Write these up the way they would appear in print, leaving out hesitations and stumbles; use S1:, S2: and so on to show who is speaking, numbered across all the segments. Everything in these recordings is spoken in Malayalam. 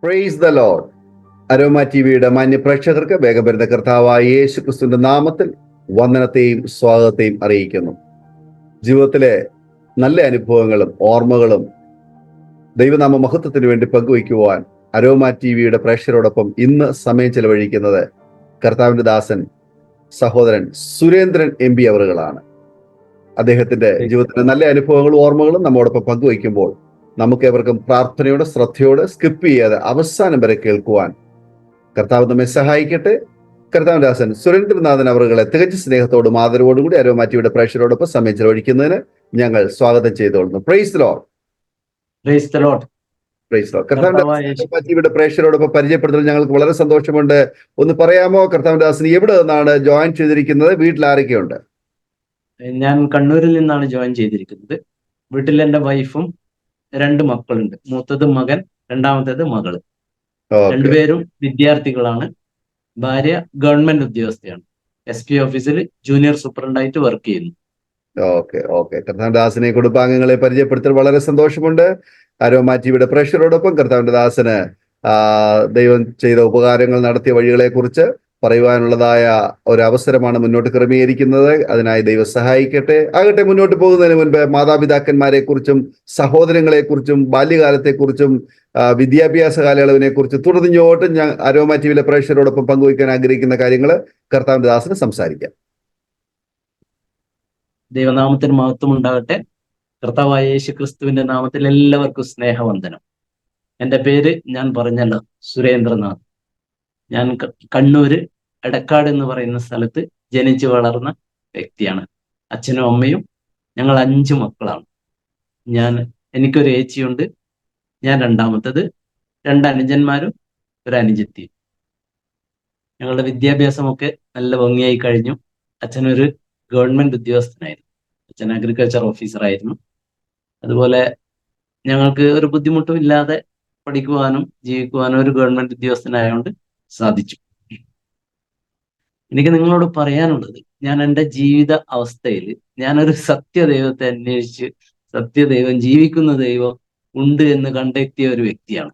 S1: Praise the Lord. അരോമ ടിവിയുടെ മാന്യ പ്രേക്ഷകർക്ക് വേഗം വരുന്ന കർത്താവായ യേശു ക്രിസ്തുവിന്റെ നാമത്തിൽ വന്ദനത്തെയും സ്വാഗതത്തെയും അറിയിക്കുന്നു. ജീവിതത്തിലെ നല്ല അനുഭവങ്ങളും ഓർമ്മകളും ദൈവനാമ മഹത്വത്തിന് വേണ്ടി പങ്കുവയ്ക്കുവാൻ അരോമ ടിവിയുടെ പ്രേക്ഷകരോടൊപ്പം ഇന്ന് സമയം ചെലവഴിക്കുന്നത് കർത്താവിന്റെ ദാസൻ സഹോദരൻ സുരേന്ദ്രൻ എം.പി. അവറുകളാണ്. അദ്ദേഹത്തിന്റെ ജീവിതത്തിലെ നല്ല അനുഭവങ്ങളും ഓർമ്മകളും നമ്മോടൊപ്പം പങ്കുവയ്ക്കുമ്പോൾ നമുക്ക് ഏവർക്കും പ്രാർത്ഥനയോടെ ശ്രദ്ധയോടെ സ്കിപ്പ് ചെയ്യാതെ അവസാനം വരെ കേൾക്കുവാൻ കർത്താവ് നമ്മെ സഹായിക്കട്ടെ. കർത്താവിന്റെ ദാസൻ സുരേന്ദ്രനാഥൻ അവറുകളെ തികച്ച സ്നേഹത്തോടും ആദരവോടും കൂടി അരോമ ടിവിയുടെ പ്രേക്ഷകരോടൊപ്പം സമയം ചെലവഴിക്കുന്നതിന് ഞങ്ങൾ സ്വാഗതം ചെയ്തോളുന്നു. Praise the lord.
S2: Praise the lord.
S1: Praise the lord. കർത്താവിന്റെ അരോമ ടിവിയുടെ പ്രേക്ഷകരോടൊപ്പം പരിചയപ്പെടുന്നതിൽ ഞങ്ങൾക്ക് വളരെ സന്തോഷമുണ്ട്. ഒന്ന് പറയാമോ കർത്താവിന്റെ ദാസൻ എവിടെ നിന്നാണ് ജോയിൻ ചെയ്തിരിക്കുന്നത്? വീട്ടിൽ ആരൊക്കെയുണ്ട്?
S2: ഞാൻ കണ്ണൂരിൽ നിന്നാണ് ജോയിൻ ചെയ്തിരിക്കുന്നത്. വീട്ടിൽ എൻ്റെ വൈഫും 2 മക്കളുണ്ട്. മൂത്തത് മകൻ, രണ്ടാമത്തേത് മകള്. രണ്ടുപേരും വിദ്യാർത്ഥികളാണ്. ഭാര്യ ഗവൺമെന്റ് ഉദ്യോഗസ്ഥയാണ്. SP ഓഫീസിൽ ജൂനിയർ സൂപ്രണ്ടായിട്ട് വർക്ക് ചെയ്യുന്നു.
S1: ഓക്കെ. കർത്താവിന്റെ ദാസനെ കുടുംബാംഗങ്ങളെ പരിചയപ്പെടുത്തൽ വളരെ സന്തോഷമുണ്ട്. അരോമ ടിവിയുടെ പ്രേക്ഷകരോടൊപ്പം കർത്താവിന്റെ ദാസന് ദൈവം ചെയ്ത ഉപകാരങ്ങൾ നടത്തിയ വഴികളെ കുറിച്ച് പറയുവാനുള്ളതായ ഒരു അവസരമാണ് മുന്നോട്ട് ക്രമീകരിക്കുന്നത്. അതിനായി ദൈവം സഹായിക്കട്ടെ. ആകട്ടെ, മുന്നോട്ട് പോകുന്നതിന് മുൻപ് മാതാപിതാക്കന്മാരെ കുറിച്ചും സഹോദരങ്ങളെ കുറിച്ചും ബാല്യകാലത്തെക്കുറിച്ചും വിദ്യാഭ്യാസ കാലയളവിനെ കുറിച്ച് തുടർന്നിങ്ങോട്ടും ഞാൻ അരോമ ടിവിയിലെ പ്രേക്ഷകരോടൊപ്പം പങ്കുവയ്ക്കാൻ ആഗ്രഹിക്കുന്ന കാര്യങ്ങൾ കർത്താവിന്റെ ദാസന് സംസാരിക്കാം.
S2: ദൈവനാമത്തിന് മഹത്വം ഉണ്ടാകട്ടെ. കർത്താവായ യേശു ക്രിസ്തുവിന്റെ നാമത്തിൽ എല്ലാവർക്കും സ്നേഹവന്ദനം. എൻ്റെ പേര് ഞാൻ പറഞ്ഞല്ലോ, സുരേന്ദ്രനാഥ്. ഞാൻ കണ്ണൂര് എടക്കാട് എന്ന് പറയുന്ന സ്ഥലത്ത് ജനിച്ചു വളർന്ന വ്യക്തിയാണ്. അച്ഛനും അമ്മയും ഞങ്ങൾ 5 മക്കളാണ്. എനിക്കൊരു ഏച്ചിയുണ്ട്. ഞാൻ രണ്ടാമത്തത്. 2 അനുജന്മാരും ഒരു അനുജത്തിയും. ഞങ്ങളുടെ വിദ്യാഭ്യാസമൊക്കെ നല്ല ഭംഗിയായി കഴിഞ്ഞു. അച്ഛനൊരു ഗവൺമെന്റ് ഉദ്യോഗസ്ഥനായിരുന്നു. അച്ഛൻ അഗ്രികൾച്ചർ ഓഫീസറായിരുന്നു. അതുപോലെ ഞങ്ങൾക്ക് ഒരു ബുദ്ധിമുട്ടും ഇല്ലാതെ പഠിക്കുവാനും ജീവിക്കുവാനും ഒരു ഗവൺമെന്റ് ഉദ്യോഗസ്ഥനായതുകൊണ്ട് സാധിച്ചു. എനിക്ക് നിങ്ങളോട് പറയാനുള്ളത്, ഞാൻ എൻ്റെ ജീവിത അവസ്ഥയിൽ ഞാനൊരു സത്യദൈവത്തെ അന്വേഷിച്ച് സത്യദൈവം, ജീവിക്കുന്ന ദൈവം ഉണ്ട് എന്ന് കണ്ടെത്തിയ ഒരു വ്യക്തിയാണ്.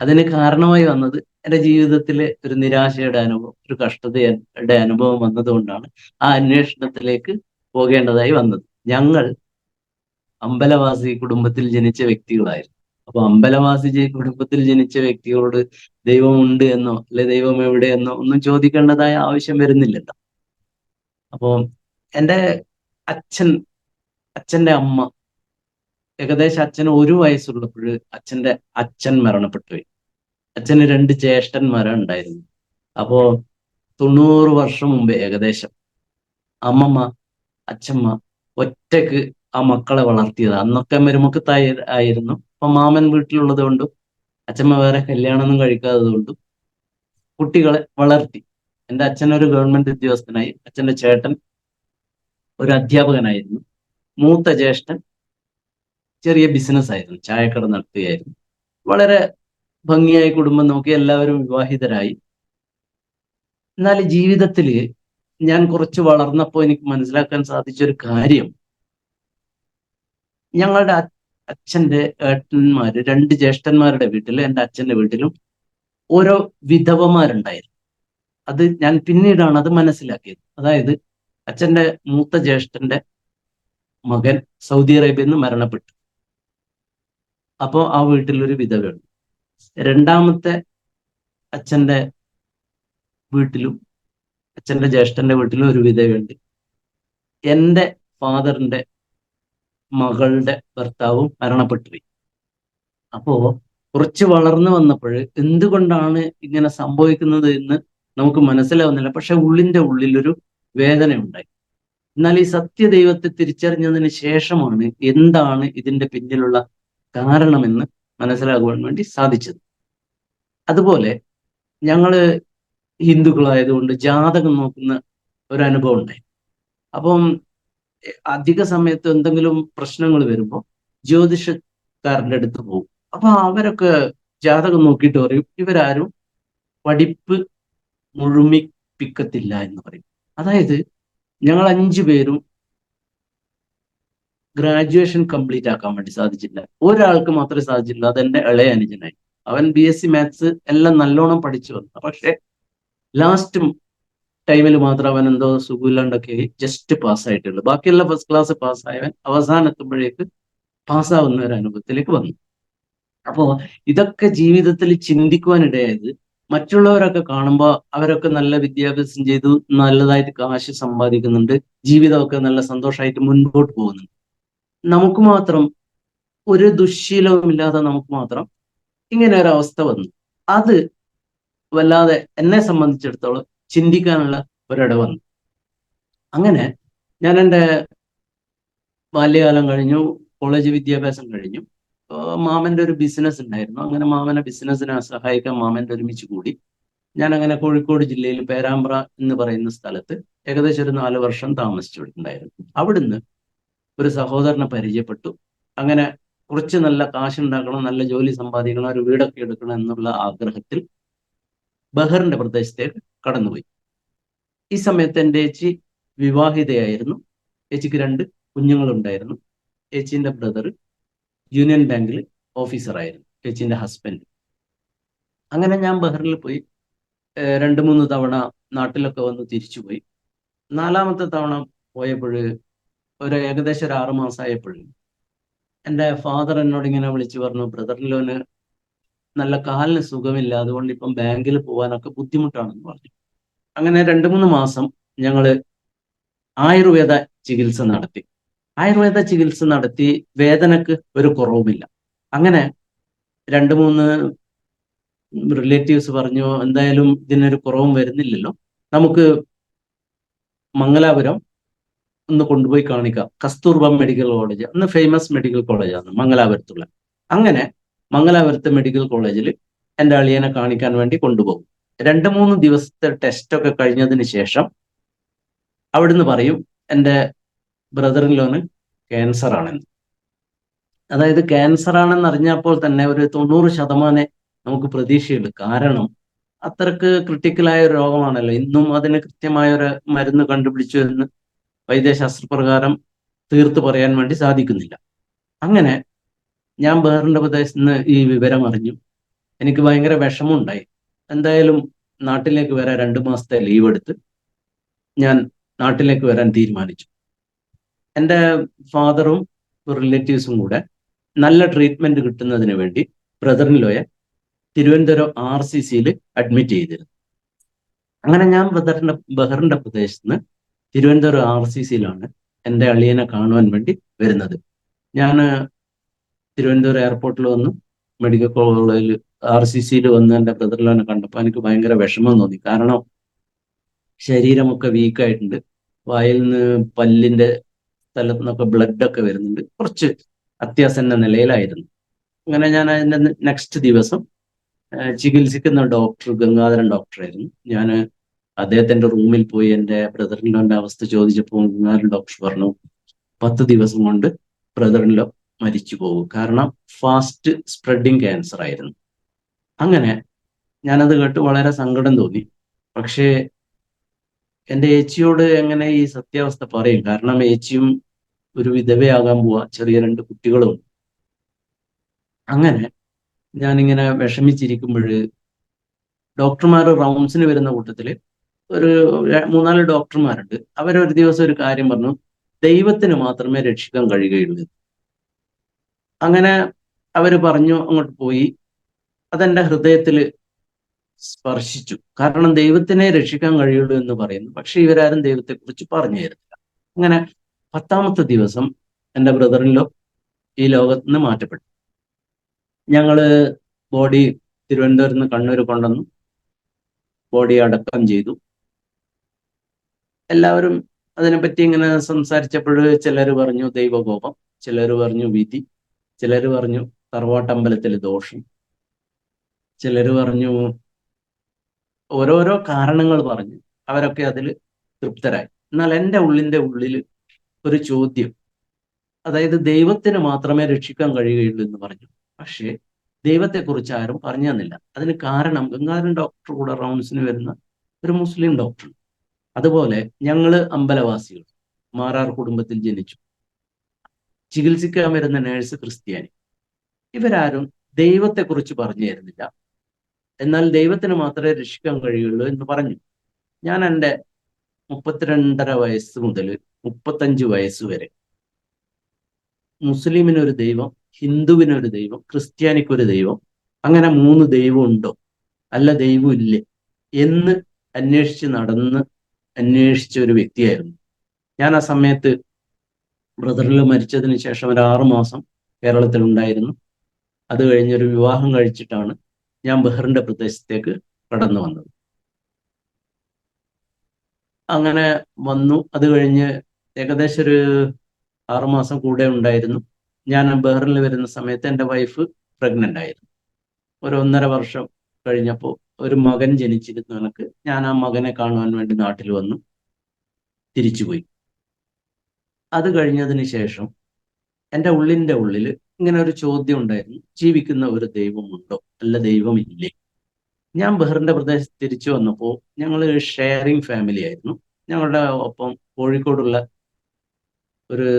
S2: അതിന് കാരണമായി വന്നത് എൻ്റെ ജീവിതത്തിലെ ഒരു നിരാശയുടെ അനുഭവം, ഒരു കഷ്ടതയുടെ അനുഭവം വന്നതുകൊണ്ടാണ് ആ അന്വേഷണത്തിലേക്ക് പോകേണ്ടതായി വന്നത്. ഞങ്ങൾ അമ്പലവാസി കുടുംബത്തിൽ ജനിച്ച വ്യക്തികളായിരുന്നു. അപ്പൊ അമ്പലവാസി കുടുംബത്തിൽ ജനിച്ച വ്യക്തികളോട് ദൈവമുണ്ട് എന്നോ അല്ലെ ദൈവം എവിടെയെന്നോ ഒന്നും ചോദിക്കേണ്ടതായ ആവശ്യം വരുന്നില്ലല്ലോ. അപ്പോ എൻ്റെ അച്ഛൻ്റെ അമ്മ, ഏകദേശം അച്ഛന് 1 വയസ്സുള്ളപ്പോൾ അച്ഛൻ്റെ അച്ഛൻ മരണപ്പെട്ടുപോയി. അച്ഛന് 2 ജ്യേഷ്ഠന്മാരാണ് ഉണ്ടായിരുന്നു. അപ്പോ 90 വർഷം മുമ്പേ ഏകദേശം അച്ഛമ്മ ഒറ്റക്ക് ആ മക്കളെ വളർത്തിയത്. അന്നൊക്കെ മരുമക്കത്തായി ആയിരുന്നു. അപ്പൊ മാമൻ വീട്ടിലുള്ളത് കൊണ്ടും അച്ഛമ്മ വേറെ കല്യാണമൊന്നും കഴിക്കാത്തത് കൊണ്ടും കുട്ടികളെ വളർത്തി. എൻ്റെ അച്ഛനൊരു ഗവൺമെന്റ് ഉദ്യോഗസ്ഥനായി. അച്ഛൻ്റെ ചേട്ടൻ ഒരു അധ്യാപകനായിരുന്നു. മൂത്ത ജ്യേഷ്ഠൻ ചെറിയ ബിസിനസ് ആയിരുന്നു, ചായക്കട നടത്തുകയായിരുന്നു. വളരെ ഭംഗിയായി കുടുംബം നോക്കി എല്ലാവരും വിവാഹിതരായി. എന്നാൽ ജീവിതത്തിൽ ഞാൻ കുറച്ച് വളർന്നപ്പോൾ എനിക്ക് മനസ്സിലാക്കാൻ സാധിച്ചൊരു കാര്യം, ഞങ്ങളുടെ അച്ഛൻ്റെ ഏട്ടന്മാര്, 2 ജ്യേഷ്ഠന്മാരുടെ വീട്ടിൽ, എൻ്റെ അച്ഛൻ്റെ വീട്ടിലും ഓരോ വിധവമാരുണ്ടായിരുന്നു. അത് ഞാൻ പിന്നീടാണ് അത് മനസ്സിലാക്കിയത്. അതായത് അച്ഛൻ്റെ മൂത്ത ജ്യേഷ്ഠന്റെ മകൻ സൗദി അറേബ്യയിൽ നിന്ന് മരണപ്പെട്ടു. അപ്പോൾ ആ വീട്ടിലൊരു വിധവയുണ്ട്. രണ്ടാമത്തെ അച്ഛൻ്റെ വീട്ടിലും അച്ഛൻ്റെ ജ്യേഷ്ഠന്റെ വീട്ടിലും ഒരു വിധവയുണ്ട്. എൻ്റെ ഫാദറിന്റെ മകളുടെ ഭർത്താവും മരണപ്പെട്ടുപോയി. അപ്പോ കുറച്ച് വളർന്നു വന്നപ്പോൾ എന്തുകൊണ്ടാണ് ഇങ്ങനെ സംഭവിക്കുന്നത് എന്ന് നമുക്ക് മനസ്സിലാവുന്നില്ല. പക്ഷെ ഉള്ളിന്റെ ഉള്ളിലൊരു വേദന ഉണ്ടായി. എന്നാൽ ഈ സത്യദൈവത്തെ തിരിച്ചറിഞ്ഞതിന് ശേഷമാണ് എന്താണ് ഇതിന്റെ പിന്നിലുള്ള കാരണമെന്ന് മനസ്സിലാക്കുവാൻ വേണ്ടി സാധിച്ചത്. അതുപോലെ ഞങ്ങള് ഹിന്ദുക്കളായതുകൊണ്ട് ജാതകം നോക്കുന്ന ഒരു അനുഭവം ഉണ്ടായി. അപ്പം അധിക സമയത്ത് എന്തെങ്കിലും പ്രശ്നങ്ങൾ വരുമ്പോൾ ജ്യോതിഷക്കാരൻ്റെ അടുത്ത് പോകും. അപ്പൊ അവരൊക്കെ ജാതകം നോക്കിയിട്ട് പറയും, ഇവരാരും പഠിപ്പ് മുഴുമിപ്പിക്കത്തില്ല എന്ന് പറയും. അതായത് ഞങ്ങൾ 5 പേരും ഗ്രാജുവേഷൻ കംപ്ലീറ്റ് ആക്കാൻ വേണ്ടി സാധിച്ചില്ല. ഒരാൾക്ക് മാത്രമേ സാധിച്ചില്ല, അതെന്റെ ഇളയ അനുജനായി. അവൻ BSc മാത്സ് എല്ലാം നല്ലോണം പഠിച്ചു വന്നു. പക്ഷെ ലാസ്റ്റ് ടൈമിൽ മാത്രം അവൻ എന്തോ സുഖമില്ലാണ്ടൊക്കെ ജസ്റ്റ് പാസ്സായിട്ടുള്ളൂ. ബാക്കിയുള്ള ഫസ്റ്റ് ക്ലാസ് പാസ്സായവൻ അവസാനം എത്തുമ്പോഴേക്ക് പാസ്സാവുന്ന ഒരു അനുഭവത്തിലേക്ക് വന്നു. അപ്പോ ഇതൊക്കെ ജീവിതത്തിൽ ചിന്തിക്കുവാനിടയായത്, മറ്റുള്ളവരൊക്കെ കാണുമ്പോൾ അവരൊക്കെ നല്ല വിദ്യാഭ്യാസം ചെയ്തു നല്ലതായിട്ട് കാശ് സമ്പാദിക്കുന്നുണ്ട്, ജീവിതമൊക്കെ നല്ല സന്തോഷമായിട്ട് മുൻപോട്ട് പോകുന്നുണ്ട്. നമുക്ക് മാത്രം ഒരു ദുശ്ശീലവും ഇല്ലാതെ നമുക്ക് മാത്രം ഇങ്ങനെ ഒരു അവസ്ഥ വന്നു. അത് വല്ലാതെ എന്നെ സംബന്ധിച്ചിടത്തോളം ചിന്തിക്കാനുള്ള ഒരിട വന്നു. അങ്ങനെ ഞാൻ എൻ്റെ ബാല്യകാലം കഴിഞ്ഞു, കോളേജ് വിദ്യാഭ്യാസം കഴിഞ്ഞു. മാമന്റെ ഒരു ബിസിനസ് ഉണ്ടായിരുന്നു. അങ്ങനെ മാമനെ ബിസിനസ്സിനെ സഹായിക്കാൻ മാമന്റെ ഒരുമിച്ച് കൂടി. ഞാൻ അങ്ങനെ കോഴിക്കോട് ജില്ലയിൽ പേരാമ്പ്ര എന്ന് പറയുന്ന സ്ഥലത്ത് ഏകദേശം ഒരു 4 വർഷം താമസിച്ചിട്ടുണ്ടായിരുന്നു. അവിടുന്ന് ഒരു സഹോദരനെ പരിചയപ്പെട്ടു. അങ്ങനെ കുറച്ച് നല്ല കാശുണ്ടാക്കണം, നല്ല ജോലി സമ്പാദിക്കണം, ഒരു വീടൊക്കെ എടുക്കണം എന്നുള്ള ആഗ്രഹത്തിൽ ബഹറിന്റെ പ്രദേശത്തേക്ക് കടന്നുപോയി. ഈ സമയത്ത് എൻ്റെ ചേച്ചി വിവാഹിതയായിരുന്നു. ചേച്ചിക്ക് 2 കുഞ്ഞുങ്ങളുണ്ടായിരുന്നു. ചേച്ചീൻ്റെ ബ്രദർ യൂണിയൻ ബാങ്കിൽ ഓഫീസറായിരുന്നു, ചേച്ചീൻ്റെ ഹസ്ബൻഡ്. അങ്ങനെ ഞാൻ ബഹറിൽ പോയി 2-3 തവണ നാട്ടിലൊക്കെ വന്ന് തിരിച്ചുപോയി. 4-മത്തെ തവണ പോയപ്പോൾ ഒരു ഏകദേശം ഒരു 6 മാസമായപ്പോൾ എൻ്റെ ഫാദർ എന്നോട് ഇങ്ങനെ വിളിച്ചു പറഞ്ഞു, ബ്രദറിലോന് നല്ല കാലിന് സുഖമില്ല, അതുകൊണ്ട് ഇപ്പം ബാങ്കിൽ പോകാനൊക്കെ ബുദ്ധിമുട്ടാണെന്ന് പറഞ്ഞു. അങ്ങനെ 2-3 മാസം ഞങ്ങൾ ആയുർവേദ ചികിത്സ നടത്തി. ആയുർവേദ ചികിത്സ നടത്തി വേദനക്ക് ഒരു കുറവുമില്ല. അങ്ങനെ 2-3 റിലേറ്റീവ്സ് പറഞ്ഞു, എന്തായാലും ഇതിനൊരു കുറവും വരുന്നില്ലല്ലോ, നമുക്ക് മംഗലാപുരം ഒന്ന് കൊണ്ടുപോയി കാണിക്കാം. കസ്തൂർബ മെഡിക്കൽ കോളേജ്, അന്ന് ഫേമസ് മെഡിക്കൽ കോളേജാണ് മംഗലാപുരത്തുള്ള. അങ്ങനെ മംഗലാപുരത്തെ മെഡിക്കൽ കോളേജിൽ എൻ്റെ അളിയനെ കാണിക്കാൻ വേണ്ടി കൊണ്ടുപോകും. 2-3 ദിവസത്തെ ടെസ്റ്റൊക്കെ കഴിഞ്ഞതിന് ശേഷം അവിടുന്ന് പറയും എൻ്റെ ബ്രദറിലോന് ക്യാൻസർ ആണെന്ന്. അതായത് ക്യാൻസർ ആണെന്ന് അറിഞ്ഞപ്പോൾ തന്നെ ഒരു 90% നമുക്ക് പ്രതീക്ഷയുള്ളൂ. കാരണം അത്രക്ക് ക്രിട്ടിക്കലായ ഒരു രോഗമാണല്ലോ. ഇന്നും അതിന് കൃത്യമായ ഒരു മരുന്ന് കണ്ടുപിടിച്ചു എന്ന് വൈദ്യശാസ്ത്രപ്രകാരം തീർത്ത് പറയാൻ വേണ്ടി സാധിക്കുന്നില്ല. അങ്ങനെ ഞാൻ ബഹറിന്റെ പ്രദേശത്ത് നിന്ന് ഈ വിവരം അറിഞ്ഞു. എനിക്ക് ഭയങ്കര വിഷമമുണ്ടായി. എന്തായാലും നാട്ടിലേക്ക് വരാൻ 2 മാസത്തെ ലീവ് എടുത്ത് ഞാൻ നാട്ടിലേക്ക് വരാൻ തീരുമാനിച്ചു. എൻ്റെ ഫാദറും റിലേറ്റീവ്സും കൂടെ നല്ല ട്രീറ്റ്മെന്റ് കിട്ടുന്നതിന് വേണ്ടി ബ്രദറിൻലോയെ തിരുവനന്തപുരം RCCയിൽ അഡ്മിറ്റ് ചെയ്തിരുന്നു. അങ്ങനെ ഞാൻ ബഹറിന്റെ പ്രദേശത്ത് നിന്ന് തിരുവനന്തപുരം RCCയിലാണ് എൻ്റെ അളിയനെ കാണുവാൻ വേണ്ടി വരുന്നത്. ഞാൻ തിരുവനന്തപുരം എയർപോർട്ടിൽ വന്നു, മെഡിക്കൽ കോളേജിൽ RCCയിൽ വന്ന് എൻ്റെ ബ്രദറിനെ കണ്ടപ്പോൾ എനിക്ക് ഭയങ്കര വിഷമം തോന്നി. കാരണം ശരീരമൊക്കെ വീക്കായിട്ടുണ്ട്, വായിൽ നിന്ന് പല്ലിന്റെ സ്ഥലത്ത് നിന്നൊക്കെ ബ്ലഡൊക്കെ വരുന്നുണ്ട്, കുറച്ച് അത്യാസന്ന നിലയിലായിരുന്നു. അങ്ങനെ ഞാൻ അതിൻ്റെ നെക്സ്റ്റ് ദിവസം ചികിത്സിക്കുന്ന ഡോക്ടർ ഗംഗാധരൻ ഡോക്ടറായിരുന്നു. ഞാൻ അദ്ദേഹത്തിന്റെ റൂമിൽ പോയി എൻ്റെ ബ്രദറിൻ്റെ അവസ്ഥ ചോദിച്ചപ്പോൾ ഗംഗാധരൻ ഡോക്ടർ പറഞ്ഞു, 10 ദിവസം കൊണ്ട് ബ്രദറിലോ മരിച്ചു പോകും, കാരണം ഫാസ്റ്റ് സ്പ്രെഡിങ് ക്യാൻസർ ആയിരുന്നു. അങ്ങനെ ഞാനത് കേട്ട് വളരെ സങ്കടം തോന്നി. പക്ഷേ എൻ്റെ ഏച്ചിയോട് എങ്ങനെ ഈ സത്യാവസ്ഥ പറയും? കാരണം ഏച്ചിയും ഒരു വിധവയാകാൻ പോവാ, ചെറിയ 2 കുട്ടികളും. അങ്ങനെ ഞാനിങ്ങനെ വിഷമിച്ചിരിക്കുമ്പോൾ ഡോക്ടർമാർ റൗണ്ട്സിന് വരുന്ന കൂട്ടത്തിൽ ഒരു 3-4 ഡോക്ടർമാരുണ്ട്. അവരൊരു ദിവസം ഒരു കാര്യം പറഞ്ഞു, ദൈവത്തിന് മാത്രമേ രക്ഷിക്കാൻ കഴിയുകയുള്ളൂ. അങ്ങനെ അവര് പറഞ്ഞു, അങ്ങോട്ട് പോയി. അതെന്റെ ഹൃദയത്തിൽ സ്പർശിച്ചു. കാരണം ദൈവത്തിനെ രക്ഷിക്കാൻ കഴിയുള്ളൂ എന്ന് പറയുന്നു, പക്ഷെ ഇവരാരും ദൈവത്തെക്കുറിച്ച് പറഞ്ഞു തരുന്നില്ല. അങ്ങനെ 10-മത്തെ ദിവസം എൻ്റെ ബ്രദറിലോ ഈ ലോകത്ത് നിന്ന് മാറ്റപ്പെട്ടു. ഞങ്ങള് ബോഡി തിരുവനന്തപുരത്ത് നിന്ന് കണ്ണൂർ കൊണ്ടുവന്നു, ബോഡി അടക്കം ചെയ്തു. എല്ലാവരും അതിനെപ്പറ്റി ഇങ്ങനെ സംസാരിച്ചപ്പോൾ ചിലർ പറഞ്ഞു ദൈവകോപം, ചിലർ പറഞ്ഞു വിധി, ചിലർ പറഞ്ഞു തറവാട്ടമ്പലത്തിൽ ദോഷം, ചിലർ പറഞ്ഞു ഓരോരോ കാരണങ്ങൾ പറഞ്ഞു. അവരൊക്കെ അതിൽ തൃപ്തരായി. എന്നാൽ എൻ്റെ ഉള്ളിൽ ഒരു ചോദ്യം, അതായത് ദൈവത്തിന് മാത്രമേ രക്ഷിക്കാൻ കഴിയുകയുള്ളൂ എന്ന് പറഞ്ഞു, പക്ഷേ ദൈവത്തെക്കുറിച്ച് ആരും പറഞ്ഞു തന്നില്ല. അതിന് കാരണം ഗംഗാധരൻ ഡോക്ടർ കൂടെ റൗണ്ട്സിന് വരുന്ന ഒരു മുസ്ലിം ഡോക്ടർ. അതുപോലെ ഞങ്ങള് അമ്പലവാസികൾ, മാറാർ കുടുംബത്തിൽ ജനിച്ചു, ചികിത്സിക്കാൻ വരുന്ന നേഴ്സ് ക്രിസ്ത്യാനി. ഇവരാരും ദൈവത്തെക്കുറിച്ച് പറഞ്ഞു തരുന്നില്ല. എന്നാൽ ദൈവത്തിന് മാത്രമേ രക്ഷിക്കാൻ കഴിയുള്ളൂ എന്ന് പറഞ്ഞു. ഞാൻ എൻ്റെ 32.5 വയസ്സ് മുതൽ 35 വയസ്സ് വരെ മുസ്ലിമിനൊരു ദൈവം, ഹിന്ദുവിനൊരു ദൈവം, ക്രിസ്ത്യാനിക്കൊരു ദൈവം, അങ്ങനെ 3 ദൈവം ഉണ്ടോ, അല്ല ദൈവം ഇല്ലേ എന്ന് അന്വേഷിച്ച ഒരു വ്യക്തിയായിരുന്നു ഞാൻ. ആ സമയത്ത് ബ്രദറിൽ മരിച്ചതിന് ശേഷം ഒരു 6 മാസം കേരളത്തിൽ ഉണ്ടായിരുന്നു. അത് കഴിഞ്ഞൊരു വിവാഹം കഴിച്ചിട്ടാണ് ഞാൻ ബഹ്റിന്റെ പ്രദേശത്തേക്ക് കടന്നു വന്നത്. അങ്ങനെ വന്നു. അത് കഴിഞ്ഞ് ഏകദേശം ഒരു 6 മാസം കൂടെ ഉണ്ടായിരുന്നു. ഞാൻ ബഹ്റിനിൽ വരുന്ന സമയത്ത് എൻ്റെ വൈഫ് പ്രഗ്നന്റ് ആയിരുന്നു. ഒരു 1.5 വർഷം കഴിഞ്ഞപ്പോൾ ഒരു മകൻ ജനിച്ചിരുന്നു എനിക്ക്. ഞാൻ ആ മകനെ കാണുവാൻ വേണ്ടി നാട്ടിൽ വന്നു, തിരിച്ചുപോയി. അത് കഴിഞ്ഞതിന് ശേഷം എൻ്റെ ഉള്ളിൻ്റെ ഉള്ളിൽ ഇങ്ങനെ ഒരു ചോദ്യം ഉണ്ടായിരുന്നു: ജീവിക്കുന്ന ഒരു ദൈവമുണ്ടോ, അല്ല ദൈവമില്ലേ? ഞാൻ ബഹ്റിന്റെ പ്രദേശത്ത് തിരിച്ചു വന്നപ്പോൾ ഞങ്ങൾ ഷെയറിങ് ഫാമിലി ആയിരുന്നു. ഞങ്ങളുടെ ഒപ്പം കോഴിക്കോടുള്ള ഒരു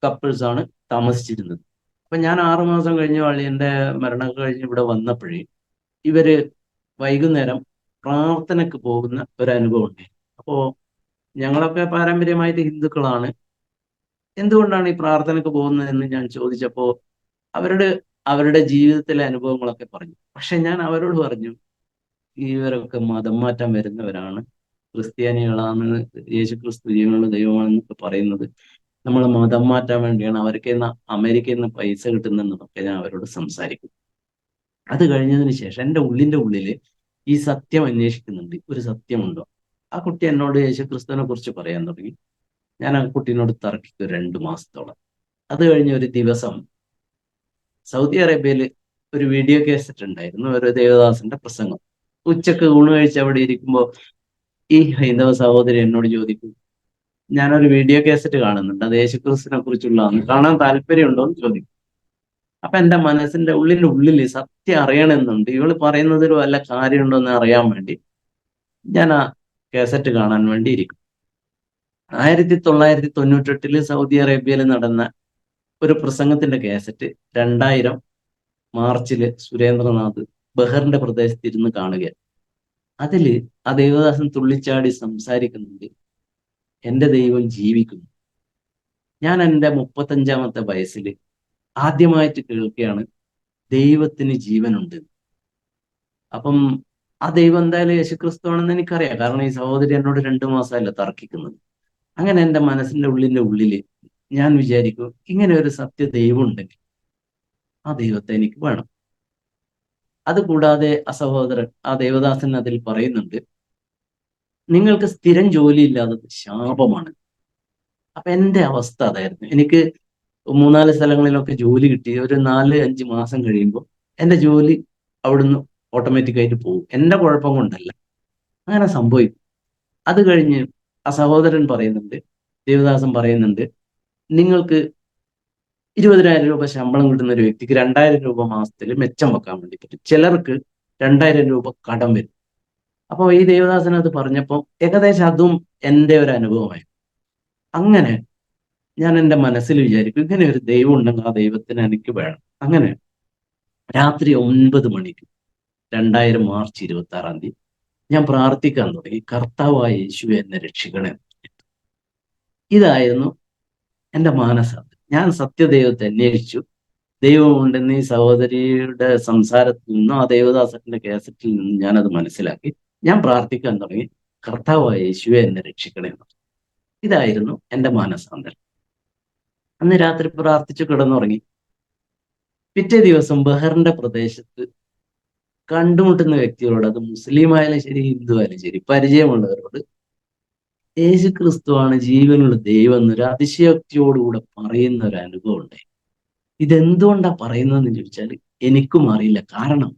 S2: കപ്പിൾസ് ആണ് താമസിച്ചിരുന്നത്. അപ്പൊ ഞാൻ 6 മാസം കഴിഞ്ഞ് അളിയന്റെ മരണം കഴിഞ്ഞ് ഇവിടെ വന്നപ്പോഴേ ഇവര് വൈകുന്നേരം പ്രാർത്ഥനയ്ക്ക് പോകുന്ന ഒരു അനുഭവം ഉണ്ടായി. അപ്പോ ഞങ്ങളൊക്കെ പാരമ്പര്യമായിട്ട് ഹിന്ദുക്കളാണ്. എന്തുകൊണ്ടാണ് ഈ പ്രാർത്ഥനയ്ക്ക് പോകുന്നതെന്ന് ഞാൻ ചോദിച്ചപ്പോൾ അവരുടെ ജീവിതത്തിലെ അനുഭവങ്ങളൊക്കെ പറഞ്ഞു. പക്ഷെ ഞാൻ അവരോട് പറഞ്ഞു, ഇവരൊക്കെ മതം മാറ്റാൻ വരുന്നവരാണ്, ക്രിസ്ത്യാനികളാണ്, യേശുക്രിസ്തു ജീവനുള്ള ദൈവമാണെന്നൊക്കെ പറയുന്നത് നമ്മൾ മതം മാറ്റാൻ വേണ്ടിയാണ്, അവർക്ക് അമേരിക്കയിൽ നിന്ന് പൈസ കിട്ടുന്നതെന്നൊക്കെ ഞാൻ അവരോട് സംസാരിക്കും. അത് കഴിഞ്ഞതിന് ശേഷം എൻ്റെ ഉള്ളിൻ്റെ ഉള്ളിൽ ഈ സത്യം അന്വേഷിക്കുന്നുണ്ട്. ഒരു സത്യമുണ്ടോ? ആ കുട്ടി എന്നോട് യേശുക്രിസ്തുവിനെ കുറിച്ച് പറയാൻ തുടങ്ങി. ഞാൻ ആ കുട്ടീനോട് തർക്കിക്കും 2 മാസത്തോളം. അത് കഴിഞ്ഞ ഒരു ദിവസം സൗദി അറേബ്യയിൽ ഒരു വീഡിയോ കേസറ്റ് ഉണ്ടായിരുന്നു, ഒരു ദേവദാസന്റെ പ്രസംഗം. ഉച്ചക്ക് ഊണ് കഴിച്ച് അവിടെ ഇരിക്കുമ്പോൾ ഈ ഹൈന്ദവ സഹോദരി എന്നോട് ചോദിക്കും, ഞാനൊരു വീഡിയോ കേസറ്റ് കാണുന്നുണ്ട്, അത് യേശുക്രിസ്തുവിനെ കുറിച്ചുള്ളതാണ്, കാണാൻ താല്പര്യമുണ്ടോ എന്ന് ചോദിക്കും. അപ്പൊ എൻ്റെ മനസ്സിന്റെ ഉള്ളിൽ സത്യം അറിയണമെന്നുണ്ട്, ഇവള് പറയുന്നതിൽ വല്ല കാര്യമുണ്ടോ എന്ന് അറിയാൻ വേണ്ടി ഞാൻ ആ കേസറ്റ് കാണാൻ വേണ്ടി ഇരിക്കും. 1998 സൗദി അറേബ്യയിൽ നടന്ന ഒരു പ്രസംഗത്തിന്റെ കേസറ്റ് 2000 മാർച്ചില് സുരേന്ദ്രനാഥ് ബഹറിന്റെ പ്രദേശത്ത് ഇരുന്ന് കാണുകയാണ്. അതില് ആ ദേവദാസൻ തുള്ളിച്ചാടി സംസാരിക്കുന്നുണ്ട്: എൻ്റെ ദൈവം ജീവിക്കുന്നു. ഞാൻ എൻ്റെ 35-ാമത്തെ വയസ്സിൽ ആദ്യമായിട്ട് കേൾക്കുകയാണ് ദൈവത്തിന് ജീവനുണ്ട്. അപ്പം ആ ദൈവം എന്തായാലും യേശുക്രിസ്തു ആണെന്ന് എനിക്കറിയാം, കാരണം ഈ സഹോദരി എന്നോട് 2 മാസമല്ല തർക്കിക്കുന്നത്. അങ്ങനെ എൻ്റെ മനസ്സിന്റെ ഉള്ളിൽ ഞാൻ വിചാരിക്കും, ഇങ്ങനെ ഒരു സത്യ ദൈവം ഉണ്ടെങ്കിൽ ആ ദൈവത്തെ എനിക്ക് വേണം. അതുകൂടാതെ ആ ദേവദാസൻ അതിൽ പറയുന്നുണ്ട്, നിങ്ങൾക്ക് സ്ഥിരം ജോലി ഇല്ലാത്തത് ശാപമാണ്. അപ്പൊ എൻ്റെ അവസ്ഥ അതായിരുന്നു. എനിക്ക് 3-4 സ്ഥലങ്ങളിലൊക്കെ ജോലി കിട്ടി. ഒരു 4-5 മാസം കഴിയുമ്പോൾ എൻ്റെ ജോലി അവിടുന്ന് ഓട്ടോമാറ്റിക്കായിട്ട് പോകും. എൻ്റെ കുഴപ്പം കൊണ്ടല്ല, അങ്ങനെ സംഭവിക്കും. അത് കഴിഞ്ഞ് ആ സഹോദരൻ പറയുന്നുണ്ട്, ദേവദാസൻ പറയുന്നുണ്ട്, നിങ്ങൾക്ക് 20,000 രൂപ ശമ്പളം കിട്ടുന്ന ഒരു വ്യക്തിക്ക് 2,000 രൂപ മാസത്തിൽ മെച്ചം വെക്കാൻ വേണ്ടി പറ്റും. ചിലർക്ക് 2,000 രൂപ കടം വരും. അപ്പോൾ ഈ ദേവദാസൻ അത് പറഞ്ഞപ്പോൾ ഏകദേശം അതും എൻ്റെ ഒരു അനുഭവമായി. അങ്ങനെ ഞാൻ എൻ്റെ മനസ്സിൽ വിചാരിക്കും, ഇങ്ങനെ ഒരു ദൈവം ഉണ്ടെങ്കിൽ ആ ദൈവത്തിന് എനിക്ക് വേണം. അങ്ങനെ രാത്രി 9 മണിക്ക് 2000 മാർച്ച് 26-ാം തീയതി ഞാൻ പ്രാർത്ഥിക്കാൻ തുടങ്ങി, കർത്താവായ യേശുവേ എന്നെ രക്ഷിക്കണേ. ഇതായിരുന്നു എൻ്റെ മാനസാന്തരം. ഞാൻ സത്യദൈവത്തെ അന്വേഷിച്ചു. ദൈവമുണ്ടെന്ന് ഈ സഹോദരിയുടെ സംസാരത്തിൽ നിന്നും ആ ദേവദാസന്റെ കേസറ്റിൽ നിന്നും ഞാനത് മനസ്സിലാക്കി. ഞാൻ പ്രാർത്ഥിക്കാൻ തുടങ്ങി, കർത്താവായ യേശുവേ എന്നെ രക്ഷിക്കണേ. ഇതായിരുന്നു എൻ്റെ മാനസാന്തരം. അന്ന് രാത്രി പ്രാർത്ഥിച്ചു കിടന്നുറങ്ങി. പിറ്റേ ദിവസം ബഹറിന്റെ പ്രദേശത്ത് കണ്ടുമുട്ടുന്ന വ്യക്തികളോട്, അത് മുസ്ലിം ആയാലും ശരി ഹിന്ദു ആയാലും ശരി, പരിചയമുള്ളവരോട് യേശു ക്രിസ്തുവാണ് ജീവനുള്ള ദൈവം എന്നൊരു അതിശയോക്തിയോടുകൂടെ പറയുന്ന ഒരു അനുഭവം ഉണ്ടായി. ഇതെന്തുകൊണ്ടാ പറയുന്നതെന്ന് ചോദിച്ചാൽ എനിക്കും അറിയില്ല. കാരണം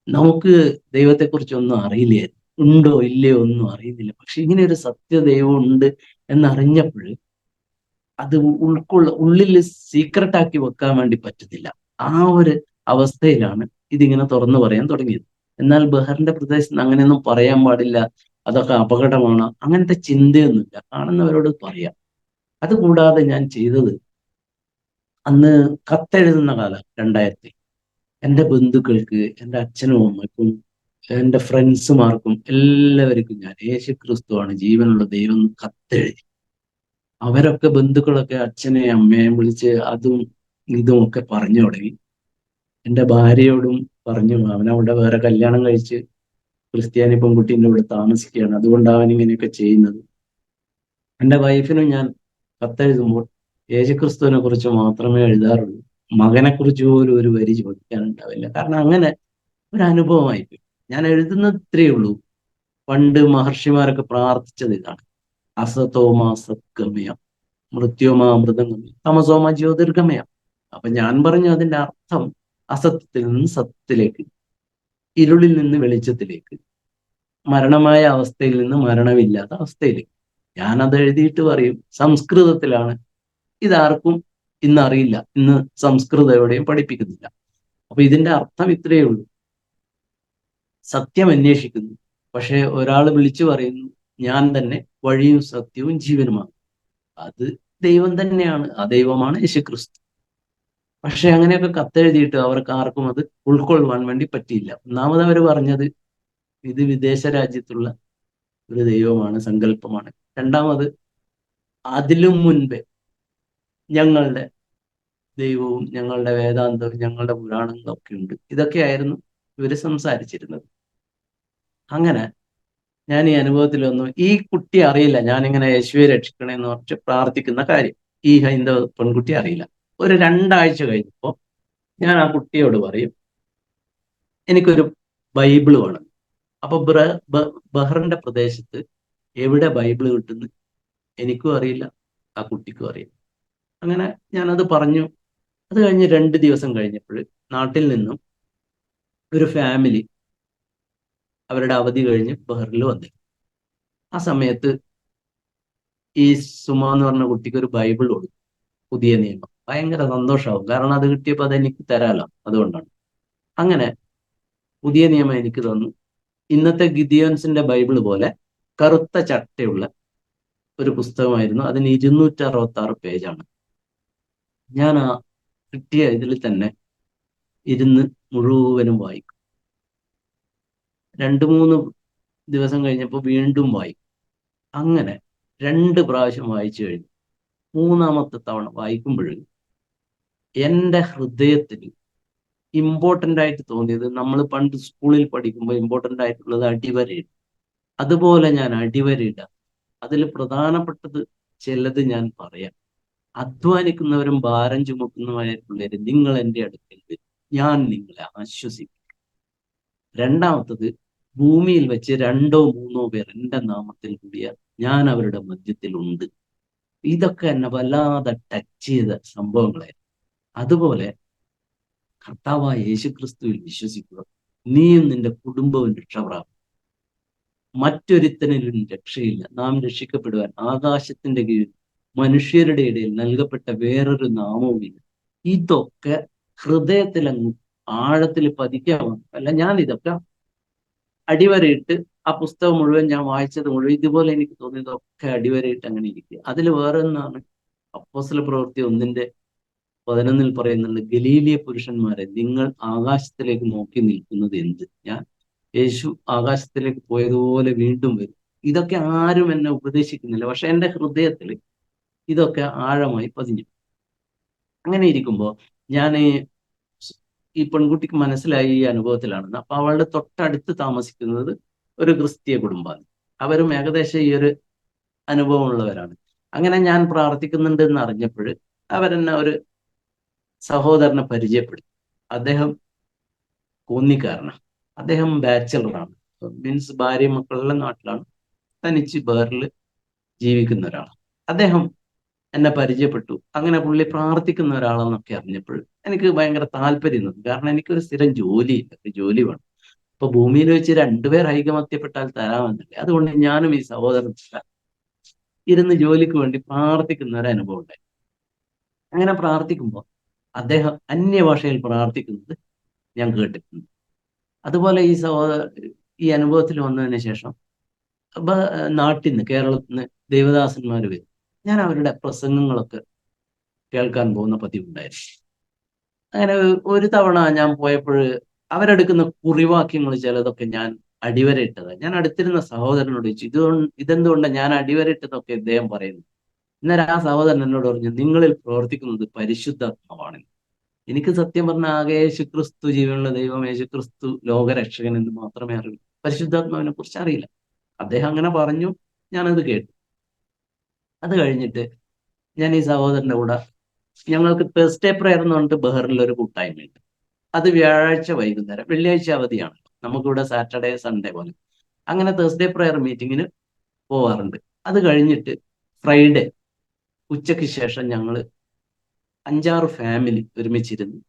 S2: നമുക്ക് ദൈവത്തെക്കുറിച്ച് അറിയില്ലായിരുന്നു. ഉണ്ടോ ഇല്ലയോ ഒന്നും അറിയുന്നില്ല. പക്ഷെ ഇങ്ങനെ ഒരു സത്യ ദൈവം ഉണ്ട് എന്നറിഞ്ഞപ്പോൾ അത് ഉള്ളിൽ സീക്രട്ട് ആക്കി വെക്കാൻ വേണ്ടി പറ്റുന്നില്ല. ആ ഒരു അവസ്ഥയിലാണ് ഇതിങ്ങനെ തുറന്നു പറയാൻ തുടങ്ങിയത്. എന്നാൽ ബഹറിന്റെ പ്രദേശത്ത് അങ്ങനെയൊന്നും പറയാൻ പാടില്ല, അതൊക്കെ അപകടമാണ്, അങ്ങനത്തെ ചിന്തയൊന്നുമില്ല. കാണുന്നവരോട് പറയാം. അതുകൂടാതെ ഞാൻ ചെയ്തത് അന്ന് കത്തെഴുതുന്ന കാലം 2000. എൻ്റെ ബന്ധുക്കൾക്ക്, എൻ്റെ അച്ഛനും അമ്മയ്ക്കും, എൻ്റെ ഫ്രണ്ട്സുമാർക്കും എല്ലാവർക്കും ഞാൻ യേശു ക്രിസ്തുവാണ് ജീവനുള്ള ദൈവം എന്ന് കത്തെഴുതി. അവരൊക്കെ ബന്ധുക്കളൊക്കെ അച്ഛനെയും അമ്മയെയും വിളിച്ച് അതും ഇതും ഒക്കെ പറഞ്ഞു തുടങ്ങി. എൻ്റെ ഭാര്യയോടും പറഞ്ഞു, അവനവിടെ വേറെ കല്യാണം കഴിച്ച് ക്രിസ്ത്യാനി പെൺകുട്ടീൻ്റെ ഇവിടെ താമസിക്കുകയാണ്, അതുകൊണ്ടാണ് അവൻ ഇങ്ങനെയൊക്കെ ചെയ്യുന്നത്. എൻ്റെ വൈഫിനും ഞാൻ കത്തെഴുതുമ്പോൾ യേശുക്രിസ്തുവിനെ കുറിച്ച് മാത്രമേ എഴുതാറുള്ളൂ. മകനെ കുറിച്ച് പോലും ഒരു വരി ചോദിക്കാനുണ്ടാവില്ല. കാരണം അങ്ങനെ ഒരു അനുഭവമായിപ്പോയി. ഞാൻ എഴുതുന്നത് ഇത്രയേ ഉള്ളൂ. പണ്ട് മഹർഷിമാരൊക്കെ പ്രാർത്ഥിച്ചത് ഇതാണ്: അസതോമാ സത്ഗമയ, മൃത്യോമാ അമൃതംഗമയ, തമസോമാ ജ്യോതിർഗമയ. അപ്പൊ ഞാൻ പറഞ്ഞു അതിന്റെ അർത്ഥം അസത്യത്തിൽ നിന്ന് സത്യത്തിലേക്ക്, ഇരുളിൽ നിന്ന് വെളിച്ചത്തിലേക്ക്, മരണമായ അവസ്ഥയിൽ നിന്ന് മരണമില്ലാത്ത അവസ്ഥയിലേക്ക്. ഞാനത് എഴുതിയിട്ട് പറയും, സംസ്കൃതത്തിലാണ്. ഇതാർക്കും ഇന്ന് അറിയില്ല, ഇന്ന് സംസ്കൃതം എവിടെയും പഠിപ്പിക്കുന്നില്ല. അപ്പൊ ഇതിന്റെ അർത്ഥം ഇത്രയേ ഉള്ളൂ: സത്യം അന്വേഷിക്കുന്നു, പക്ഷെ ഒരാൾ വിളിച്ചു പറയുന്നു ഞാൻ തന്നെ വഴിയും സത്യവും ജീവനുമാണ്. അത് ദൈവം തന്നെയാണ്, ആ ദൈവമാണ് യേശുക്രിസ്തു. പക്ഷെ അങ്ങനെയൊക്കെ കത്തെഴുതിയിട്ട് അവർക്ക് ആർക്കും അത് ഉൾക്കൊള്ളുവാൻ വേണ്ടി പറ്റിയില്ല. ഒന്നാമത് അവർ പറഞ്ഞത് ഇത് വിദേശ രാജ്യത്തുള്ള ഒരു ദൈവമാണ്, സങ്കല്പമാണ്. രണ്ടാമത്, അതിലും മുൻപേ ഞങ്ങളുടെ ദൈവവും ഞങ്ങളുടെ വേദാന്തവും ഞങ്ങളുടെ പുരാണങ്ങളും ഒക്കെ ഉണ്ട്. ഇതൊക്കെയായിരുന്നു ഇവര് സംസാരിച്ചിരുന്നത്. അങ്ങനെ ഞാൻ ഈ അനുഭവത്തിൽ വന്നു. ഈ കുട്ടി അറിയില്ല ഞാനിങ്ങനെ യേശുവെ രക്ഷിക്കണേന്ന് പറഞ്ഞ് പ്രാർത്ഥിക്കുന്ന കാര്യം. ഈ ഹൈന്ദവ പെൺകുട്ടി അറിയില്ല. ഒരു 2 ആഴ്ച കഴിഞ്ഞപ്പോ ഞാൻ ആ കുട്ടിയോട് പറയും, എനിക്കൊരു ബൈബിള് വേണം. അപ്പൊ ബഹ്റിന്റെ പ്രദേശത്ത് എവിടെ ബൈബിള് കിട്ടുന്നു എനിക്കും അറിയില്ല, ആ കുട്ടിക്കും അറിയില്ല. അങ്ങനെ ഞാനത് പറഞ്ഞു. അത് കഴിഞ്ഞ് 2 ദിവസം കഴിഞ്ഞപ്പോൾ നാട്ടിൽ നിന്നും ഒരു ഫാമിലി അവരുടെ അവധി കഴിഞ്ഞ് ബഹ്റിൽ വന്നു. ആ സമയത്ത് ഈ സുമ എന്ന് പറഞ്ഞ കുട്ടിക്ക് ഒരു ബൈബിൾ കൊടുക്കും, പുതിയ നിയമം. ഭയങ്കര സന്തോഷമാവും, കാരണം അത് കിട്ടിയപ്പോൾ അത് എനിക്ക് തരാലോ, അതുകൊണ്ടാണ്. അങ്ങനെ പുതിയ നിയമം എനിക്ക് തന്നു. ഇന്നത്തെ ഗിദിയോൻസിന്റെ ബൈബിൾ പോലെ കറുത്ത ചട്ടയുള്ള ഒരു പുസ്തകമായിരുന്നു. അതിന് 266 പേജാണ്. ഞാൻ ആ കിട്ടിയ ഇതിൽ തന്നെ ഇരുന്ന് മുഴുവനും വായിക്കും. 2-3 ദിവസം കഴിഞ്ഞപ്പോൾ വീണ്ടും വായിക്കും. അങ്ങനെ 2 പ്രാവശ്യം വായിച്ചു കഴിഞ്ഞു. 3-ാമത്തെ തവണ വായിക്കുമ്പോഴും എൻ്റെ ഹൃദയത്തിൽ ഇമ്പോർട്ടൻ്റ് ആയിട്ട് തോന്നിയത്, നമ്മൾ പണ്ട് സ്കൂളിൽ പഠിക്കുമ്പോൾ ഇമ്പോർട്ടൻ്റ് ആയിട്ടുള്ളത് അടിവരയിടും. അതുപോലെ ഞാൻ അടിവരയിടാം. അതിൽ പ്രധാനപ്പെട്ടത് ചിലത് ഞാൻ പറയാം. അധ്വാനിക്കുന്നവരും ഭാരം ചുമക്കുന്നവരായിട്ടുള്ളവര് നിങ്ങൾ എൻ്റെ അടുക്കൽ വരും, ഞാൻ നിങ്ങളെ ആശ്വസിപ്പിക്കും. രണ്ടാമത്തത്, ഭൂമിയിൽ വെച്ച് 2-3 പേർ എൻ്റെ നാമത്തിൽ കൂടിയാൽ ഞാൻ അവരുടെ മധ്യത്തിലുണ്ട്. ഇതൊക്കെ എന്നെ വല്ലാതെ ടച്ച് ചെയ്ത സംഭവങ്ങളായിരുന്നു. അതുപോലെ കർത്താവായ യേശുക്രിസ്തുവിൽ വിശ്വസിക്കുക, നീയും നിന്റെ കുടുംബവും രക്ഷപ്രാപിക്കും. മറ്റൊരുത്തനിലും രക്ഷയില്ല. നാം രക്ഷിക്കപ്പെടുവാൻ ആകാശത്തിന്റെ കീഴിൽ മനുഷ്യരുടെ ഇടയിൽ നൽകപ്പെട്ട വേറൊരു നാമവുമില്ല. ഇതൊക്കെ ഹൃദയത്തിൽ അങ്ങ് ആഴത്തിൽ പതിക്കാമാണ്. അല്ല, ഞാൻ ഇതൊക്കെ അടിവരയിട്ട് ആ പുസ്തകം മുഴുവൻ ഞാൻ വായിച്ചത് മുഴുവൻ ഇതുപോലെ എനിക്ക് തോന്നിയതൊക്കെ അടിവരയിട്ട് അങ്ങനെ ഇരിക്കുക. അതിൽ വേറെ ഒന്നാണ് അപ്പോസ്തല പ്രവൃത്തി 1:11 പറയുന്നുണ്ട്, ഗലീലിയ പുരുഷന്മാരെ, നിങ്ങൾ ആകാശത്തിലേക്ക് നോക്കി നിൽക്കുന്നത് എന്ത്? ഞാൻ യേശു ആകാശത്തിലേക്ക് പോയതുപോലെ വീണ്ടും വരും. ഇതൊക്കെ ആരും എന്നെ ഉപദേശിക്കുന്നില്ല, പക്ഷെ എൻ്റെ ഹൃദയത്തിൽ ഇതൊക്കെ ആഴമായി പതിഞ്ഞു. അങ്ങനെ ഇരിക്കുമ്പോൾ ഞാൻ ഈ പെൺകുട്ടിക്ക് മനസ്സിലായി ഈ അനുഭവത്തിലാണെന്ന്. അപ്പൊ അവളുടെ തൊട്ടടുത്ത് താമസിക്കുന്നത് ഒരു ക്രിസ്തീയ കുടുംബമാണ്. അവരും ഏകദേശം ഈ ഒരു അനുഭവമുള്ളവരാണ്. അങ്ങനെ ഞാൻ പ്രാർത്ഥിക്കുന്നുണ്ട് എന്ന് അറിഞ്ഞപ്പോൾ അവരെന്നെ ഒരു സഹോദരനെ പരിചയപ്പെടുത്തി. അദ്ദേഹം കോന്നിക്കാരനാണ്. അദ്ദേഹം ബാച്ചലറാണ്, മീൻസ് ഭാര്യ മക്കളുടെ നാട്ടിലാണ്, തനിച്ച് ബഹറിൽ ജീവിക്കുന്ന ഒരാളാണ്. അദ്ദേഹം എന്നെ പരിചയപ്പെട്ടു. അങ്ങനെ പുള്ളി പ്രാർത്ഥിക്കുന്ന ഒരാളെന്നൊക്കെ അറിഞ്ഞപ്പോൾ എനിക്ക് ഭയങ്കര താല്പര്യം തോന്നി. കാരണം എനിക്കൊരു സ്ഥിരം ജോലിയില്ല, ഒരു ജോലി വേണം. ഇപ്പൊ ഭൂമിയിൽ വെച്ച് 2 പേർ ഐകമത്യപ്പെട്ടാൽ തരാമെന്നല്ലേ. അതുകൊണ്ട് ഞാനും ഈ സഹോദരൻ ഇരുന്ന് ജോലിക്ക് വേണ്ടി പ്രാർത്ഥിക്കുന്ന ഒരു അനുഭവം ഉണ്ടായി. അങ്ങനെ പ്രാർത്ഥിക്കുമ്പോൾ അദ്ദേഹം അന്യഭാഷയിൽ പ്രാർത്ഥിക്കുന്നത് ഞാൻ കേട്ടിട്ടുണ്ട്. അതുപോലെ ഈ അനുഭവത്തിൽ വന്നതിന് ശേഷം നാട്ടിൽ നിന്ന്, കേരളത്തിൽ നിന്ന് ദൈവദാസന്മാർ വരും. ഞാൻ അവരുടെ പ്രസംഗങ്ങളൊക്കെ കേൾക്കാൻ പോകുന്ന പതിവുണ്ടായിരുന്നു. അങ്ങനെ ഒരു തവണ ഞാൻ പോയപ്പോൾ അവരെടുക്കുന്ന കുറിവാക്യങ്ങൾ ചിലതൊക്കെ ഞാൻ അടിവരയിട്ടത്. ഞാൻ അടുത്തിരുന്ന സഹോദരനോട് ചോദിച്ചു, ഇതെന്തുകൊണ്ടാണ് ഞാൻ അടിവരയിട്ടതൊക്കെ ഇദ്ദേഹം പറയുന്നു. അന്നേരം ആ സഹോദരൻ എന്നോട് പറഞ്ഞു, നിങ്ങളിൽ പ്രവർത്തിക്കുന്നത് പരിശുദ്ധാത്മാവാണ്. എനിക്ക് സത്യം പറഞ്ഞ ആകെ യേശുക്രിസ്തു ജീവനുള്ള ദൈവം, യേശുക്രിസ്തു ലോകരക്ഷകൻ എന്ന് മാത്രമേ അറിയൂ. പരിശുദ്ധാത്മാവിനെ കുറിച്ച് അറിയില്ല. അദ്ദേഹം അങ്ങനെ പറഞ്ഞു, ഞാനത് കേട്ടു. അത് കഴിഞ്ഞിട്ട് ഞാൻ ഈ സഹോദരന്റെ കൂടെ, ഞങ്ങൾക്ക് തേഴ്സ്ഡേ പ്രയർ എന്ന് പറഞ്ഞിട്ട് ബഹറിൽ ഒരു കൂട്ടായ്മയുണ്ട്. അത് വ്യാഴാഴ്ച വൈകുന്നേരം, വെള്ളിയാഴ്ച അവധിയാണ് നമുക്കിവിടെ, സാറ്റർഡേ സൺഡേ പോലെ. അങ്ങനെ തേഴ്സ്ഡേ പ്രയർ മീറ്റിങ്ങിന് പോവാറുണ്ട്. അത് കഴിഞ്ഞിട്ട് ഫ്രൈഡേ ഉച്ചയ്ക്ക് ശേഷം ഞങ്ങൾ 5-6 ഫാമിലി ഒരുമിച്ചിരുന്ന്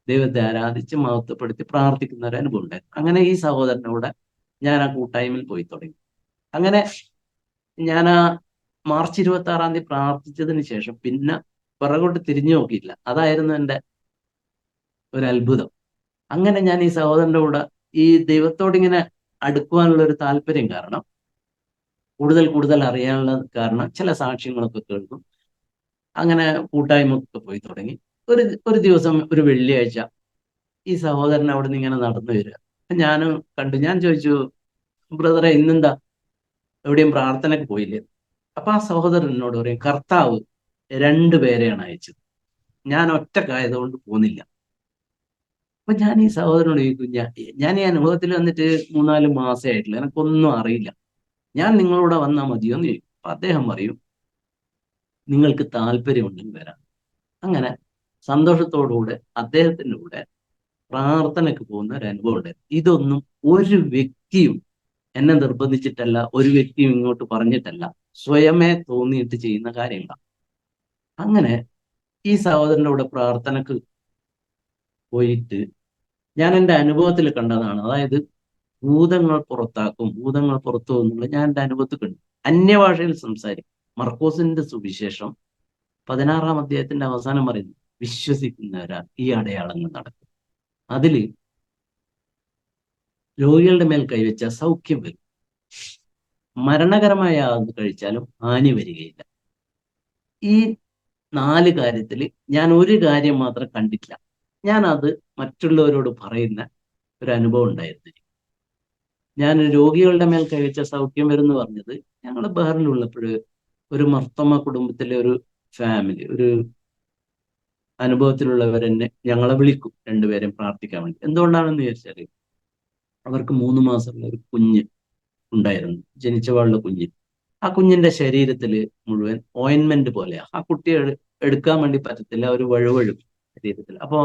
S2: ദൈവത്തെ ആരാധിച്ച് മഹത്വപ്പെടുത്തി പ്രാർത്ഥിക്കുന്ന ഒരു അനുഭവം ഉണ്ടായിരുന്നു. അങ്ങനെ ഈ സഹോദരനോടെ ഞാൻ ആ കൂട്ടായ്മയിൽ പോയി തുടങ്ങി. അങ്ങനെ ഞാൻ ആ മാർച്ച് 26-ാം തീയതി പ്രാർത്ഥിച്ചതിന് ശേഷം പിന്നെ പിറകോട്ട് തിരിഞ്ഞു നോക്കിയില്ല. അതായിരുന്നു എൻ്റെ ഒരു അത്ഭുതം. അങ്ങനെ ഞാൻ ഈ സഹോദരന്റെ കൂടെ ഈ ദൈവത്തോട് ഇങ്ങനെ അടുക്കുവാനുള്ള ഒരു താല്പര്യം കാരണം, കൂടുതൽ കൂടുതൽ അറിയാനുള്ള കാരണം, ചില സാക്ഷ്യങ്ങളൊക്കെ കേൾക്കും. അങ്ങനെ കൂട്ടായ്മൊക്കെ പോയി തുടങ്ങി. ഒരു ഒരു ദിവസം, ഒരു വെള്ളിയാഴ്ച, ഈ സഹോദരൻ അവിടെ നിന്ന് ഇങ്ങനെ നടന്നു വരിക. ഞാൻ കണ്ടു. ഞാൻ ചോദിച്ചു, ബ്രദറെ ഇന്നെന്താ എവിടെയും പ്രാർത്ഥനയ്ക്ക് പോയില്ലേ? അപ്പൊ ആ സഹോദരൻ എന്നോട് പറയും, കർത്താവ് 2 പേരെയാണ് അയച്ചത്, ഞാൻ ഒറ്റക്കായതുകൊണ്ട് പോന്നില്ല. അപ്പൊ ഞാൻ ഈ സഹോദരനോട് ചോദിക്കും, ഞാൻ ഈ അനുഭവത്തിൽ വന്നിട്ട് 3-4 മാസേ ആയിട്ടില്ല, എനിക്കൊന്നും അറിയില്ല, ഞാൻ നിങ്ങളോട് വന്നാൽ മതിയോ എന്ന് ചോദിക്കും. അപ്പൊ അദ്ദേഹം പറയും, നിങ്ങൾക്ക് താല്പര്യമുണ്ടെങ്കിൽ വരാം. അങ്ങനെ സന്തോഷത്തോടുകൂടെ അദ്ദേഹത്തിന്റെ കൂടെ പ്രാർത്ഥനയ്ക്ക് പോകുന്ന ഒരു അനുഭവം ഉണ്ടായിരുന്നു. ഇതൊന്നും ഒരു വ്യക്തിയും എന്നെ നിർബന്ധിച്ചിട്ടല്ല, ഒരു വ്യക്തിയും ഇങ്ങോട്ട് പറഞ്ഞിട്ടല്ല, സ്വയമേ തോന്നിയിട്ട് ചെയ്യുന്ന കാര്യങ്ങളാണ്. അങ്ങനെ ഈ സഹോദരന്റെ കൂടെ പ്രാർത്ഥനക്ക് പോയിട്ട് ഞാൻ എൻ്റെ അനുഭവത്തിൽ കണ്ടതാണ്. അതായത് ഭൂതങ്ങൾ പുറത്താക്കും, ഭൂതങ്ങൾ പുറത്തു പോകുന്നുള്ള ഞാൻ എൻ്റെ അനുഭവത്തിൽ കണ്ടു. അന്യഭാഷയിൽ സംസാരിക്കും. മർക്കോസിന്റെ സുവിശേഷം 16-ാം അധ്യായത്തിന്റെ അവസാനം പറയുന്നു, വിശ്വസിക്കുന്നവരാ ഈ അടയാളങ്ങൾ നടക്കും. അതില് രോഗികളുടെ മേൽ കൈവച്ച സൗഖ്യം വരും, മരണകരമായ ആകുന്നത് കഴിച്ചാലും ഹാനി വരികയില്ല. ഈ 4 കാര്യത്തിൽ ഞാൻ ഒരു കാര്യം മാത്രം കണ്ടിട്ടില്ല. ഞാൻ അത് മറ്റുള്ളവരോട് പറയുന്ന ഒരു അനുഭവം ഉണ്ടായിരുന്നു. ഞാൻ രോഗികളുടെ മേൽ കൈവച്ച സൗഖ്യം വരും പറഞ്ഞത്, ഞങ്ങൾ ബഹറിലുള്ളപ്പോൾ ഒരു മർത്തോമ കുടുംബത്തിലെ ഒരു ഫാമിലി, ഒരു അനുഭവത്തിലുള്ളവരെന്നെ ഞങ്ങളെ വിളിക്കും 2 പേരെയും പ്രാർത്ഥിക്കാൻ വേണ്ടി. എന്തുകൊണ്ടാണെന്ന് ചോദിച്ചാൽ, അവർക്ക് 3 മാസമുള്ള ഒരു കുഞ്ഞ് ഉണ്ടായിരുന്നു, ജനിച്ച പാടുള്ള കുഞ്ഞ്. ആ കുഞ്ഞിന്റെ ശരീരത്തിൽ മുഴുവൻ ഓയിൻമെന്റ് പോലെയാ. ആ കുട്ടിയെ എടുക്കാൻ വേണ്ടി പറ്റത്തില്ല, ഒരു വഴുവഴും ശരീരത്തിൽ. അപ്പോ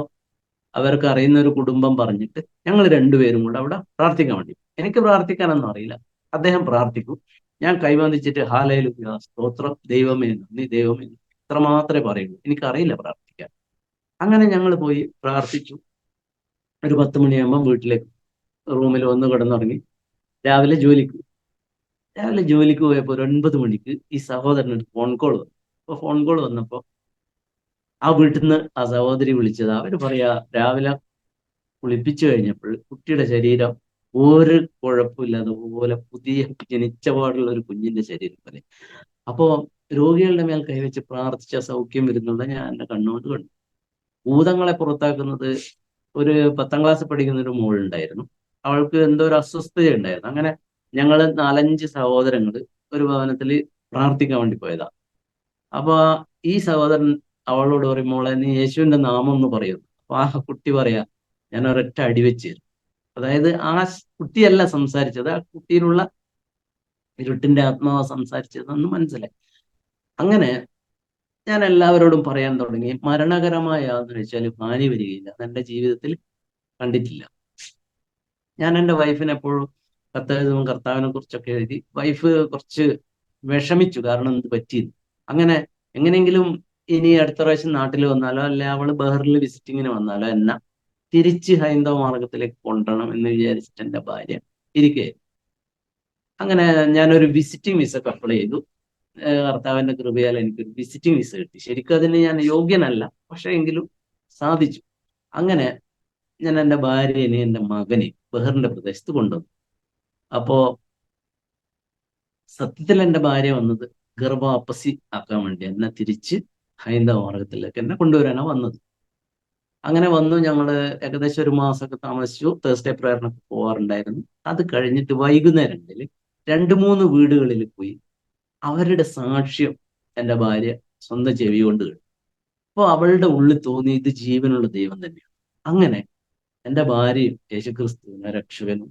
S2: അവർക്ക് അറിയുന്ന ഒരു കുടുംബം പറഞ്ഞിട്ട് ഞങ്ങൾ 2 പേരും കൂടെ അവിടെ പ്രാർത്ഥിക്കാൻ വേണ്ടി. എനിക്ക് പ്രാർത്ഥിക്കാനൊന്നും അറിയില്ല, അദ്ദേഹം പ്രാർത്ഥിക്കും. ഞാൻ കൈവന്ദിച്ചിട്ട് ഹാലേലൂയ, സ്തോത്രം, ദൈവമേ നന്ദി, ദൈവമേ, ഇത്ര മാത്രമേ പറയുള്ളൂ, എനിക്കറിയില്ല പ്രാർത്ഥിക്കാൻ. അങ്ങനെ ഞങ്ങൾ പോയി പ്രാർത്ഥിച്ചു. ഒരു 10 മണിയാകുമ്പോൾ വീട്ടിലേക്ക് റൂമിൽ വന്ന് കിടന്നുറങ്ങി. രാവിലെ ജോലിക്ക് പോയപ്പോൾ ഒരു 9 മണിക്ക് ഈ സഹോദരന് ഫോൺ കോൾ വന്നു. അപ്പൊ ഫോൺ കോൾ വന്നപ്പോൾ ആ വീട്ടിൽ നിന്ന് ആ സഹോദരി വിളിച്ചത്. അവര് പറയാ, രാവിലെ കുളിപ്പിച്ചു കഴിഞ്ഞപ്പോൾ കുട്ടിയുടെ ശരീരം ഒരു കുഴപ്പമില്ലാതെ പോലെ പുതിയ ജനിച്ച പാടുള്ള ഒരു കുഞ്ഞിന്റെ ശരീരം പോലെ. അപ്പോ രോഗികളുടെ മേൽ കൈവച്ച് പ്രാർത്ഥിച്ച സൗഖ്യം വരുന്നുള്ള ഞാൻ എന്റെ കണ്ണുകൊണ്ട് കണ്ടു. ഭൂതങ്ങളെ പുറത്താക്കുന്നത്, ഒരു 10ാം ക്ലാസ് പഠിക്കുന്ന ഒരു മോളുണ്ടായിരുന്നു. അവൾക്ക് എന്തോ ഒരു അസ്വസ്ഥത ഉണ്ടായിരുന്നു. അങ്ങനെ ഞങ്ങൾ 4-5 സഹോദരങ്ങൾ ഒരു ഭവനത്തിൽ പ്രാർത്ഥിക്കാൻ വേണ്ടി പോയതാ. അപ്പൊ ഈ സഹോദരൻ അവളോട് പറയും, മോളെ നീ യേശുവിന്റെ നാമം ഒന്ന് പറയുന്നു. അപ്പൊ ആ കുട്ടി പറയാ, ഞാൻ ഒരൊറ്റ അടി വെച്ച് തരും. അതായത് ആ കുട്ടിയല്ല സംസാരിച്ചത്, ആ കുട്ടിയിലുള്ള ഇരുട്ടിന്റെ ആത്മാവ് സംസാരിച്ചതെന്ന് മനസ്സിലായി. അങ്ങനെ ഞാൻ എല്ലാവരോടും പറയാൻ തുടങ്ങി, മരണകരമായ യാതൊരു വെച്ചാൽ ഹാനി വരികയില്ല, അതെന്റെ ജീവിതത്തിൽ കണ്ടിട്ടില്ല. ഞാൻ എൻ്റെ വൈഫിനെ എപ്പോഴും കർത്താവിനെ കുറിച്ചൊക്കെ എഴുതി. വൈഫ് കുറച്ച് വിഷമിച്ചു, കാരണം എന്ത് പറ്റിയത്. അങ്ങനെ എങ്ങനെയെങ്കിലും ഇനി അടുത്ത പ്രാവശ്യം നാട്ടിൽ വന്നാലോ, അല്ലെ അവള് ബഹറിൽ വിസിറ്റിങ്ങിന് വന്നാലോ എന്നെ തിരിച്ച് ഹൈന്ദവ മാർഗത്തിലേക്ക് കൊണ്ടുവരണം എന്ന് വിചാരിച്ചിട്ട് എൻ്റെ ഭാര്യ ഇരിക്കെ. അങ്ങനെ ഞാനൊരു വിസിറ്റിംഗ് വിസ അപ്ലൈ ചെയ്തു. കർത്താവിന്റെ കൃപയാൽ എനിക്കൊരു വിസിറ്റിംഗ് വിസ കിട്ടി. ശരിക്കും അതിന് ഞാൻ യോഗ്യനല്ല, പക്ഷെ എങ്കിലും സാധിച്ചു. അങ്ങനെ ഞാൻ എൻ്റെ ഭാര്യനെ, എൻ്റെ മകനെ ബഹറിന്റെ പ്രദേശത്ത് കൊണ്ടുവന്നു. അപ്പോ സത്യത്തിൽ എൻ്റെ ഭാര്യ വന്നത് ഗർഭാപ്പസി ആക്കാൻ വേണ്ടി, എന്നെ തിരിച്ച് ഹൈന്ദവ മാർഗത്തിലേക്ക് എന്നെ കൊണ്ടുവരാനാണ് വന്നത്. അങ്ങനെ വന്നു. ഞങ്ങള് ഏകദേശം ഒരു മാസമൊക്കെ താമസിച്ചു. തേഴ്സ്ഡേ പ്രയറിനൊക്കെ പോവാറുണ്ടായിരുന്നു. അത് കഴിഞ്ഞിട്ട് വൈകുന്നേരങ്ങളിൽ 2-3 വീടുകളിൽ പോയി അവരുടെ സാക്ഷ്യം എൻ്റെ ഭാര്യ സ്വന്തം ചെവി കൊണ്ട് കേട്ടു. അപ്പോൾ അവളുടെ ഉള്ളിൽ തോന്നി ഇത് ജീവനുള്ള ദൈവം തന്നെയാണ്. അങ്ങനെ എൻ്റെ ഭാര്യയും യേശുക്രിസ്തുവിനെ രക്ഷകനും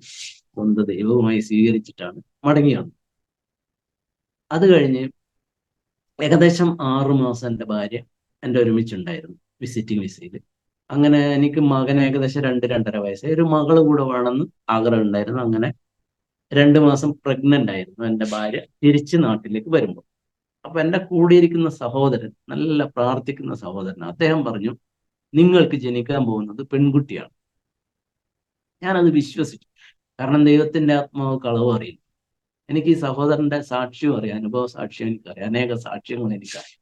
S2: സ്വന്തം ദൈവവുമായി സ്വീകരിച്ചിട്ടാണ് മടങ്ങി വന്നത്. അത് കഴിഞ്ഞ് ഏകദേശം 6 മാസം എൻ്റെ ഭാര്യ എൻ്റെ ഒരുമിച്ചുണ്ടായിരുന്നു വിസിറ്റിംഗ് വിസയിൽ. അങ്ങനെ എനിക്ക് മകൻ ഏകദേശം 2-2.5 വയസ്സായി. ഒരു മകള് കൂടെ വേണമെന്ന് ആഗ്രഹം ഉണ്ടായിരുന്നു. അങ്ങനെ 2 മാസം പ്രഗ്നന്റ് ആയിരുന്നു എൻ്റെ ഭാര്യ തിരിച്ച് നാട്ടിലേക്ക് വരുമ്പോൾ. അപ്പൊ എൻ്റെ കൂടിയിരിക്കുന്ന സഹോദരൻ, നല്ല പ്രാർത്ഥിക്കുന്ന സഹോദരൻ, അദ്ദേഹം പറഞ്ഞു, നിങ്ങൾക്ക് ജനിക്കാൻ പോകുന്നത് പെൺകുട്ടിയാണ്. ഞാനത് വിശ്വസിച്ചു. കാരണം ദൈവത്തിന്റെ ആത്മാവ് കളവ് അറിയില്ല. എനിക്ക് ഈ സഹോദരന്റെ സാക്ഷ്യം അറിയാം, അനുഭവ സാക്ഷ്യം എനിക്കറിയാം, അനേക സാക്ഷ്യങ്ങൾ എനിക്കറിയാം.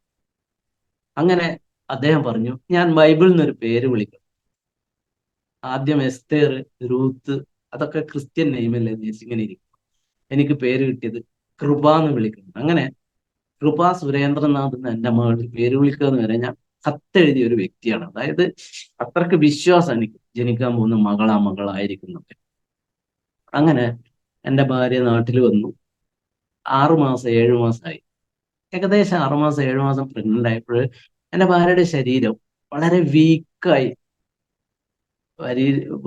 S2: അങ്ങനെ അദ്ദേഹം പറഞ്ഞു, ഞാൻ ബൈബിളിൽ നിന്നൊരു പേര് വിളിക്കണം. ആദ്യം എസ്തേർ, രൂത്ത്, അതൊക്കെ ക്രിസ്ത്യൻ നെയിമല്ലേ ഇങ്ങനെ ഇരിക്കും. എനിക്ക് പേര് കിട്ടിയത് കൃപ എന്ന് വിളിക്കണം. അങ്ങനെ കൃപ സുരേന്ദ്രനാഥ് എന്ന് എൻ്റെ മകൾ പേര് വിളിക്കുക എന്ന് വരെ ഞാൻ കത്തെഴുതിയ ഒരു വ്യക്തിയാണ്. അതായത് അത്രക്ക് വിശ്വാസം എനിക്ക് ജനിക്കാൻ പോകുന്ന മകളായിരിക്കുന്നത്. അങ്ങനെ എൻ്റെ ഭാര്യ നാട്ടിൽ വന്നു. 6 മാസം 7 മാസമായി. ഏകദേശം 6 മാസം 7 മാസം പ്രഗ്നന്റ് ആയപ്പോൾ എൻ്റെ ഭാര്യയുടെ ശരീരം വളരെ വീക്കായി,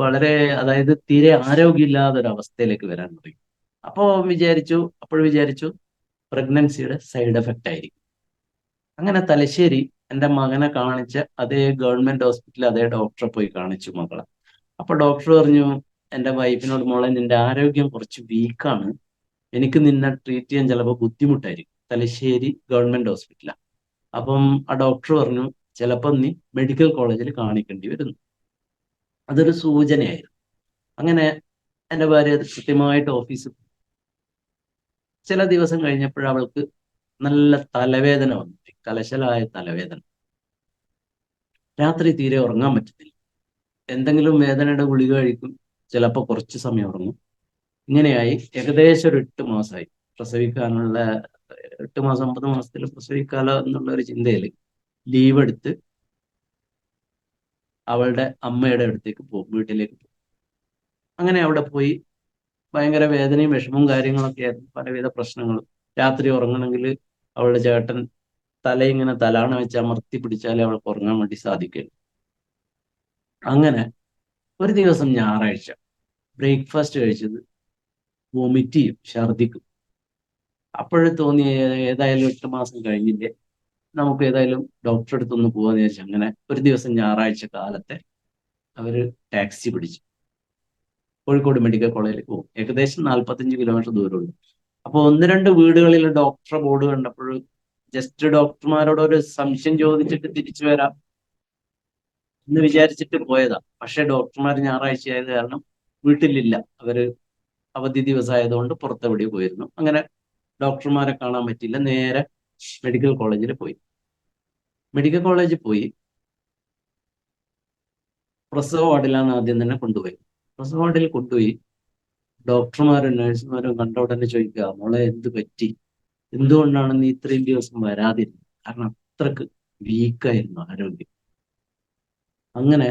S2: വളരെ, അതായത് തീരെ ആരോഗ്യമില്ലാത്ത ഒരു അവസ്ഥയിലേക്ക് വരാൻ തുടങ്ങി. അപ്പോൾ വിചാരിച്ചു പ്രഗ്നൻസിയുടെ സൈഡ് എഫക്റ്റ് ആയിരിക്കും. അങ്ങനെ തലശ്ശേരി എൻ്റെ മകനെ കാണിച്ച അതേ ഗവൺമെന്റ് ഹോസ്പിറ്റലിൽ അതേ ഡോക്ടറെ പോയി കാണിച്ചു മകളെ. അപ്പൊ ഡോക്ടർ പറഞ്ഞു എൻ്റെ വൈഫിനോട്, മോളെ നിന്റെ ആരോഗ്യം കുറച്ച് വീക്കാണ്, എനിക്ക് നിന്നെ ട്രീറ്റ് ചെയ്യാൻ ചിലപ്പോൾ ബുദ്ധിമുട്ടായിരിക്കും. തലശ്ശേരി ഗവൺമെന്റ് ഹോസ്പിറ്റലാണ്. അപ്പം ആ ഡോക്ടർ പറഞ്ഞു ചിലപ്പോൾ നീ മെഡിക്കൽ കോളേജിൽ കാണിക്കേണ്ടി വരുന്നു. അതൊരു സൂചനയായിരുന്നു. അങ്ങനെ എൻ്റെ ഭാര്യ കൃത്യമായിട്ട് ഓഫീസിൽ, ചില ദിവസം കഴിഞ്ഞപ്പോൾ അവൾക്ക് നല്ല തലവേദന വന്നു, കലശലായ തലവേദന. രാത്രി തീരെ ഉറങ്ങാൻ പറ്റുന്നില്ല. എന്തെങ്കിലും വേദനയുടെ ഗുളിക കഴിക്കും, ചിലപ്പോൾ കുറച്ച് സമയം ഉറങ്ങും. ഇങ്ങനെയായി ഏകദേശം ഒരു 8 മാസമായി. പ്രസവിക്കാനുള്ള 8 മാസം 9 മാസത്തിൽ പ്രസവിക്കാലോ എന്നുള്ള ഒരു ചിന്തയിൽ ലീവ് എടുത്ത് അവളുടെ അമ്മയുടെ അടുത്തേക്ക് പോകും, വീട്ടിലേക്ക് പോകും. അങ്ങനെ അവിടെ പോയി ഭയങ്കര വേദനയും വിഷമവും കാര്യങ്ങളൊക്കെ ആയിരുന്നു, പലവിധ പ്രശ്നങ്ങളും. രാത്രി ഉറങ്ങണമെങ്കിൽ അവളുടെ ചേട്ടൻ തലയിങ്ങനെ തലാണ വെച്ച് അമർത്തി പിടിച്ചാലേ അവൾക്ക് ഉറങ്ങാൻ വേണ്ടി സാധിക്കുള്ളൂ. അങ്ങനെ ഒരു ദിവസം ഞായറാഴ്ച ബ്രേക്ക്ഫാസ്റ്റ് കഴിച്ചത് വൊമിറ്റ് ചെയ്യും, ഛർദിക്കും. അപ്പോഴും തോന്നി ഏതായാലും 8 മാസം കഴിഞ്ഞില്ലേ, നമുക്ക് ഏതായാലും ഡോക്ടറെ അടുത്തൊന്ന് പോകാന്ന് വിചാരിച്ചു. അങ്ങനെ ഒരു ദിവസം ഞായറാഴ്ച കാലത്തെ അവര് ടാക്സി പിടിച്ചു കോഴിക്കോട് മെഡിക്കൽ കോളേജിലേക്ക് പോകും. ഏകദേശം 45 കിലോമീറ്റർ ദൂരമുള്ളൂ. അപ്പോൾ 1-2 വീടുകളിൽ ഡോക്ടറെ ബോർഡ് കണ്ടപ്പോൾ ജസ്റ്റ് ഡോക്ടർമാരോട് ഒരു സംശയം ചോദിച്ചിട്ട് തിരിച്ചു വരാം എന്ന് വിചാരിച്ചിട്ട് പോയതാ. പക്ഷെ ഡോക്ടർമാർ ഞായറാഴ്ച ആയത് കാരണം വീട്ടിലില്ല, അവര് അവധി ദിവസമായതുകൊണ്ട് പുറത്തെവിടെ പോയിരുന്നു. അങ്ങനെ ഡോക്ടർമാരെ കാണാൻ പറ്റില്ല, നേരെ മെഡിക്കൽ കോളേജിൽ പോയി. മെഡിക്കൽ കോളേജിൽ പോയി പ്രസവ വാർഡിലാണ് ആദ്യം തന്നെ കൊണ്ടുപോയി. പ്രസവ വാർഡിൽ കൊണ്ടുപോയി ഡോക്ടർമാരും നഴ്സുമാരും കണ്ട ഉടനെ ചോദിക്കുക, മോളെ എന്ത് പറ്റി, എന്തുകൊണ്ടാണ് നീ ഇത്രയും ദിവസം വരാതിരുന്നത്? കാരണം അത്രക്ക് വീക്കായിരുന്നു ആരോഗ്യം. അങ്ങനെ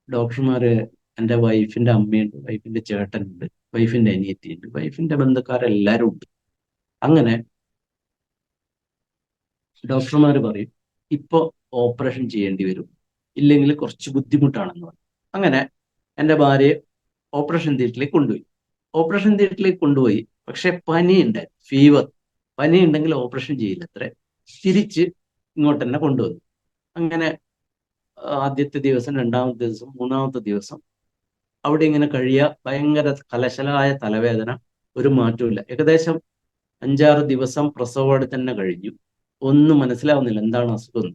S2: ഡോക്ടർമാര്, എൻ്റെ വൈഫിന്റെ അമ്മയുണ്ട്, വൈഫിന്റെ ചേട്ടനുണ്ട്, വൈഫിന്റെ അനിയത്തിയുണ്ട്, വൈഫിന്റെ ബന്ധുക്കാരെല്ലാവരും ഉണ്ട്. അങ്ങനെ ഡോക്ടർമാർ പറയും ഇപ്പൊ ഓപ്പറേഷൻ ചെയ്യേണ്ടി വരും, ഇല്ലെങ്കിൽ കുറച്ച് ബുദ്ധിമുട്ടാണെന്ന് പറയും. അങ്ങനെ എൻ്റെ ഭാര്യയെ ഓപ്പറേഷൻ തിയേറ്ററിലേക്ക് കൊണ്ടുപോയി. ഓപ്പറേഷൻ തിയേറ്ററിലേക്ക് കൊണ്ടുപോയി, പക്ഷെ പനിയുണ്ട്, ഫീവർ. പനി ഉണ്ടെങ്കിൽ ഓപ്പറേഷൻ ചെയ്യില്ല അത്രേ. തിരിച്ച് ഇങ്ങോട്ട് തന്നെ കൊണ്ടുവന്നു. അങ്ങനെ ആദ്യത്തെ ദിവസം, 2-ാമത്തെ ദിവസം, 3-ാമത്തെ ദിവസം അവിടെ ഇങ്ങനെ കഴിയുക. ഭയങ്കര കലശലായ തലവേദന, ഒരു മാറ്റമില്ല. ഏകദേശം 5-6 ദിവസം പ്രസവ വാർഡിൽ തന്നെ കഴിഞ്ഞു. ഒന്നും മനസ്സിലാവുന്നില്ല എന്താണ് അസുഖം.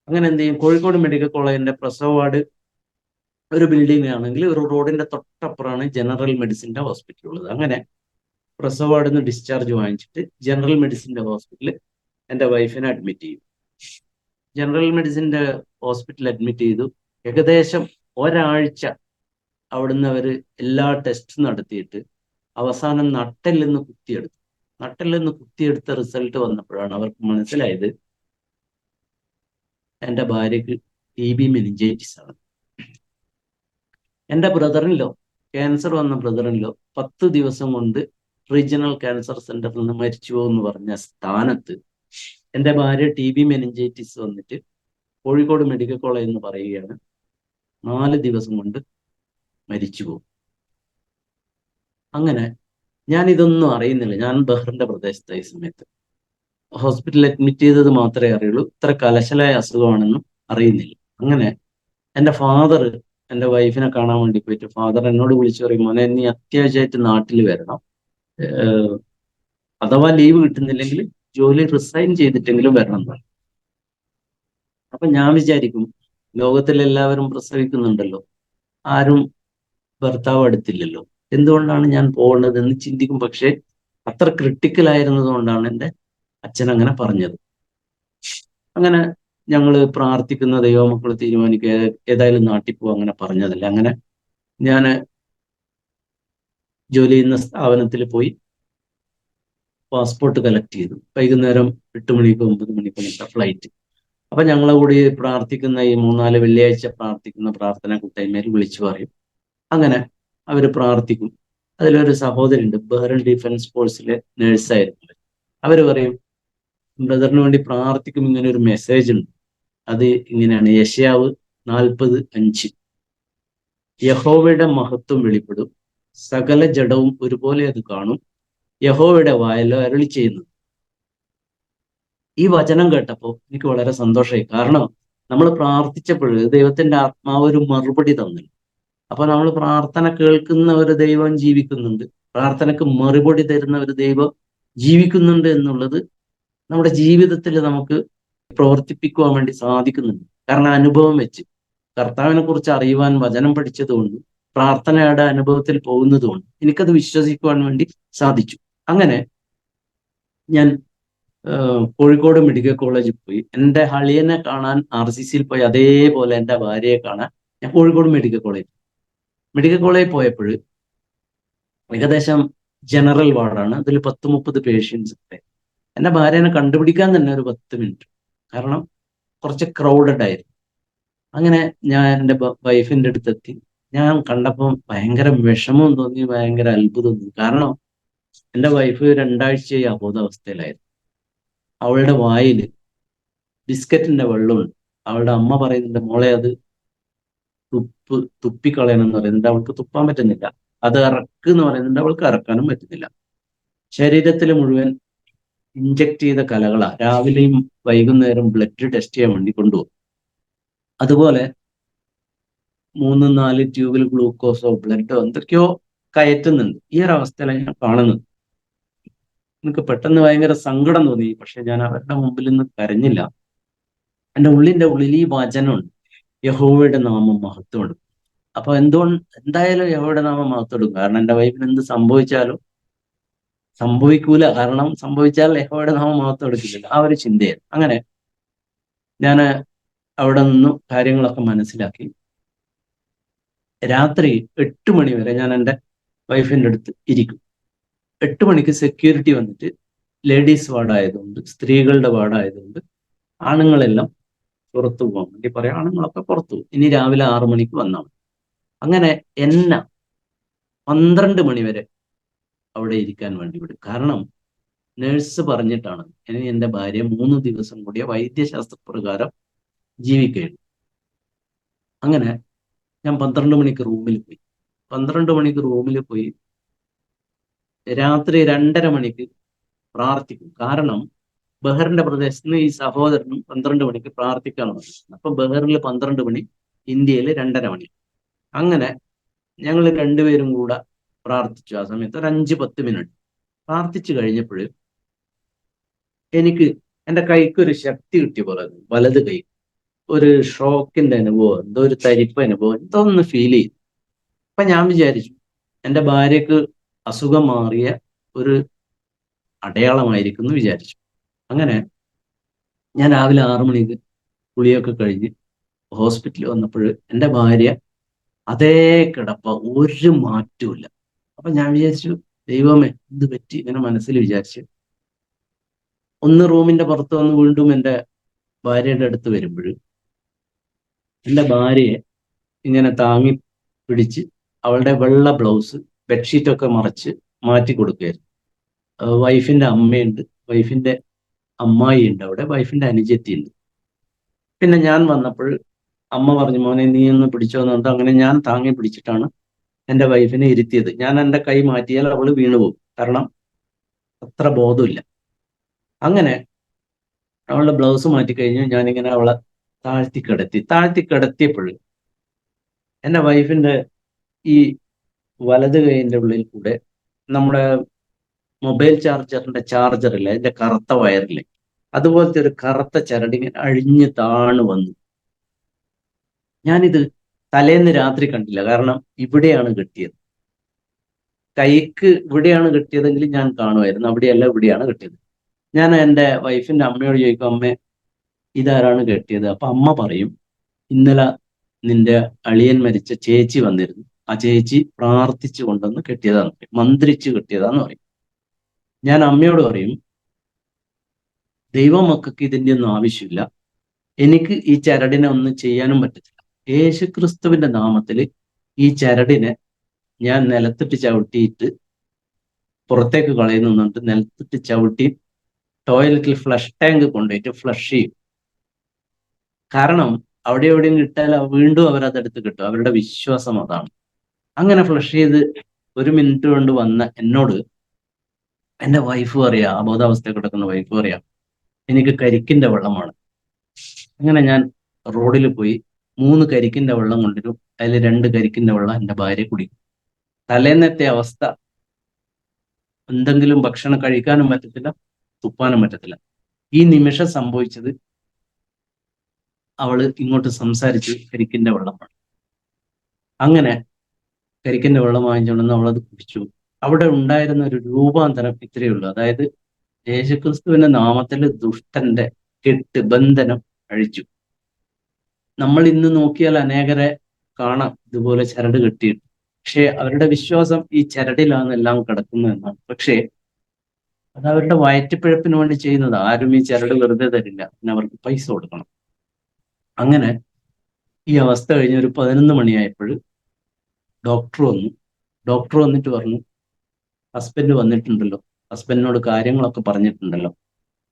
S2: അങ്ങനെ എന്ത് ചെയ്യും, കോഴിക്കോട് മെഡിക്കൽ കോളേജിന്റെ പ്രസവ വാർഡ് ഒരു ബിൽഡിംഗ് ആണെങ്കിൽ ഒരു റോഡിന്റെ തൊട്ടപ്പുറമാണ് ജനറൽ മെഡിസിന്റെ ഹോസ്പിറ്റൽ ഉള്ളത്. അങ്ങനെ പ്രസവ വാർഡിൽ നിന്ന് ഡിസ്ചാർജ് വാങ്ങിച്ചിട്ട് ജനറൽ മെഡിസിന്റെ ഹോസ്പിറ്റലിൽ എൻ്റെ വൈഫിനെ അഡ്മിറ്റ് ചെയ്തു. ജനറൽ മെഡിസിന്റെ ഹോസ്പിറ്റലിൽ അഡ്മിറ്റ് ചെയ്തു. ഏകദേശം ഒരാഴ്ച അവിടുന്ന് അവർ എല്ലാ ടെസ്റ്റും നടത്തിയിട്ട് അവസാനം നട്ടെല്ലിന്ന് കുത്തിയെടുത്ത റിസൾട്ട് വന്നപ്പോഴാണ് അവർക്ക് മനസ്സിലായത് എൻ്റെ ഭാര്യക്ക് TB മെനിഞ്ചൈറ്റിസ് ആണ്. എൻ്റെ ബ്രദറിനിലോ ക്യാൻസർ വന്ന ബ്രദറിനിലോ 10 ദിവസം കൊണ്ട് റീജിയണൽ ക്യാൻസർ സെന്ററിൽ നിന്ന് മരിച്ചു എന്ന് പറഞ്ഞ സ്ഥാനത്ത് എൻ്റെ ഭാര്യ TB മെനിഞ്ചൈറ്റിസ് വന്നിട്ട് കോഴിക്കോട് മെഡിക്കൽ കോളേജ് എന്ന് പറയുകയാണ് 4 ദിവസം കൊണ്ട് മരിച്ചു പോകും. അങ്ങനെ ഞാൻ ഇതൊന്നും അറിയുന്നില്ല. ഞാൻ ബഹ്റിന്റെ പ്രദേശത്തായ സമയത്ത് ഹോസ്പിറ്റലിൽ അഡ്മിറ്റ് ചെയ്തത് മാത്രമേ അറിയുള്ളൂ. ഇത്ര കലശലായ അസുഖമാണെന്നും അറിയുന്നില്ല. അങ്ങനെ എൻ്റെ ഫാദർ എൻ്റെ വൈഫിനെ കാണാൻ വേണ്ടി പോയിട്ട് ഫാദർ എന്നോട് വിളിച്ചു പറയും, മോനെ നീ അത്യാവശ്യമായിട്ട് നാട്ടിൽ വരണം, അഥവാ ലീവ് കിട്ടുന്നില്ലെങ്കിൽ ജോലി റിസൈൻ ചെയ്തിട്ടെങ്കിലും വരണം എന്ന് പറയും. അപ്പൊ ഞാൻ വിചാരിക്കും, ലോകത്തിലെല്ലാവരും പ്രസവിക്കുന്നുണ്ടല്ലോ, ആരും ഭർത്താവ് അടുത്തില്ലല്ലോ, എന്തുകൊണ്ടാണ് ഞാൻ പോകുന്നത് എന്ന് ചിന്തിക്കും. പക്ഷെ അത്ര ക്രിട്ടിക്കൽ ആയിരുന്നത് കൊണ്ടാണ് എൻ്റെ അച്ഛൻ അങ്ങനെ പറഞ്ഞത്. അങ്ങനെ ഞങ്ങള് പ്രാർത്ഥിക്കുന്ന ദൈവമക്കൾ തീരുമാനിക്കുക, ഏതായാലും നാട്ടിൽ പോകും, അങ്ങനെ പറഞ്ഞതല്ല. അങ്ങനെ ഞാൻ ജോലി ചെയ്യുന്ന സ്ഥാപനത്തിൽ പോയി പാസ്പോർട്ട് കളക്ട് ചെയ്തു. വൈകുന്നേരം 8 മണിക്കോ 9 മണിക്കോ ഫ്ലൈറ്റ്. അപ്പൊ ഞങ്ങളെ കൂടി പ്രാർത്ഥിക്കുന്ന ഈ 3-4 വെള്ളിയാഴ്ച പ്രാർത്ഥിക്കുന്ന പ്രാർത്ഥന കൂട്ടായ്മയിൽ വിളിച്ചു പറയും. അങ്ങനെ അവര് പ്രാർത്ഥിക്കും. അതിലൊരു സഹോദരി ഉണ്ട്, ബഹ്റിൻ ഡിഫൻസ് ഫോഴ്സിലെ നേഴ്സായിരുന്നു. അവര് പറയും, ബ്രദറിന് വേണ്ടി പ്രാർത്ഥിക്കും, ഇങ്ങനെ ഒരു മെസ്സേജ് ഉണ്ട്, അത് ഇങ്ങനെയാണ്, യെശയ്യാവ് 40:5. യഹോവയുടെ മഹത്വം വെളിപ്പെടും, സകല ജഡവും ഒരുപോലെ അത് കാണും, യഹോവയുടെ വായല്ലോ അരുളി ചെയ്യുന്നു. ഈ വചനം കേട്ടപ്പോൾ എനിക്ക് വളരെ സന്തോഷമായി. കാരണം നമ്മൾ പ്രാർത്ഥിച്ചപ്പോൾ ദൈവത്തിന്റെ ആത്മാവ് ഒരു മറുപടി തന്നില്ല. അപ്പൊ നമ്മൾ പ്രാർത്ഥന കേൾക്കുന്ന ഒരു ദൈവം ജീവിക്കുന്നുണ്ട്, പ്രാർത്ഥനക്ക് മറുപടി തരുന്ന ഒരു ദൈവം ജീവിക്കുന്നുണ്ട് എന്നുള്ളത് നമ്മുടെ ജീവിതത്തിൽ നമുക്ക് പ്രവർത്തിപ്പിക്കുവാൻ വേണ്ടി സാധിക്കുന്നുണ്ട്. കാരണം അനുഭവം വെച്ച്, കർത്താവിനെ കുറിച്ച് അറിയുവാൻ വചനം പഠിച്ചതുകൊണ്ട്, പ്രാർത്ഥനയുടെ അനുഭവത്തിൽ പോകുന്നതുകൊണ്ട് എനിക്കത് വിശ്വസിക്കുവാൻ വേണ്ടി സാധിച്ചു. അങ്ങനെ ഞാൻ കോഴിക്കോട് മെഡിക്കൽ കോളേജിൽ പോയി. എൻ്റെ ഹളിയനെ കാണാൻ RCCയിൽ പോയി, അതേപോലെ എൻ്റെ ഭാര്യയെ കാണാൻ ഞാൻ കോഴിക്കോട് മെഡിക്കൽ കോളേജിൽ പോയപ്പോൾ ഏകദേശം ജനറൽ വാർഡാണ്, അതിൽ 10-30 പേഷ്യൻസ് ഉണ്ട്. എൻ്റെ ഭാര്യനെ കണ്ടുപിടിക്കാൻ തന്നെ ഒരു 10 മിനിറ്റ്, കാരണം കുറച്ച് ക്രൗഡഡ് ആയിരുന്നു. അങ്ങനെ ഞാൻ എൻ്റെ വൈഫിൻ്റെ അടുത്തെത്തി. ഞാൻ കണ്ടപ്പോൾ ഭയങ്കര വിഷമവും തോന്നി, ഭയങ്കര അത്ഭുതം തോന്നി. കാരണം എൻ്റെ വൈഫ് 2 ആഴ്ചയായി അബോധാവസ്ഥയിലായിരുന്നു. അവളുടെ വായിൽ ബിസ്ക്കറ്റിന്റെ വെള്ളമുണ്ട്. അവളുടെ അമ്മ പറയുന്നുണ്ട്, മോളെ അത് തുപ്പിക്കളയണം എന്ന് പറയുന്നുണ്ട്. അവൾക്ക് തുപ്പാൻ പറ്റുന്നില്ല. അത് ഇറക്ക് പറയുന്നുണ്ട്, അവൾക്ക് ഇറക്കാനും പറ്റുന്നില്ല. ശരീരത്തിൽ മുഴുവൻ ഇഞ്ചക്ട് ചെയ്ത കലകളാ. രാവിലെയും വൈകുന്നേരം ബ്ലഡ് ടെസ്റ്റ് ചെയ്യാൻ വേണ്ടി കൊണ്ടുപോകും. അതുപോലെ 3-4 ട്യൂബിൽ ഗ്ലൂക്കോസോ ബ്ലഡോ എന്തൊക്കെയോ കയറ്റുന്നുണ്ട്. ഈ ഒരു അവസ്ഥയിലാണ് ഞാൻ കാണുന്നത്. എനിക്ക് പെട്ടെന്ന് ഭയങ്കര സങ്കടം തോന്നി. പക്ഷെ ഞാൻ അവരുടെ മുമ്പിൽ നിന്ന് കരഞ്ഞില്ല. എൻ്റെ ഉള്ളിൻ്റെ ഉള്ളിൽ ഈ വചനമുണ്ട്, യഹോവയുടെ നാമം മഹത്വമെടുക്കും. അപ്പൊ എന്തായാലും യഹോവയുടെ നാമം മഹത്വമെടുക്കും. കാരണം എൻ്റെ വൈഫിന് എന്ത് സംഭവിച്ചാലും സംഭവിക്കൂല, കാരണം സംഭവിച്ചാൽ യഹോവയുടെ നാമം മഹത്വം എടുക്കില്ല, ആ ഒരു ചിന്തയായിരുന്നു. അങ്ങനെ ഞാൻ അവിടെ നിന്നും കാര്യങ്ങളൊക്കെ മനസ്സിലാക്കി. രാത്രി 8 മണി വരെ ഞാൻ എൻ്റെ വൈഫിൻ്റെ അടുത്ത് ഇരിക്കും. 8 മണിക്ക് സെക്യൂരിറ്റി വന്നിട്ട്, ലേഡീസ് വാർഡായതുകൊണ്ട്, സ്ത്രീകളുടെ വാർഡായതുകൊണ്ട് ആണുങ്ങളെല്ലാം പുറത്തു പോകാൻ വേണ്ടി പറയാം. ആണുങ്ങളൊക്കെ പുറത്തു പോകും, ഇനി രാവിലെ 6 മണിക്ക് വന്നാൽ മതി. അങ്ങനെ എന്നെ 12 മണി വരെ അവിടെ ഇരിക്കാൻ വേണ്ടി വിടും. കാരണം നേഴ്സ് പറഞ്ഞിട്ടാണ് ഇനി എൻ്റെ ഭാര്യ 3 ദിവസം കൂടിയ വൈദ്യശാസ്ത്രപ്രകാരം ജീവിക്കുകയുള്ളൂ. അങ്ങനെ ഞാൻ 12 മണിക്ക് റൂമിൽ പോയി. 12 മണിക്ക് റൂമിൽ പോയി രാത്രി 2:30 മണിക്ക് പ്രാർത്ഥിക്കും. കാരണം ബഹറിന്റെ പ്രദേശത്ത് നിന്ന് ഈ സഹോദരനും 12 മണിക്ക് പ്രാർത്ഥിക്കാൻ വന്നു. അപ്പൊ ബഹറിൽ 12 മണി, ഇന്ത്യയിൽ 2:30 മണി. അങ്ങനെ ഞങ്ങൾ രണ്ടുപേരും കൂടെ പ്രാർത്ഥിച്ചു. ആ സമയത്ത് ഒരു 5-10 മിനിറ്റ് പ്രാർത്ഥിച്ചു കഴിഞ്ഞപ്പോൾ എനിക്ക് എൻ്റെ കൈക്കൊരു ശക്തി കിട്ടിയ പോലെ, വലത് കൈ ഒരു ഷോക്കിന്റെ അനുഭവം, എന്തോ ഒരു തരിപ്പ് അനുഭവം, എന്തോ ഒന്ന് ഫീൽ ചെയ്തു. അപ്പൊ ഞാൻ വിചാരിച്ചു എൻ്റെ ഭാര്യക്ക് അസുഖം മാറിയ ഒരു അടയാളമായിരിക്കും എന്ന് വിചാരിച്ചു. അങ്ങനെ ഞാൻ രാവിലെ 6 മണിക്ക് കുളിയൊക്കെ കഴിഞ്ഞ് ഹോസ്പിറ്റലിൽ വന്നപ്പോൾ എൻ്റെ ഭാര്യ അതേ കിടപ്പ, ഒരു മാറ്റവും. അപ്പൊ ഞാൻ വിചാരിച്ചു, ദൈവമേ എന്ത് പറ്റി, ഇങ്ങനെ മനസ്സിൽ വിചാരിച്ചു. ഒന്ന് റൂമിന്റെ പുറത്ത് വന്ന് വീണ്ടും എൻ്റെ ഭാര്യയുടെ അടുത്ത് വരുമ്പോൾ എൻ്റെ ഭാര്യയെ ഇങ്ങനെ താങ്ങി പിടിച്ച് അവളുടെ വെള്ള ബ്ലൗസ് ബെഡ്ഷീറ്റൊക്കെ മറച്ച് മാറ്റി കൊടുക്കുകയായിരുന്നു. വൈഫിന്റെ അമ്മയുണ്ട്, വൈഫിന്റെ അമ്മായി ഉണ്ട്, അവിടെ വൈഫിന്റെ അനുജത്തി ഉണ്ട്. പിന്നെ ഞാൻ വന്നപ്പോൾ അമ്മ പറഞ്ഞു, മോനെ നീ ഒന്ന് പിടിച്ചോന്ന് പറഞ്ഞിട്ട് അങ്ങനെ ഞാൻ താങ്ങി പിടിച്ചിട്ടാണ് എൻ്റെ വൈഫിനെ ഇരുത്തിയത്. ഞാൻ എൻ്റെ കൈ മാറ്റിയാൽ അവൾ വീണുപോകും, കാരണം അത്ര ബോധമില്ല. അങ്ങനെ അവളുടെ ബ്ലൗസ് മാറ്റി കഴിഞ്ഞ് ഞാനിങ്ങനെ അവളെ താഴ്ത്തി കിടത്തിയപ്പോൾ എൻ്റെ വൈഫിന്റെ ഈ വലത് കൈയിൻ്റെ ഉള്ളിൽ കൂടെ നമ്മുടെ മൊബൈൽ ചാർജറിന്റെ ചാർജറില്ലേ, അതിന്റെ കറുത്ത വയറില്ലേ, അതുപോലത്തെ ഒരു കറുത്ത ചരടിങ്ങനെ അഴിഞ്ഞ് താണു വന്നു. ഞാനിത് തലേന്ന് രാത്രി കണ്ടില്ല, കാരണം ഇവിടെയാണ് കെട്ടിയത്. കൈക്ക് ഇവിടെയാണ് കെട്ടിയതെങ്കിൽ ഞാൻ കാണുമായിരുന്നു, അവിടെയല്ല ഇവിടെയാണ് കെട്ടിയത്. ഞാൻ എൻ്റെ വൈഫിന്റെ അമ്മയോട് ചോദിക്കും, അമ്മേ ഇതാരാണ് കെട്ടിയത്? അപ്പൊ അമ്മ പറയും, ഇന്നലെ നിന്റെ അളിയൻ മരിച്ച ചേച്ചി വന്നിരുന്നു, ആ ചേച്ചി പ്രാർത്ഥിച്ചു കൊണ്ടുവന്ന് കെട്ടിയതാന്ന് പറയും, മന്ത്രിച്ച് കെട്ടിയതാന്ന് പറയും. ഞാൻ അമ്മയോട് പറയും, ദൈവമക്കൾക്ക് ഇതിൻ്റെ ഒന്നും ആവശ്യമില്ല, എനിക്ക് ഈ ചരടിനെ ഒന്നും ചെയ്യാനും പറ്റത്തില്ല. യേശുക്രിസ്തുവിന്റെ നാമത്തിൽ ഈ ചരടിനെ ഞാൻ നിലത്തിട്ട് ചവിട്ടിയിട്ട് പുറത്തേക്ക് കളയുന്നുണ്ട്, നിലത്തിട്ട് ചവിട്ടി ടോയ്ലറ്റിൽ ഫ്ലഷ് ടാങ്ക് കൊണ്ടുപോയിട്ട് ഫ്ലഷ് ചെയ്യും. കാരണം അവിടെ എവിടെയും കിട്ടാൽ വീണ്ടും അവരതെടുത്ത് കിട്ടും, അവരുടെ വിശ്വാസം അതാണ്. അങ്ങനെ ഫ്ലഷ് ചെയ്ത് 1 മിനിറ്റ് കൊണ്ട് വന്ന എന്നോട് എൻ്റെ വൈഫ് പറയാ, അബോധാവസ്ഥയിൽ കിടക്കുന്ന വൈഫ് പറയാ, എനിക്ക് കരിക്കിന്റെ വെള്ളമാണ്. അങ്ങനെ ഞാൻ റോഡിൽ പോയി 3 കരിക്കിന്റെ വെള്ളം കൊണ്ടുവരും, അതിൽ 2 കരിക്കിന്റെ വെള്ളം എൻ്റെ ഭാര്യ കുടിക്കും. തലേന്നത്തെ അവസ്ഥ, എന്തെങ്കിലും ഭക്ഷണം കഴിക്കാനും പറ്റത്തില്ല, തുപ്പാനും പറ്റത്തില്ല. ഈ നിമിഷം സംഭവിച്ചത് അവള് ഇങ്ങോട്ട് സംസാരിച്ച് കരിക്കിന്റെ വെള്ളമാണ്. അങ്ങനെ കരിക്കിന്റെ വെള്ളം വാങ്ങിച്ചുകൊണ്ടെന്ന് അവളത് കുടിച്ചു. അവിടെ ഉണ്ടായിരുന്ന ഒരു രൂപാന്തരം ഇത്രയേ ഉള്ളൂ. അതായത് യേശുക്രിസ്തുവിന്റെ നാമത്തിൽ ദുഷ്ടന്റെ ബന്ധനം അഴിച്ചു. നമ്മൾ ഇന്ന് നോക്കിയാൽ അനേകരെ കാണാം ഇതുപോലെ ചരട് കെട്ടിയിട്ട്, പക്ഷേ അവരുടെ വിശ്വാസം ഈ ചരടിലാണ് എല്ലാം കിടക്കുന്നത് എന്നാണ്. പക്ഷേ അത് അവരുടെ വയറ്റിപ്പിഴപ്പിന് വേണ്ടി ചെയ്യുന്നത്. ആരും ഈ ചരട് വെറുതെ തരില്ല, പിന്നെ അവർക്ക് പൈസ കൊടുക്കണം. അങ്ങനെ ഈ അവസ്ഥ കഴിഞ്ഞ് ഒരു 11 മണിയായപ്പോൾ ഡോക്ടർ വന്നു. ഡോക്ടർ വന്നിട്ട് പറഞ്ഞു, ഹസ്ബൻഡ് വന്നിട്ടുണ്ടല്ലോ, ഹസ്ബൻഡിനോട് കാര്യങ്ങളൊക്കെ പറഞ്ഞിട്ടുണ്ടല്ലോ,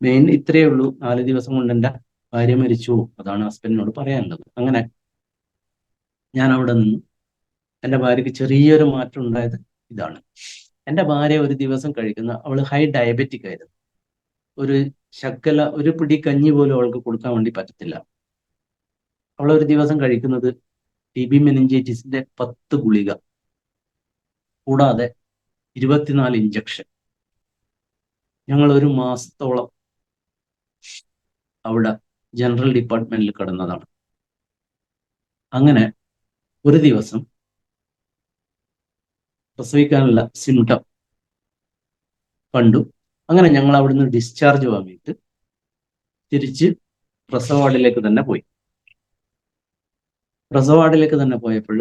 S2: മെയിൻ ഇത്രയേ ഉള്ളൂ, 4 ദിവസം കൊണ്ട് എൻ്റെ ഭാര്യ മരിച്ചു, അതാണ് ഹസ്ബൻഡിനോട് പറയാനുള്ളത്. അങ്ങനെ ഞാൻ അവിടെ നിന്നു. എൻ്റെ ഭാര്യയ്ക്ക് ചെറിയൊരു മാറ്റം ഉണ്ടായത് ഇതാണ്. എൻ്റെ ഭാര്യ ഒരു ദിവസം കഴിക്കുന്ന, അവൾ ഹൈ ഡയബറ്റിക് ആയിരുന്നു, ഒരു പിടി കഞ്ഞി പോലും അവൾക്ക് കൊടുക്കാൻ വേണ്ടി പറ്റത്തില്ല. അവൾ ഒരു ദിവസം കഴിക്കുന്നത് TB മെനിഞ്ചൈറ്റിസിന്റെ 10 ഗുളിക കൂടാതെ 24 ഇഞ്ചക്ഷൻ. ഞങ്ങൾ 1 മാസത്തോളം അവിടെ ജനറൽ ഡിപ്പാർട്ട്മെന്റിൽ കിടന്നതാണ്. അങ്ങനെ ഒരു ദിവസം പ്രസവിക്കാനുള്ള സിംറ്റം കണ്ടു. അങ്ങനെ ഞങ്ങൾ അവിടുന്ന് ഡിസ്ചാർജ് വാങ്ങിയിട്ട് തിരിച്ച് പ്രസവ വാർഡിലേക്ക് തന്നെ പോയി. പ്രസവ വാർഡിലേക്ക് തന്നെ പോയപ്പോൾ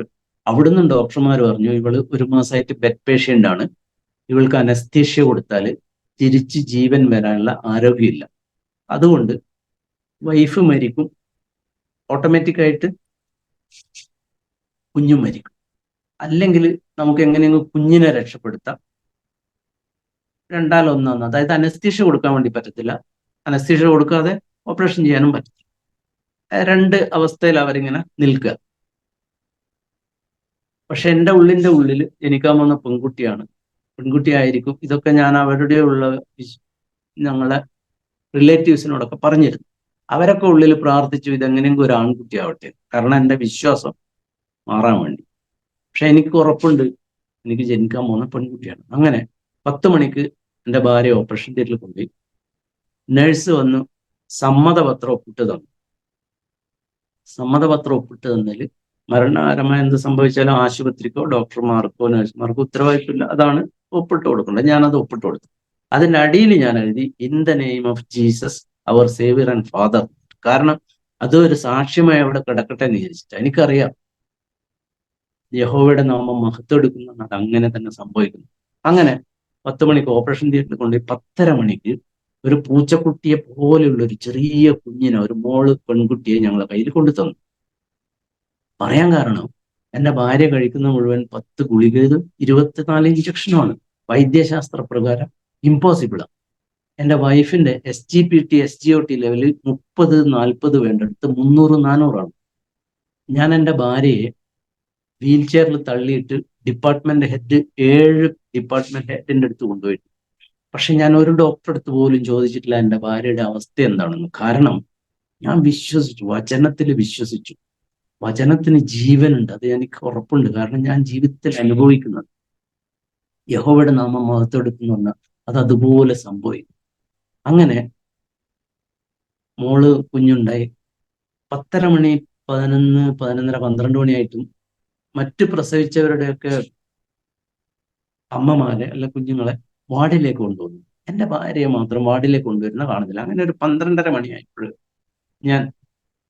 S2: അവിടുന്ന് ഡോക്ടർമാർ പറഞ്ഞു, ഇവള് 1 മാസമായിട്ട് ബെഡ് പേഷ്യൻ്റ് ആണ്, ഇവൾക്ക് അനസ്തീഷ്യ കൊടുത്താൽ തിരിച്ച് ജീവൻ വരാനുള്ള ആരോഗ്യമില്ല, അതുകൊണ്ട് വൈഫ് മരിക്കും, ഓട്ടോമാറ്റിക്കായിട്ട് കുഞ്ഞും മരിക്കും, അല്ലെങ്കിൽ നമുക്ക് എങ്ങനെയെങ്കിലും കുഞ്ഞിനെ രക്ഷപ്പെടുത്താം, 2 1. അതായത് അനസ്തീഷ്യ കൊടുക്കാൻ വേണ്ടി പറ്റത്തില്ല, അനസ്തീഷ്യ കൊടുക്കാതെ ഓപ്പറേഷൻ ചെയ്യാനും പറ്റത്തില്ല. 2 അവസ്ഥയിൽ അവരിങ്ങനെ നിൽക്കുക. പക്ഷെ എൻ്റെ ഉള്ളിൽ ജനിക്കാൻ വന്ന പെൺകുട്ടിയായിരിക്കും. ഇതൊക്കെ ഞാൻ അവരുടെയുള്ള ഞങ്ങളെ റിലേറ്റീവ്സിനോടൊക്കെ പറഞ്ഞിരുന്നു. അവരൊക്കെ ഉള്ളിൽ പ്രാർത്ഥിച്ചു, ഇതെങ്ങനെയെങ്കിലും ഒരു ആൺകുട്ടി ആവട്ടെ, കാരണം എൻ്റെ വിശ്വാസം മാറാൻ വേണ്ടി. പക്ഷെ എനിക്ക് ഉറപ്പുണ്ട് എനിക്ക് ജനിക്കാൻ പോകുന്ന പെൺകുട്ടിയാണ്. അങ്ങനെ 10 മണിക്ക് എൻ്റെ ഭാര്യ ഓപ്പറേഷൻ തിയേറ്ററിൽ കൊണ്ടുപോയി. നഴ്സ് വന്ന് സമ്മതപത്രം ഒപ്പിട്ട് തന്നു. സമ്മതപത്രം ഒപ്പിട്ട് തന്നതിൽ മരണകരമായി എന്ത് സംഭവിച്ചാലും ആശുപത്രിക്കോ ഡോക്ടർമാർക്കോ നഴ്സുമാർക്കോ ഉത്തരവാദിത്വമില്ല, അതാണ് ഒപ്പിട്ട് കൊടുക്കേണ്ടത്. ഞാനത് ഒപ്പിട്ട് കൊടുത്തു. അതിൻ്റെ അടിയിൽ ഞാൻ എഴുതി, in the name of Jesus our saviour and father. കാരണം അതൊരു സാക്ഷ്യമായി അവിടെ കിടക്കട്ടെ എന്ന് വിചാരിച്ചിട്ട്. എനിക്കറിയാം യഹോവയുടെ നാമം മഹത്വം എടുക്കുന്ന അത് അങ്ങനെ തന്നെ സംഭവിക്കുന്നു. അങ്ങനെ 10 മണിക്ക് ഓപ്പറേഷൻ തിയേറ്ററിൽ കൊണ്ടുപോയി 10:30 മണിക്ക് ഒരു പൂച്ചക്കുട്ടിയെ പോലെയുള്ള ഒരു ചെറിയ കുഞ്ഞിനെ, ഒരു മോള് പെൺകുട്ടിയെ ഞങ്ങളെ കയ്യിൽ കൊണ്ടു തന്നു. പറയാൻ കാരണം എൻ്റെ ഭാര്യ കഴിക്കുന്ന മുഴുവൻ 10 ഗുളികയും 24 ഇഞ്ചക്ഷനുമാണ്. വൈദ്യശാസ്ത്ര പ്രകാരം ഇമ്പോസിബിളാണ്. എൻ്റെ വൈഫിന്റെ SGPT SGOT ലെവല് 30-40 വേണ്ടടുത്ത് 300-400 ഞാൻ എൻ്റെ ഭാര്യയെ വീൽ ചെയറിൽ തള്ളിയിട്ട് 7 ഡിപ്പാർട്ട്മെന്റ് ഹെഡിന്റെ അടുത്ത് കൊണ്ടുപോയിട്ട്, പക്ഷെ ഞാൻ ഒരു ഡോക്ടറെ അടുത്ത് പോലും ചോദിച്ചിട്ടില്ല എൻ്റെ ഭാര്യയുടെ അവസ്ഥ എന്താണെന്ന്. കാരണം ഞാൻ വിശ്വസിച്ചു, വചനത്തിൽ വിശ്വസിച്ചു. വചനത്തിന് ജീവനുണ്ട്, അത് എനിക്ക് ഉറപ്പുണ്ട്. കാരണം ഞാൻ ജീവിതത്തിൽ അനുഭവിക്കുന്നത് യഹോവയുടെ നാമം മഹത്വമെടുക്കുന്നു പറഞ്ഞാൽ അത് അതുപോലെ സംഭവിക്കും. അങ്ങനെ മോള് കുഞ്ഞുണ്ടായി. 10:30 മണി, 11, 11:30, 12 മണിയായിട്ടും മറ്റു പ്രസവിച്ചവരുടെയൊക്കെ അമ്മമാരെ അല്ല കുഞ്ഞുങ്ങളെ വാർഡിലേക്ക് കൊണ്ടുവന്നു. എൻ്റെ ഭാര്യയെ മാത്രം വാർഡിലേക്ക് കൊണ്ടുവരുന്ന കാണുന്നില്ല. അങ്ങനെ ഒരു 12:30 മണിയായപ്പോൾ ഞാൻ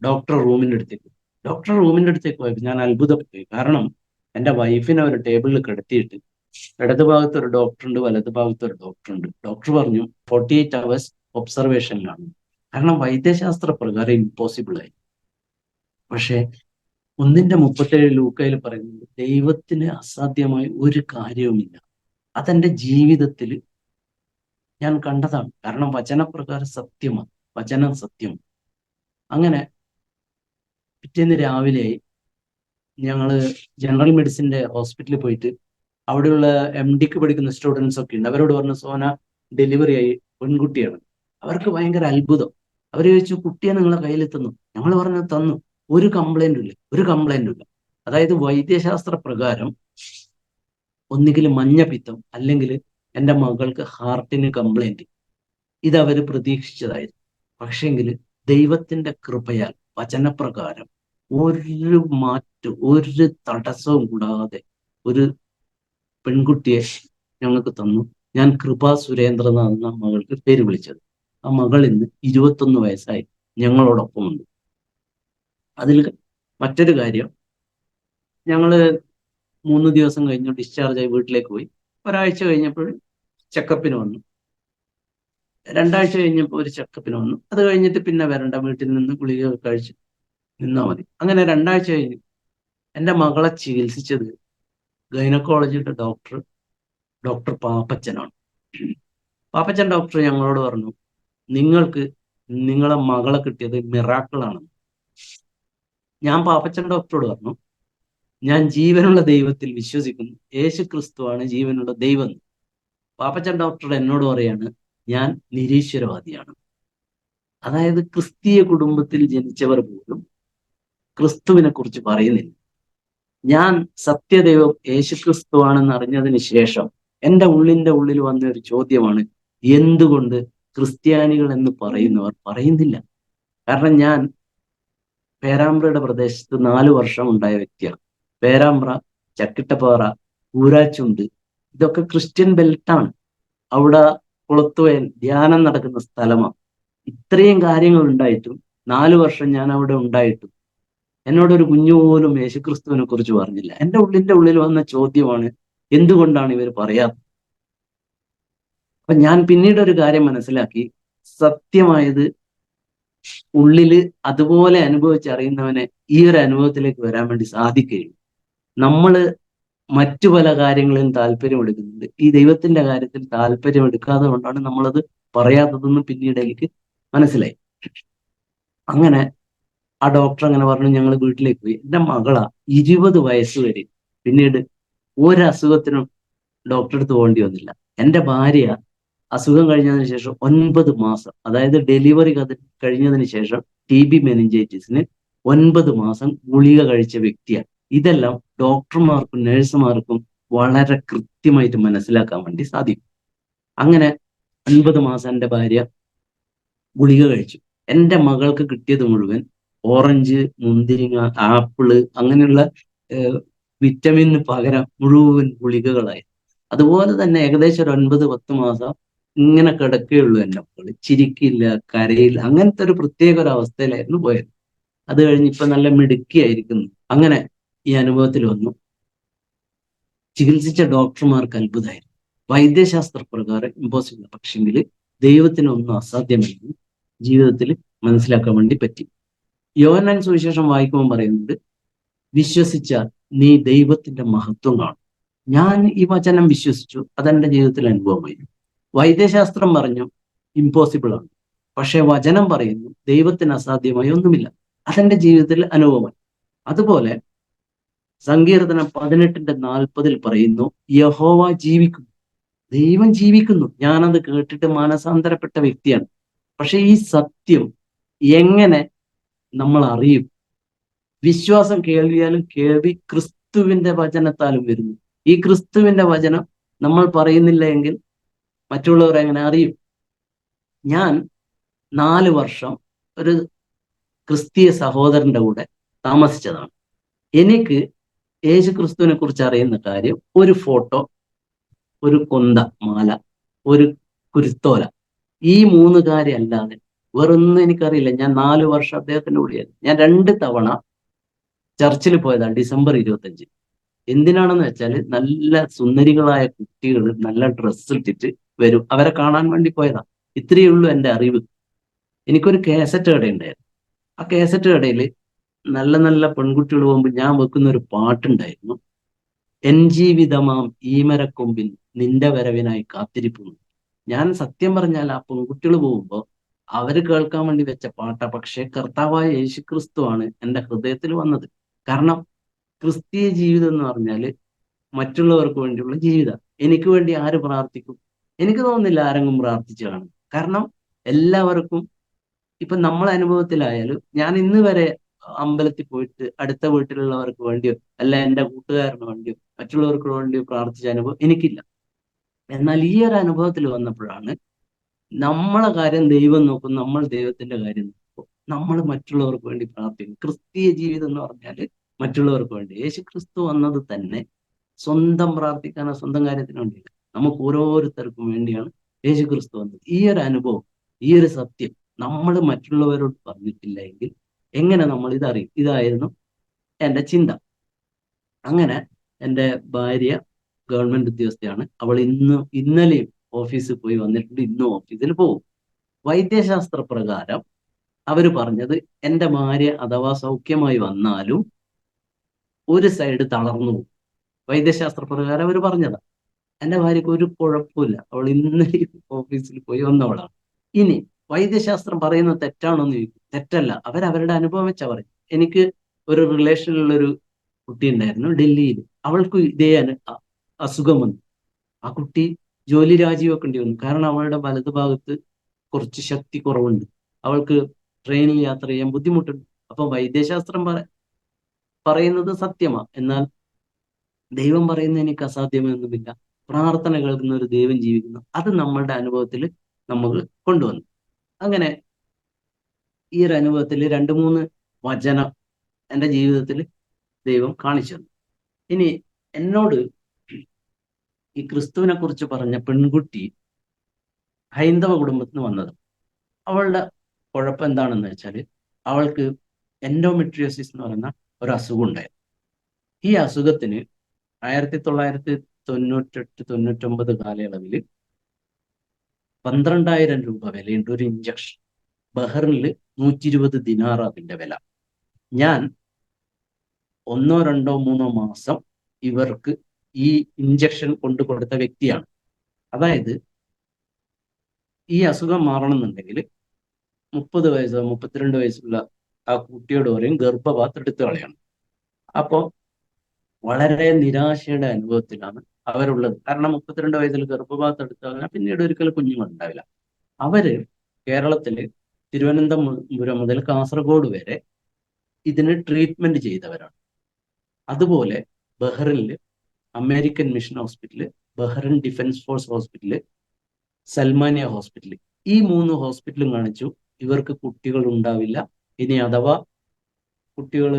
S2: ഡോക്ടർ റൂമിൻ്റെ അടുത്തേക്ക് പോയപ്പോൾ ഞാൻ അത്ഭുതപ്പെട്ടു. കാരണം എൻ്റെ വൈഫിനെ ഒരു ടേബിളിൽ കിടത്തിയിട്ട് ഇടത് ഭാഗത്ത് ഒരു ഡോക്ടറുണ്ട്, വലത് ഭാഗത്ത് ഒരു ഡോക്ടറുണ്ട്. ഡോക്ടർ പറഞ്ഞു 48 hours ഒബ്സർവേഷനിലാണ്. കാരണം വൈദ്യശാസ്ത്ര പ്രകാരം ഇമ്പോസിബിൾ ആയി. പക്ഷെ 1:37 ലൂക്കയിൽ പറയുന്നത് ദൈവത്തിന് അസാധ്യമായ ഒരു കാര്യവുമില്ല. അതെന്റെ ജീവിതത്തിൽ ഞാൻ കണ്ടതാണ്. കാരണം വചനപ്രകാരം സത്യമാണ്, വചനം സത്യം. അങ്ങനെ പിറ്റേന്ന് രാവിലെ ഞങ്ങള് ജനറൽ മെഡിസിന്റെ ഹോസ്പിറ്റലിൽ പോയിട്ട് അവിടെയുള്ള MDക്ക് പഠിക്കുന്ന സ്റ്റുഡൻസ് ഒക്കെ ഉണ്ട്. അവരോട് പറഞ്ഞു സോന ഡെലിവറി ആയി, പെൺകുട്ടിയാണ്. അവർക്ക് ഭയങ്കര അത്ഭുതം. അവർ ചോദിച്ചു കുട്ടിയെ നിങ്ങളെ കയ്യിൽ തന്നു? ഞങ്ങൾ പറഞ്ഞു തന്നു. ഒരു കംപ്ലൈന്റും ഇല്ല. അതായത് വൈദ്യശാസ്ത്ര പ്രകാരം ഒന്നുകിൽ മഞ്ഞപ്പിത്തം അല്ലെങ്കിൽ എൻ്റെ മകൾക്ക് ഹാർട്ടിന് കംപ്ലൈന്റ്, ഇതവര് പ്രതീക്ഷിച്ചതായിരുന്നു. പക്ഷെങ്കിൽ ദൈവത്തിന്റെ കൃപയാൽ വചനപ്രകാരം ഒരു തടസ്സവും കൂടാതെ ഒരു പെൺകുട്ടിയെ ഞങ്ങൾക്ക് തന്നു. ഞാൻ കൃപാ സുരേന്ദ്രനാഥ് എന്ന മകൾക്ക് പേര് വിളിച്ചത്. ആ മകൾ ഇന്ന് 21 വയസ്സായി ഞങ്ങളോടൊപ്പമുണ്ട്. അതിൽ മറ്റൊരു കാര്യം, ഞങ്ങള് 3 ദിവസം കഴിഞ്ഞു ഡിസ്ചാർജ് ആയി വീട്ടിലേക്ക് പോയി. ഒരാഴ്ച കഴിഞ്ഞപ്പോൾ ചെക്കപ്പിന് വന്നു. 2 ആഴ്ച കഴിഞ്ഞപ്പോൾ ഒരു ചെക്കപ്പിന് വന്നു. അത് കഴിഞ്ഞിട്ട് പിന്നെ വരണ്ട, വീട്ടിൽ നിന്ന് ഗുളിക കഴിച്ച് നിന്നാൽ മതി. അങ്ങനെ 2 ആഴ്ച കഴിഞ്ഞു. എൻ്റെ മകളെ ചികിത്സിച്ചത് ഗൈനക്കോളജിയുടെ ഡോക്ടർ പാപ്പച്ചനാണ്. പാപ്പച്ചൻ ഡോക്ടർ ഞങ്ങളോട് പറഞ്ഞു, നിങ്ങൾക്ക് നിങ്ങളെ മകളെ കിട്ടിയത് മിറാക്കിളാണ്. ഞാൻ പാപ്പച്ചൻ ഡോക്ടറോട് പറഞ്ഞു, ഞാൻ ജീവനുള്ള ദൈവത്തിൽ വിശ്വസിക്കുന്നു, യേശു ക്രിസ്തുവാണ് ജീവനുള്ള ദൈവം. പാപ്പച്ചൻ ഡോക്ടർ എന്നോട് പറയാണ്, ഞാൻ നിരീശ്വരവാദിയാണ്. അതായത് ക്രിസ്തീയ കുടുംബത്തിൽ ജനിച്ചവർ പോലും ക്രിസ്തുവിനെ കുറിച്ച് പറയുന്നില്ല. ഞാൻ സത്യദൈവം യേശു ക്രിസ്തുവാണെന്ന് അറിഞ്ഞതിന് ശേഷം എൻ്റെ ഉള്ളിൽ വന്ന ഒരു ചോദ്യമാണ്, എന്തുകൊണ്ട് ക്രിസ്ത്യാനികൾ എന്ന് പറയുന്നവർ പറയുന്നില്ല? കാരണം ഞാൻ പേരാമ്പ്രയുടെ പ്രദേശത്ത് 4 വർഷം ഉണ്ടായ വ്യക്തിയാണ്. പേരാമ്പ്ര, ചക്കിട്ടപ്പാറ, ഊരാച്ചുണ്ട്, ഇതൊക്കെ ക്രിസ്ത്യൻ ബെൽറ്റാണ്. അവിടെ കുളത്തുവയൽ ധ്യാനം നടക്കുന്ന സ്ഥലമാണ്. ഇത്രയും കാര്യങ്ങൾ ഉണ്ടായിട്ടും 4 വർഷം ഞാൻ അവിടെ ഉണ്ടായിട്ടും എന്നോടൊരു കുഞ്ഞു പോലും യേശുക്രിസ്തുവിനെ കുറിച്ച് പറഞ്ഞില്ല. എൻ്റെ ഉള്ളിൽ വന്ന ചോദ്യമാണ്, എന്തുകൊണ്ടാണ് ഇവർ പറയാത്തത്? അപ്പൊ ഞാൻ പിന്നീട് ഒരു കാര്യം മനസ്സിലാക്കി, സത്യമായത് ഉള്ളില് അതുപോലെ അനുഭവിച്ചറിയുന്നവനെ ഈ ഒരു അനുഭവത്തിലേക്ക് വരാൻ വേണ്ടി സാധിക്കുകയുള്ളൂ. നമ്മള് മറ്റു പല കാര്യങ്ങളിലും താല്പര്യം എടുക്കുന്നുണ്ട്, ഈ ദൈവത്തിന്റെ കാര്യത്തിൽ താല്പര്യം എടുക്കാതെ കൊണ്ടാണ് നമ്മളത് പറയാത്തതെന്ന് പിന്നീട് എനിക്ക് മനസ്സിലായി. അങ്ങനെ ആ ഡോക്ടർ അങ്ങനെ പറഞ്ഞു, ഞങ്ങൾ വീട്ടിലേക്ക് പോയി. എൻ്റെ മകളാ 20 വയസ്സ് വരെ പിന്നീട് ഒരസുഖത്തിനും ഡോക്ടറെ അടുത്ത് പോകേണ്ടി വന്നില്ല. എൻ്റെ ഭാര്യ അസുഖം കഴിഞ്ഞതിന് ശേഷം 9 മാസം, അതായത് ഡെലിവറി കഴിഞ്ഞതിന് ശേഷം TB മെനിഞ്ചൈറ്റിസിന് 9 മാസം ഗുളിക കഴിച്ച വ്യക്തിയാണ്. ഇതെല്ലാം ഡോക്ടർമാർക്കും നഴ്സുമാർക്കും വളരെ കൃത്യമായിട്ട് മനസ്സിലാക്കാൻ വേണ്ടി സാധിക്കും. അങ്ങനെ 9 മാസം എൻ്റെ ഭാര്യ ഗുളിക കഴിച്ചു. എൻ്റെ മകൾക്ക് കിട്ടിയത് മുഴുവൻ ഓറഞ്ച്, മുന്തിരിങ്ങ, ആപ്പിള്, അങ്ങനെയുള്ള വിറ്റമിന് പകരം മുഴുവൻ ഗുളികകളായി. അതുപോലെ തന്നെ ഏകദേശം ഒരു 9-10 മാസം ഇങ്ങനെ കിടക്കുകയുള്ളൂ എൻ്റെ മക്കള്. ചിരിക്കില്ല, കരയില്ല, അങ്ങനത്തെ ഒരു പ്രത്യേക ഒരു അവസ്ഥയിലായിരുന്നു പോയത്. അത് കഴിഞ്ഞ് ഇപ്പൊ നല്ല മിടുക്കിയായിരിക്കുന്നു. അങ്ങനെ ഈ അനുഭവത്തിൽ വന്നു. ചികിത്സിച്ച ഡോക്ടർമാർക്ക് അത്ഭുതമായിരുന്നു. വൈദ്യശാസ്ത്ര പ്രകാരം ഇമ്പോസിബിൾ, പക്ഷെങ്കിൽ ദൈവത്തിനൊന്നും അസാധ്യമെന്ന് ജീവിതത്തിൽ മനസ്സിലാക്കാൻ വേണ്ടി പറ്റി. യോഹന്നാൻ സുവിശേഷം വായിക്കുമ്പോൾ പറയുന്നുണ്ട്, വിശ്വസിച്ചാൽ നീ ദൈവത്തിന്റെ മഹത്വം കാണും. ഞാൻ ഈ വചനം വിശ്വസിച്ചു, അതെന്റെ ജീവിതത്തിൽ അനുഭവമായി. വൈദ്യശാസ്ത്രം പറഞ്ഞു ഇമ്പോസിബിൾ ആണ്, പക്ഷെ വചനം പറയുന്നു ദൈവത്തിന് അസാധ്യമായി ഒന്നുമില്ല. അതെന്റെ ജീവിതത്തിൽ അനുഭവമായി. അതുപോലെ സങ്കീർത്തനം 18:40 പറയുന്നു, യഹോവ ജീവിക്കുന്നു, ദൈവം ജീവിക്കുന്നു. ഞാനത് കേട്ടിട്ട് മാനസാന്തരപ്പെട്ട വ്യക്തിയാണ്. പക്ഷെ ഈ സത്യം എങ്ങനെ നമ്മൾ അറിയും? വിശ്വാസം കേൾവിയാലും കേൾവി ക്രിസ്തുവിന്റെ വചനത്താലും വരുന്നു. ഈ ക്രിസ്തുവിന്റെ വചനം നമ്മൾ പറയുന്നില്ല എങ്കിൽ മറ്റുള്ളവർ എങ്ങനെ അറിയും? ഞാൻ 4 വർഷം ഒരു ക്രിസ്തീയ സഹോദരന്റെ കൂടെ താമസിച്ചതാണ്. എനിക്ക് യേശു ക്രിസ്തുവിനെ കുറിച്ച് അറിയുന്ന കാര്യം ഒരു ഫോട്ടോ, ഒരു കൊന്ത മാല, ഒരു കുരുത്തോല, ഈ 3 കാര്യം അല്ലാതെ വേറൊന്നും എനിക്കറിയില്ല. ഞാൻ 4 വർഷം അദ്ദേഹത്തിന്റെ കൂടെയായിരുന്നു. ഞാൻ 2 തവണ ചർച്ചിൽ പോയതാണ് ഡിസംബർ 25. എന്തിനാണെന്ന് വെച്ചാൽ നല്ല സുന്ദരികളായ കുട്ടികൾ നല്ല ഡ്രസ്സ് ഇട്ടിട്ട് വരും, അവരെ കാണാൻ വേണ്ടി പോയതാ. ഇത്രയേ ഉള്ളൂ എൻ്റെ അറിവ്. എനിക്കൊരു കാസറ്റ് കടയുണ്ടായിരുന്നു. ആ കാസറ്റ് കടയിൽ നല്ല നല്ല പെൺകുട്ടികൾ പോകുമ്പോൾ ഞാൻ വെക്കുന്ന ഒരു പാട്ടുണ്ടായിരുന്നു, എൻ ജീവിതമാം ഈമരക്കൊമ്പിൽ നിന്റെ വരവിനായി കാത്തിരിക്കുന്നു. ഞാൻ സത്യം പറഞ്ഞാൽ ആ പെൺകുട്ടികൾ പോകുമ്പോൾ അവര് കേൾക്കാൻ വേണ്ടി വെച്ച പാട്ട, പക്ഷെ കർത്താവായ യേശുക്രിസ്തു ആണ് എൻ്റെ ഹൃദയത്തിൽ വന്നത്. കാരണം ക്രിസ്തീയ ജീവിതം എന്ന് പറഞ്ഞാൽ മറ്റുള്ളവർക്ക് വേണ്ടിയുള്ള ജീവിതം. എനിക്ക് വേണ്ടി ആര് പ്രാർത്ഥിക്കും? എനിക്ക് തോന്നുന്നില്ല ആരെങ്കിലും പ്രാർത്ഥിച്ചു കാണും. കാരണം എല്ലാവർക്കും ഇപ്പൊ നമ്മളെ അനുഭവത്തിലായാലും, ഞാൻ ഇന്ന് വരെ അമ്പലത്തിൽ പോയിട്ട് അടുത്ത വീട്ടിലുള്ളവർക്ക് വേണ്ടിയോ അല്ല എൻ്റെ കൂട്ടുകാരന് വേണ്ടിയോ മറ്റുള്ളവർക്ക് വേണ്ടിയോ പ്രാർത്ഥിച്ച അനുഭവം എനിക്കില്ല. എന്നാൽ ഈ ഒരു അനുഭവത്തിൽ വന്നപ്പോഴാണ് നമ്മളെ കാര്യം ദൈവം നോക്കും, നമ്മൾ ദൈവത്തിന്റെ കാര്യം നോക്കും, നമ്മൾ മറ്റുള്ളവർക്ക് വേണ്ടി പ്രാർത്ഥിക്കും. ക്രിസ്തീയ ജീവിതം എന്ന് പറഞ്ഞാൽ മറ്റുള്ളവർക്ക് വേണ്ടി. യേശു ക്രിസ്തു വന്നത് തന്നെ സ്വന്തം പ്രാർത്ഥിക്കാനോ സ്വന്തം കാര്യത്തിന് വേണ്ടിയില്ല, നമുക്ക് ഓരോരുത്തർക്കും വേണ്ടിയാണ് യേശു ക്രിസ്തു വന്നത്. ഈ ഒരു അനുഭവം, ഈ ഒരു സത്യം നമ്മൾ മറ്റുള്ളവരോട് പറഞ്ഞിട്ടില്ല എങ്കിൽ എങ്ങനെ നമ്മൾ ഇതറിയും? ഇതായിരുന്നു എൻ്റെ ചിന്ത. അങ്ങനെ എൻ്റെ ഭാര്യ ഗവൺമെന്റ് ഉദ്യോഗസ്ഥയാണ്. അവൾ ഇന്നലെയും ഓഫീസിൽ പോയി വന്നിട്ടുണ്ട്, ഇന്നും ഓഫീസിൽ പോകും. വൈദ്യശാസ്ത്ര പ്രകാരം അവർ പറഞ്ഞത് എൻ്റെ ഭാര്യ അഥവാ സൗഖ്യമായി വന്നാലും ഒരു സൈഡ് തളർന്നു പോകും. വൈദ്യശാസ്ത്ര പ്രകാരം അവർ പറഞ്ഞതാ. എൻ്റെ ഭാര്യക്ക് ഒരു കുഴപ്പമില്ല, അവൾ ഇന്നലെ ഓഫീസിൽ പോയി വന്നവളാണ്. ഇനി വൈദ്യശാസ്ത്രം പറയുന്നത് തെറ്റാണോ എന്ന് ചോദിക്കും. തെറ്റല്ല, അവരവരുടെ അനുഭവം വെച്ചാ പറയും. എനിക്ക് ഒരു റിലേഷനിലുള്ളൊരു കുട്ടി ഉണ്ടായിരുന്നു ഡൽഹിയിൽ. അവൾക്ക് ഇതേ അസുഖം വന്നു. ആ കുട്ടി ജോലി രാജിവെക്കേണ്ടി വന്നു. കാരണം അവളുടെ വലതുഭാഗത്ത് കുറച്ച് ശക്തി കുറവുണ്ട്. അവൾക്ക് ട്രെയിനിൽ യാത്ര ചെയ്യാൻ ബുദ്ധിമുട്ടുണ്ട്. അപ്പൊ വൈദ്യശാസ്ത്രം പറയുന്നത് സത്യമാണ്. എന്നാൽ ദൈവം പറയുന്നത് എനിക്ക് അസാധ്യമൊന്നുമില്ല. പ്രാർത്ഥന കേൾക്കുന്ന ഒരു ദൈവം ജീവിക്കുന്നു. അത് നമ്മളുടെ അനുഭവത്തിൽ നമ്മൾ കൊണ്ടുവന്നു. അങ്ങനെ ഈ ഒരു അനുഭവത്തിൽ 2-3 വചനം എൻ്റെ ജീവിതത്തിൽ ദൈവം കാണിച്ചു തന്നു. ഇനി എന്നോട് ഈ ക്രിസ്തുവിനെ കുറിച്ച് പറഞ്ഞ പെൺകുട്ടി ഹൈന്ദവ കുടുംബത്തിൽ നിന്ന് വന്നത്. അവളുടെ കുഴപ്പം എന്താണെന്ന് വെച്ചാൽ അവൾക്ക് എൻഡോമെട്രിയോസിസ് എന്ന് പറയുന്ന ഒരു അസുഖം ഉണ്ടായിരുന്നു. ഈ അസുഖത്തിന് 1998-99 കാലയളവിൽ 12,000 രൂപ വിലയുണ്ട് ഒരു ഇഞ്ചക്ഷൻ. ബഹ്റിനിൽ 120 ദിനാർ അതിന്റെ വില. ഞാൻ 1, 2, 3 മാസം ഇവർക്ക് ഈ ഇഞ്ചക്ഷൻ കൊണ്ടു കൊടുത്ത വ്യക്തിയാണ്. അതായത് ഈ അസുഖം മാറണമെന്നുണ്ടെങ്കിൽ 30 വയസ്സോ 32 വയസ്സുള്ള ആ കുട്ടിയോട് പറയും ഗർഭപാത്രം എടുത്തു കളയണം. അപ്പോൾ വളരെ നിരാശയുടെ അനുഭവത്തിലാണ് അവരുള്ളത്. കാരണം 32 വയസ്സിൽ ഗർഭപാത്രം എടുത്തു കഴിഞ്ഞാൽ പിന്നീട് ഒരിക്കലും കുഞ്ഞുങ്ങൾ ഉണ്ടാവില്ല. അവര് കേരളത്തില് തിരുവനന്തപുരം മുതൽ കാസർഗോഡ് വരെ ഇതിന് ട്രീറ്റ്മെന്റ് ചെയ്തവരാണ്. അതുപോലെ ബഹ്റിനില് American mission hospital, Bahrain defence force hospital, Salmaniya hospital, ഈ 3 ഹോസ്പിറ്റലും കാണിച്ചു. ഇവർക്ക് കുട്ടികൾ ഉണ്ടാവില്ല. ഇനി അഥവാ കുട്ടികൾ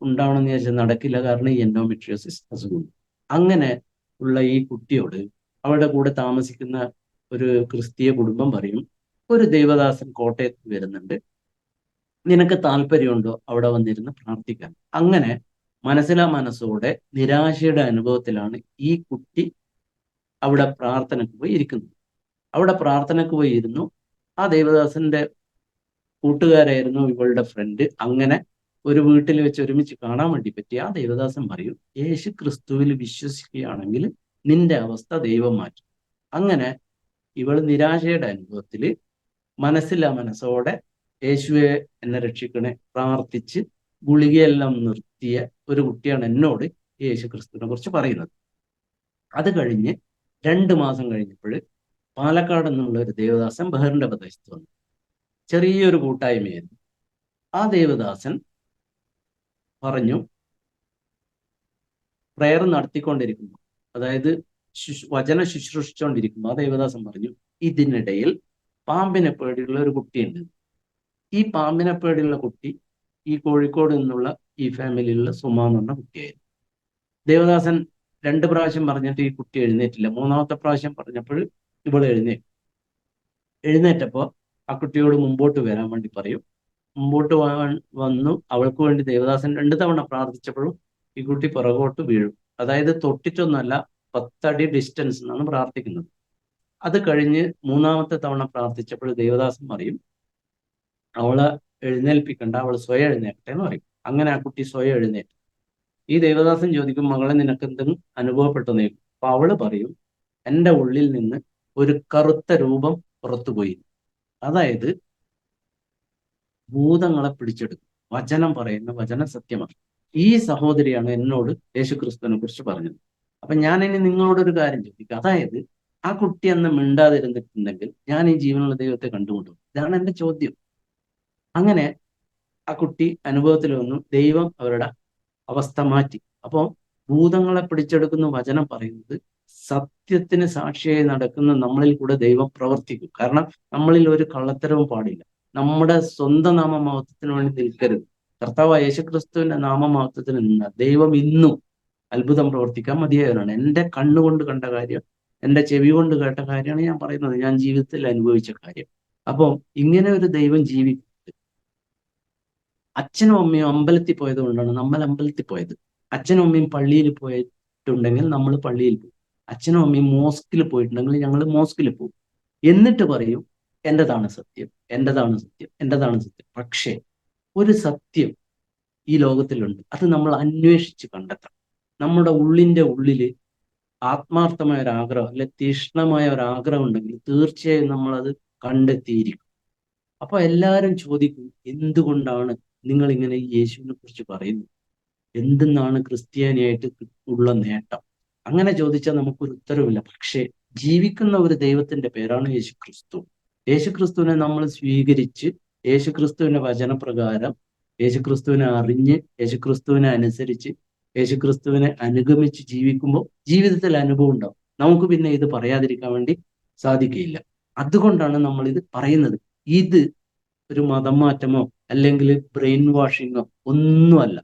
S2: ഉണ്ടാവണമെന്ന് വിചാരിച്ചാൽ നടക്കില്ല, കാരണം ഈ എൻഡോമെട്രിയോസിസ് അസുഖം. അങ്ങനെ ഉള്ള ഈ കുട്ടിയോട് അവരുടെ കൂടെ താമസിക്കുന്ന ഒരു ക്രിസ്തീയ കുടുംബം പറയും, ഒരു ദൈവദാസൻ കോട്ടയത്ത് വരുന്നുണ്ട്, നിനക്ക് താല്പര്യമുണ്ടോ അവിടെ വന്നിരുന്ന് പ്രാർത്ഥിക്കാൻ? അങ്ങനെ മനസ്സോടെ നിരാശയുടെ അനുഭവത്തിലാണ് ഈ കുട്ടി അവിടെ പ്രാർത്ഥനയ്ക്ക് പോയി ഇരിക്കുന്നത്. അവിടെ പ്രാർത്ഥനയ്ക്ക് പോയി ഇരുന്നു. ആ ദേവദാസന്റെ കൂട്ടുകാരായിരുന്നു ഇവളുടെ ഫ്രണ്ട്. അങ്ങനെ ഒരു വീട്ടിൽ വെച്ച് ഒരുമിച്ച് കാണാൻ വേണ്ടി പറ്റി. ആ ദേവദാസൻ പറയും, യേശു ക്രിസ്തുവിൽ വിശ്വസിക്കുകയാണെങ്കിൽ നിന്റെ അവസ്ഥ ദൈവം മാറ്റും. അങ്ങനെ ഇവൾ നിരാശയുടെ അനുഭവത്തിൽ മനസ്സില്ലാ മനസ്സോടെ യേശുവെ എന്നെ രക്ഷിക്കണേ പ്രാർത്ഥിച്ച് ഗുളികയെല്ലാം നിർത്തിയ ഒരു കുട്ടിയാണ് എന്നോട് യേശു ക്രിസ്തുവിനെ കുറിച്ച് പറയുന്നത്. അത് കഴിഞ്ഞ് 2 മാസം കഴിഞ്ഞപ്പോൾ പാലക്കാട് നിന്നുള്ള ഒരു ദേവദാസൻ ബഹറിന്റെ പ്രദേശത്ത് വന്നു. ചെറിയൊരു കൂട്ടായ്മയായിരുന്നു. ആ ദേവദാസൻ പറഞ്ഞു, പ്രയർ നടത്തിക്കൊണ്ടിരിക്കുമ്പോൾ, അതായത് വചന ശുശ്രൂഷിച്ചുകൊണ്ടിരിക്കുമ്പോൾ ആ ദേവദാസൻ പറഞ്ഞു, ഇതിനിടയിൽ പാമ്പിനെ പേടിയുള്ള ഒരു കുട്ടിയുണ്ട്. ഈ പാമ്പിനെ പേടിയുള്ള കുട്ടി ഈ കോഴിക്കോട് നിന്നുള്ള ഈ ഫാമിലിയിലുള്ള സുമ എന്ന് പറഞ്ഞ കുട്ടിയായിരുന്നു. ദേവദാസൻ 2 പ്രാവശ്യം പറഞ്ഞിട്ട് ഈ കുട്ടി എഴുന്നേറ്റില്ല. 3ാമത്തെ പ്രാവശ്യം പറഞ്ഞപ്പോൾ ഇവൾ എഴുന്നേറ്റപ്പോൾ ആ കുട്ടിയോട് മുമ്പോട്ട് വരാൻ വേണ്ടി പറയും. മുമ്പോട്ട് വന്നു. അവൾക്ക് വേണ്ടി ദേവദാസൻ 2 തവണ പ്രാർത്ഥിച്ചപ്പോഴും ഈ കുട്ടി പുറകോട്ട് വീഴും. അതായത് തൊട്ടിട്ടൊന്നുമല്ല, 10 അടി ഡിസ്റ്റൻസ് എന്നാണ് പ്രാർത്ഥിക്കുന്നത്. അത് കഴിഞ്ഞ് 3ാമത്തെ തവണ പ്രാർത്ഥിച്ചപ്പോൾ ദേവദാസൻ പറയും, അവളെ എഴുന്നേൽപ്പിക്കണ്ട, അവൾ സ്വയം എഴുന്നേൽക്കട്ടെ എന്ന് പറയും. അങ്ങനെ ആ കുട്ടി സ്വയം എഴുന്നേറ്റു. ഈ ദേവദാസൻ ചോദിക്കും, മകളെ നിനക്ക് എന്തെങ്കിലും അനുഭവപ്പെട്ടു നീക്കും? അപ്പൊ അവള് പറയും, എൻ്റെ ഉള്ളിൽ നിന്ന് ഒരു കറുത്ത രൂപം പുറത്തുപോയി. അതായത് ഭൂതങ്ങളെ പിടിച്ചെടുക്കും. വചനം പറയുന്ന വചനം സത്യമാണ്. ഈ സഹോദരിയാണ് എന്നോട് യേശുക്രിസ്തുവിനെ കുറിച്ച് പറഞ്ഞത്. അപ്പൊ ഞാൻ ഇനി നിങ്ങളോടൊരു കാര്യം ചോദിക്കാം. അതായത് ആ കുട്ടി അന്ന് മിണ്ടാതിരുന്നിട്ടുണ്ടെങ്കിൽ ഞാൻ ഈ ജീവനുള്ള ദൈവത്തെ കണ്ടുമുട്ടും. ഇതാണ് എൻ്റെ ചോദ്യം. അങ്ങനെ ആ കുട്ടി അനുഭവത്തിൽ വന്നു. ദൈവം അവരുടെ അവസ്ഥ മാറ്റി. അപ്പോൾ ഭൂതങ്ങളെ പിടിച്ചെടുക്കുന്ന വചനം പറയുന്നത് സത്യത്തിന് സാക്ഷിയായി നടക്കുന്ന നമ്മളിൽ കൂടെ ദൈവം പ്രവർത്തിക്കും. കാരണം നമ്മളിൽ ഒരു കള്ളത്തരവും പാടില്ല. നമ്മുടെ സ്വന്തം നാമമഹത്വത്തിന് വേണ്ടി നിൽക്കരുത്. കർത്താവ് യേശുക്രിസ്തുവിന്റെ നാമമഹത്വത്തിന് നിന്ന ദൈവം ഇന്നും അത്ഭുതം പ്രവർത്തിക്കാൻ മതിയായവരാണ്. എൻ്റെ കണ്ണുകൊണ്ട് കണ്ട കാര്യം, എൻ്റെ ചെവി കൊണ്ട് കേട്ട കാര്യമാണ് ഞാൻ പറയുന്നത്. ഞാൻ ജീവിതത്തിൽ അനുഭവിച്ച കാര്യം. അപ്പം ഇങ്ങനെ ഒരു ദൈവം ജീവിക്കും. അച്ഛനും അമ്മയും അമ്പലത്തിൽ പോയത് കൊണ്ടാണ് നമ്മൾ അമ്പലത്തിൽ പോയത്. അച്ഛനും അമ്മയും പള്ളിയിൽ പോയിട്ടുണ്ടെങ്കിൽ നമ്മൾ പള്ളിയിൽ പോകും. അച്ഛനും അമ്മയും മോസ്കിൽ പോയിട്ടുണ്ടെങ്കിൽ ഞങ്ങൾ മോസ്കിൽ പോകും. എന്നിട്ട് പറയും, എൻ്റെതാണ് സത്യം, എൻ്റെതാണ് സത്യം, എൻ്റെതാണ് സത്യം. പക്ഷേ ഒരു സത്യം ഈ ലോകത്തിലുണ്ട്. അത് നമ്മൾ അന്വേഷിച്ച് കണ്ടെത്തണം. നമ്മുടെ ഉള്ളിൻ്റെ ഉള്ളിൽ ആത്മാർത്ഥമായ ഒരു ആഗ്രഹം, അല്ലെ തീഷ്ണമായ ഒരു ആഗ്രഹം ഉണ്ടെങ്കിൽ തീർച്ചയായും നമ്മളത് കണ്ടെത്തിയിരിക്കും. അപ്പൊ എല്ലാവരും ചോദിക്കും, എന്തുകൊണ്ടാണ് നിങ്ങൾ ഇങ്ങനെ യേശുവിനെ കുറിച്ച് പറയുന്നത്? എന്തെന്നാണ് ക്രിസ്ത്യാനിയായിട്ട് ഉള്ള നേട്ടം? അങ്ങനെ ചോദിച്ചാൽ നമുക്കൊരു ഉത്തരവില്ല. പക്ഷേ ജീവിക്കുന്ന ഒരു ദൈവത്തിന്റെ പേരാണ് യേശു ക്രിസ്തു. യേശുക്രിസ്തുവിനെ നമ്മൾ സ്വീകരിച്ച് യേശുക്രിസ്തുവിന്റെ വചനപ്രകാരം യേശുക്രിസ്തുവിനെ അറിഞ്ഞ് യേശുക്രിസ്തുവിനെ അനുസരിച്ച് യേശുക്രിസ്തുവിനെ അനുഗമിച്ച് ജീവിക്കുമ്പോൾ ജീവിതത്തിൽ അനുഭവം ഉണ്ടാവും. നമുക്ക് പിന്നെ ഇത് പറയാതിരിക്കാൻ വേണ്ടി സാധിക്കുകയില്ല. അതുകൊണ്ടാണ് നമ്മൾ ഇത് പറയുന്നത്. ഇത് ഒരു മതം മാറ്റമോ അല്ലെങ്കിൽ ബ്രെയിൻ വാഷിങ്ങോ ഒന്നുമല്ല.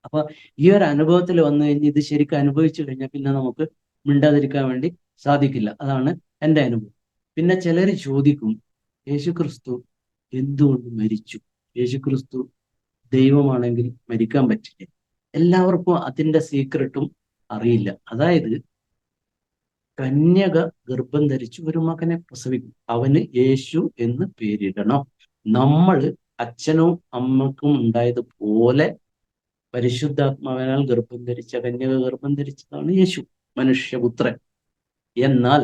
S2: അപ്പൊ ഈ ഒരു അനുഭവത്തിൽ വന്നു കഴിഞ്ഞ് ഇത് ശരിക്കും അനുഭവിച്ചു കഴിഞ്ഞാൽ പിന്നെ നമുക്ക് മിണ്ടാതിരിക്കാൻ വേണ്ടി സാധിക്കില്ല. അതാണ് എൻ്റെ അനുഭവം. പിന്നെ ചിലർ ചോദിക്കും, യേശുക്രിസ്തു എന്തുകൊണ്ട് മരിച്ചു? യേശുക്രിസ്തു ദൈവമാണെങ്കിൽ മരിക്കാൻ പറ്റില്ല. എല്ലാവർക്കും അതിൻ്റെ സീക്രട്ടും അറിയില്ല. അതായത് കന്യക ഗർഭം ധരിച്ചു ഒരു മകനെ പ്രസവിക്കും, അവന് യേശു എന്ന് പേരിടണം. നമ്മൾ അച്ഛനും അമ്മക്കും ഉണ്ടായതുപോലെ പരിശുദ്ധാത്മാവിനാൽ ഗർഭം ധരിച്ച കന്യക ഗർഭം ധരിച്ചതാണ് യേശു, മനുഷ്യപുത്രൻ. എന്നാൽ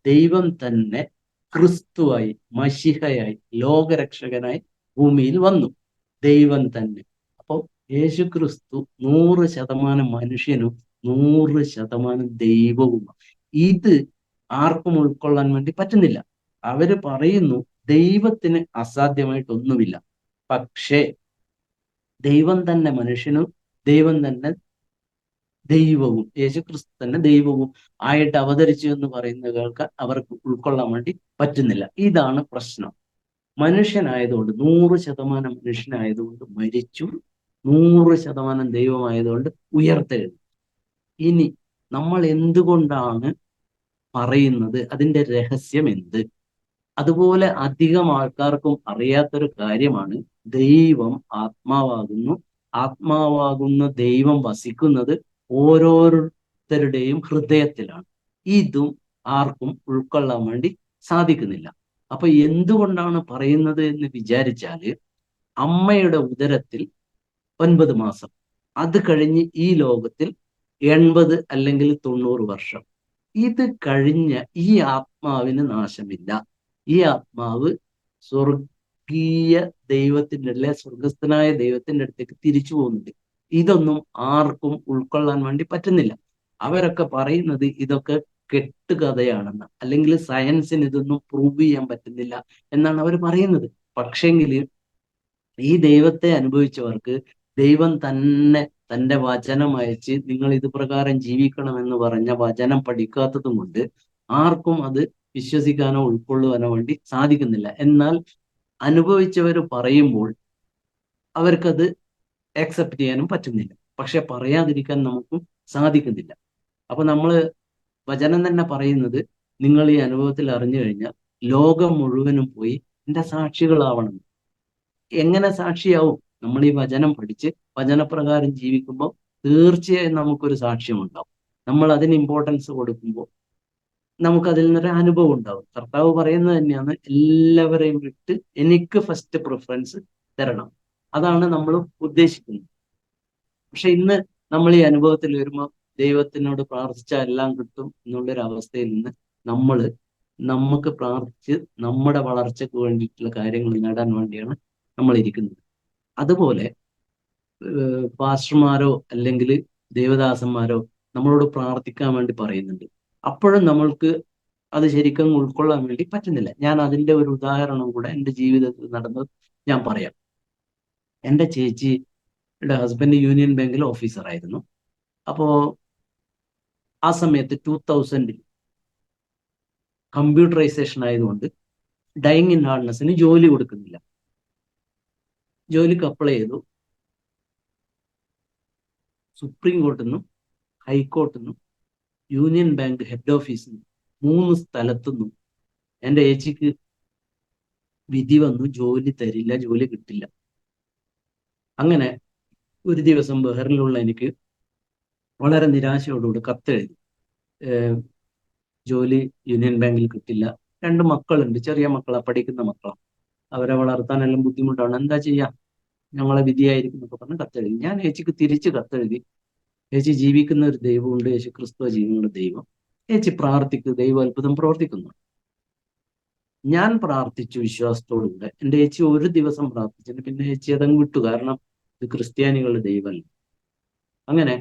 S2: ദൈവം തന്നെ ക്രിസ്തുവായി, മശിഹയായി, ലോകരക്ഷകനായി ഭൂമിയിൽ വന്നു. ദൈവം തന്നെ. അപ്പോൾ യേശു ക്രിസ്തു 100% മനുഷ്യനും 100% ദൈവവുമാണ്. ഇത് ആർക്കും ഉൾക്കൊള്ളാൻ വേണ്ടി പറ്റുന്നില്ല. അവര് പറയുന്നു ദൈവത്തിന് അസാധ്യമായിട്ടൊന്നുമില്ല. പക്ഷേ ദൈവം തന്നെ മനുഷ്യനും ദൈവം തന്നെ ദൈവവും, യേശുക്രിസ്തു തന്നെ ദൈവവും ആയിട്ട് അവതരിച്ചു എന്ന് പറയുന്ന കേൾക്കാൻ അവർക്ക് ഉൾക്കൊള്ളാൻ വേണ്ടി പറ്റുന്നില്ല. ഇതാണ് പ്രശ്നം. മനുഷ്യനായതുകൊണ്ട് 100% മനുഷ്യനായതുകൊണ്ട് മരിച്ചു, 100% ദൈവമായതുകൊണ്ട് ഉയർത്തെഴുന്നു. ഇനി നമ്മൾ എന്തുകൊണ്ടാണ് പറയുന്നത്? അതിൻ്റെ രഹസ്യം എന്ത്? അതുപോലെ അധികം ആൾക്കാർക്കും അറിയാത്തൊരു കാര്യമാണ് ദൈവം ആത്മാവാകുന്നു. ആത്മാവാകുന്ന ദൈവം വസിക്കുന്നത് ഓരോരുത്തരുടെയും ഹൃദയത്തിലാണ്. ഇതും ആർക്കും ഉൾക്കൊള്ളാൻ വേണ്ടി സാധിക്കുന്നില്ല. അപ്പൊ എന്തുകൊണ്ടാണ് പറയുന്നത് എന്ന് വിചാരിച്ചാല്, അമ്മയുടെ ഉദരത്തിൽ 9 മാസം, അത് കഴിഞ്ഞ് ഈ ലോകത്തിൽ 80 അല്ലെങ്കിൽ 90 വർഷം. ഇത് കഴിഞ്ഞ ഈ ആത്മാവിന് നാശമില്ല. ഈ ആത്മാവ് സ്വർഗീയ ദൈവത്തിന്റെ അല്ലെ സ്വർഗസ്ഥനായ ദൈവത്തിന്റെ അടുത്തേക്ക് തിരിച്ചു പോകുന്നുണ്ട്. ഇതൊന്നും ആർക്കും ഉൾക്കൊള്ളാൻ വേണ്ടി പറ്റുന്നില്ല. അവരൊക്കെ പറയുന്നത് ഇതൊക്കെ കെട്ടുകഥയാണെന്ന്, അല്ലെങ്കിൽ സയൻസിന് ഇതൊന്നും പ്രൂവ് ചെയ്യാൻ പറ്റുന്നില്ല എന്നാണ് അവർ പറയുന്നത്. പക്ഷെങ്കിൽ ഈ ദൈവത്തെ അനുഭവിച്ചവർക്ക് ദൈവം തന്നെ തന്റെ വചനം അയച്ച് നിങ്ങൾ ഇത് പ്രകാരം ജീവിക്കണമെന്ന് പറഞ്ഞ വചനം പഠിക്കാത്തതും കൊണ്ട് ആർക്കും അത് വിശ്വസിക്കാനോ ഉൾക്കൊള്ളുവാനോ വേണ്ടി സാധിക്കുന്നില്ല. എന്നാൽ അനുഭവിച്ചവർ പറയുമ്പോൾ അവർക്കത് ആക്സെപ്റ്റ് ചെയ്യാനും പറ്റുന്നില്ല. പക്ഷെ പറയാതിരിക്കാൻ നമുക്കും സാധിക്കുന്നില്ല. അപ്പൊ നമ്മള് വചനം തന്നെ പറയുന്നത്, നിങ്ങൾ ഈ അനുഭവത്തിൽ അറിഞ്ഞു കഴിഞ്ഞാൽ ലോകം മുഴുവനും പോയി എന്റെ സാക്ഷികളാവണം. എങ്ങനെ സാക്ഷിയാവും? നമ്മൾ ഈ വചനം പഠിച്ച് വചനപ്രകാരം ജീവിക്കുമ്പോൾ തീർച്ചയായും നമുക്കൊരു സാക്ഷ്യമുണ്ടാവും. നമ്മൾ അതിന് ഇമ്പോർട്ടൻസ് കൊടുക്കുമ്പോൾ നമുക്കതിൽ നിന്നൊരു അനുഭവം ഉണ്ടാവും. കർത്താവ് പറയുന്നത് തന്നെയാണ്, എല്ലാവരെയും വിട്ട് എനിക്ക് ഫസ്റ്റ് പ്രിഫറൻസ് തരണം. അതാണ് നമ്മൾ ഉദ്ദേശിക്കുന്നത്. പക്ഷെ ഇന്ന് നമ്മൾ ഈ അനുഭവത്തിൽ വരുമ്പോൾ ദൈവത്തിനോട് പ്രാർത്ഥിച്ചാൽ എല്ലാം കിട്ടും എന്നുള്ളൊരു അവസ്ഥയിൽ നിന്ന് നമുക്ക് പ്രാർത്ഥിച്ച് നമ്മുടെ വളർച്ചയ്ക്ക് വേണ്ടിയിട്ടുള്ള കാര്യങ്ങൾ നേടാൻ വേണ്ടിയാണ് നമ്മൾ ഇരിക്കുന്നത്. അതുപോലെ പാസ്റ്റർമാരോ അല്ലെങ്കിൽ ദേവദാസന്മാരോ നമ്മളോട് പ്രാർത്ഥിക്കാൻ വേണ്ടി പറയുന്നുണ്ട്. അപ്പോഴും നമ്മൾക്ക് അത് ശരിക്കും ഉൾക്കൊള്ളാൻ വേണ്ടി പറ്റുന്നില്ല. ഞാൻ അതിന്റെ ഒരു ഉദാഹരണം കൂടെ എൻ്റെ ജീവിതത്തിൽ നടന്നത് ഞാൻ പറയാം. എൻ്റെ ചേച്ചിയുടെ ഹസ്ബൻഡ് യൂണിയൻ ബാങ്കിൽ ഓഫീസറായിരുന്നു. അപ്പോ ആ സമയത്ത് 2000 കമ്പ്യൂട്ടറൈസേഷൻ ആയതുകൊണ്ട് ഡൈയിങ് ഇൻ ഹാർഡ്നെസ്സിന് ജോലി കൊടുക്കുന്നില്ല. ജോലിക്ക് അപ്ലൈ ചെയ്തു. സുപ്രീം കോർട്ടിൽ നിന്നും ഹൈക്കോർട്ടിൽ നിന്നും യൂണിയൻ ബാങ്ക് ഹെഡ് ഓഫീസിൽ നിന്നും 3 സ്ഥലത്തു നിന്നും എൻ്റെ ഏച്ചിക്ക് വിധി വന്നു, ജോലി തരില്ല, ജോലി കിട്ടില്ല. അങ്ങനെ ഒരു ദിവസം ബഹറിലുള്ള എനിക്ക് വളരെ നിരാശയോടുകൂടി കത്തെഴുതി, ജോലി യൂണിയൻ ബാങ്കിൽ കിട്ടില്ല, 2 മക്കളുണ്ട്, ചെറിയ മക്കളാ, പഠിക്കുന്ന മക്കളാ, അവരെ വളർത്താനെല്ലാം ബുദ്ധിമുട്ടാണ്, എന്താ ചെയ്യാം, ഞങ്ങളെ വിധിയായിരിക്കും എന്നൊക്കെ പറഞ്ഞ് കത്തെഴുതി. ഞാൻ ഏച്ചിക്ക് തിരിച്ച് കത്തെഴുതി, ഏച്ചി ജീവിക്കുന്ന ഒരു ദൈവമുണ്ട്, യേശു ക്രിസ്തു ജീവിക്കുന്ന ദൈവം, ഏച്ചി പ്രാർത്ഥിക്കുക, ദൈവം അത്ഭുതം പ്രവർത്തിക്കുന്നു. ഞാൻ പ്രാർത്ഥിച്ചു വിശ്വാസത്തോടുകൂടെ. എൻ്റെ ഏച്ചി ഒരു ദിവസം പ്രാർത്ഥിച്ചിട്ട് പിന്നെ ഏച്ചി അതങ്ങ് വിട്ടു. കാരണം ഇത് ക്രിസ്ത്യാനികളുടെ ദൈവമല്ല. അങ്ങനെ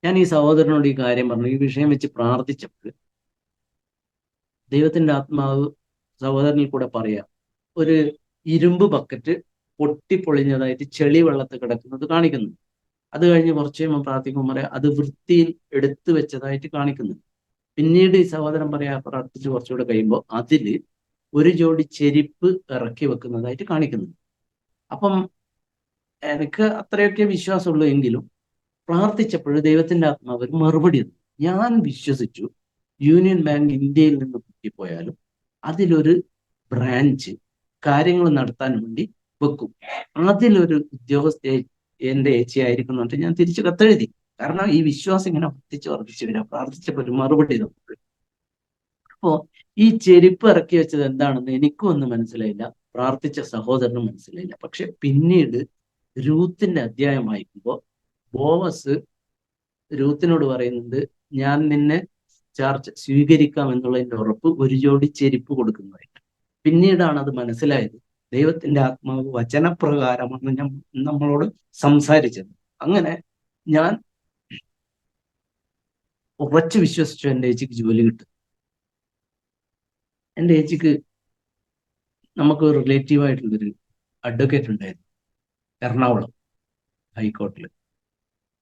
S2: ഞാൻ ഈ സഹോദരനോട് ഈ കാര്യം പറഞ്ഞു, ഈ വിഷയം വെച്ച് പ്രാർത്ഥിച്ചപ്പോൾ ദൈവത്തിന്റെ ആത്മാവ് സഹോദരനിൽ കൂടെ പറയാം, ഒരു ഇരുമ്പ് ബക്കറ്റ് പൊട്ടിപ്പൊളിഞ്ഞതായിട്ട് ചെളി വെള്ളത്തിൽ കിടക്കുന്നത് കാണിക്കുന്നു. അത് കഴിഞ്ഞ് കുറച്ച് കഴിയുമ്പോൾ പ്രാർത്ഥിക്കുമ്പോൾ പറയാം, അത് വൃത്തിയിൽ എടുത്തു വെച്ചതായിട്ട് കാണിക്കുന്നു. പിന്നീട് ഈ സഹോദരൻ പറയാ, പ്രാർത്ഥിച്ച് കുറച്ചുകൂടെ കഴിയുമ്പോൾ അതില് ഒരു ജോഡി ചെരുപ്പ് ഇറക്കി വെക്കുന്നതായിട്ട് കാണിക്കുന്നു. അപ്പം എനിക്ക് അത്രയൊക്കെ വിശ്വാസമുള്ളൂ. എങ്കിലും പ്രാർത്ഥിച്ചപ്പോൾ ദൈവത്തിന്റെ ആത്മാവ് ഒരു മറുപടി തന്നു. ഞാൻ വിശ്വസിച്ചു, യൂണിയൻ ബാങ്ക് ഇന്ത്യയിൽ നിന്ന് പൊട്ടിപ്പോയാലും അതിലൊരു ബ്രാഞ്ച് കാര്യങ്ങൾ നടത്താൻ വേണ്ടി വെക്കും, അതിലൊരു ഉദ്യോഗസ്ഥ എൻ്റെ ഏച്ചി ആയിരിക്കും എന്നിട്ട് ഞാൻ തിരിച്ചു കത്തെഴുതി. കാരണം ഈ വിശ്വാസം ഇങ്ങനെ വർദ്ധിച്ചു വരാം. പ്രാർത്ഥിച്ചപ്പോൾ ഒരു മറുപടി തന്നു. അപ്പോ ഈ ചെരുപ്പ് ഇറക്കി വെച്ചത് എന്താണെന്ന് എനിക്കും ഒന്നും മനസ്സിലായില്ല, പ്രാർത്ഥിച്ച സഹോദരനും മനസ്സിലായില്ല. പക്ഷെ പിന്നീട് രൂത്തിന്റെ അധ്യായം വായിക്കുമ്പോൾ ബോവസ് രൂത്തിനോട് പറയുന്നുണ്ട്, ഞാൻ നിന്നെ സ്വീകരിക്കാം എന്നുള്ളതിന്റെ ഉറപ്പ് ഒരു ജോഡി ചെരുപ്പ് കൊടുക്കുന്നതായിട്ട്. പിന്നീടാണ് അത് മനസ്സിലായത്, ദൈവത്തിന്റെ ആത്മാവ് വചനപ്രകാരമാണ് നമ്മളോട് സംസാരിച്ചത്. അങ്ങനെ ഞാൻ ഉറച്ചു വിശ്വസിച്ചു എൻ്റെ ഏച്ചിക്ക് ജോലി കിട്ടും. എൻ്റെ ഏച്ചിക്ക് നമുക്ക് റിലേറ്റീവായിട്ടുള്ളൊരു അഡ്വക്കേറ്റ് ഉണ്ടായിരുന്നു എറണാകുളം ഹൈക്കോർട്ടിൽ.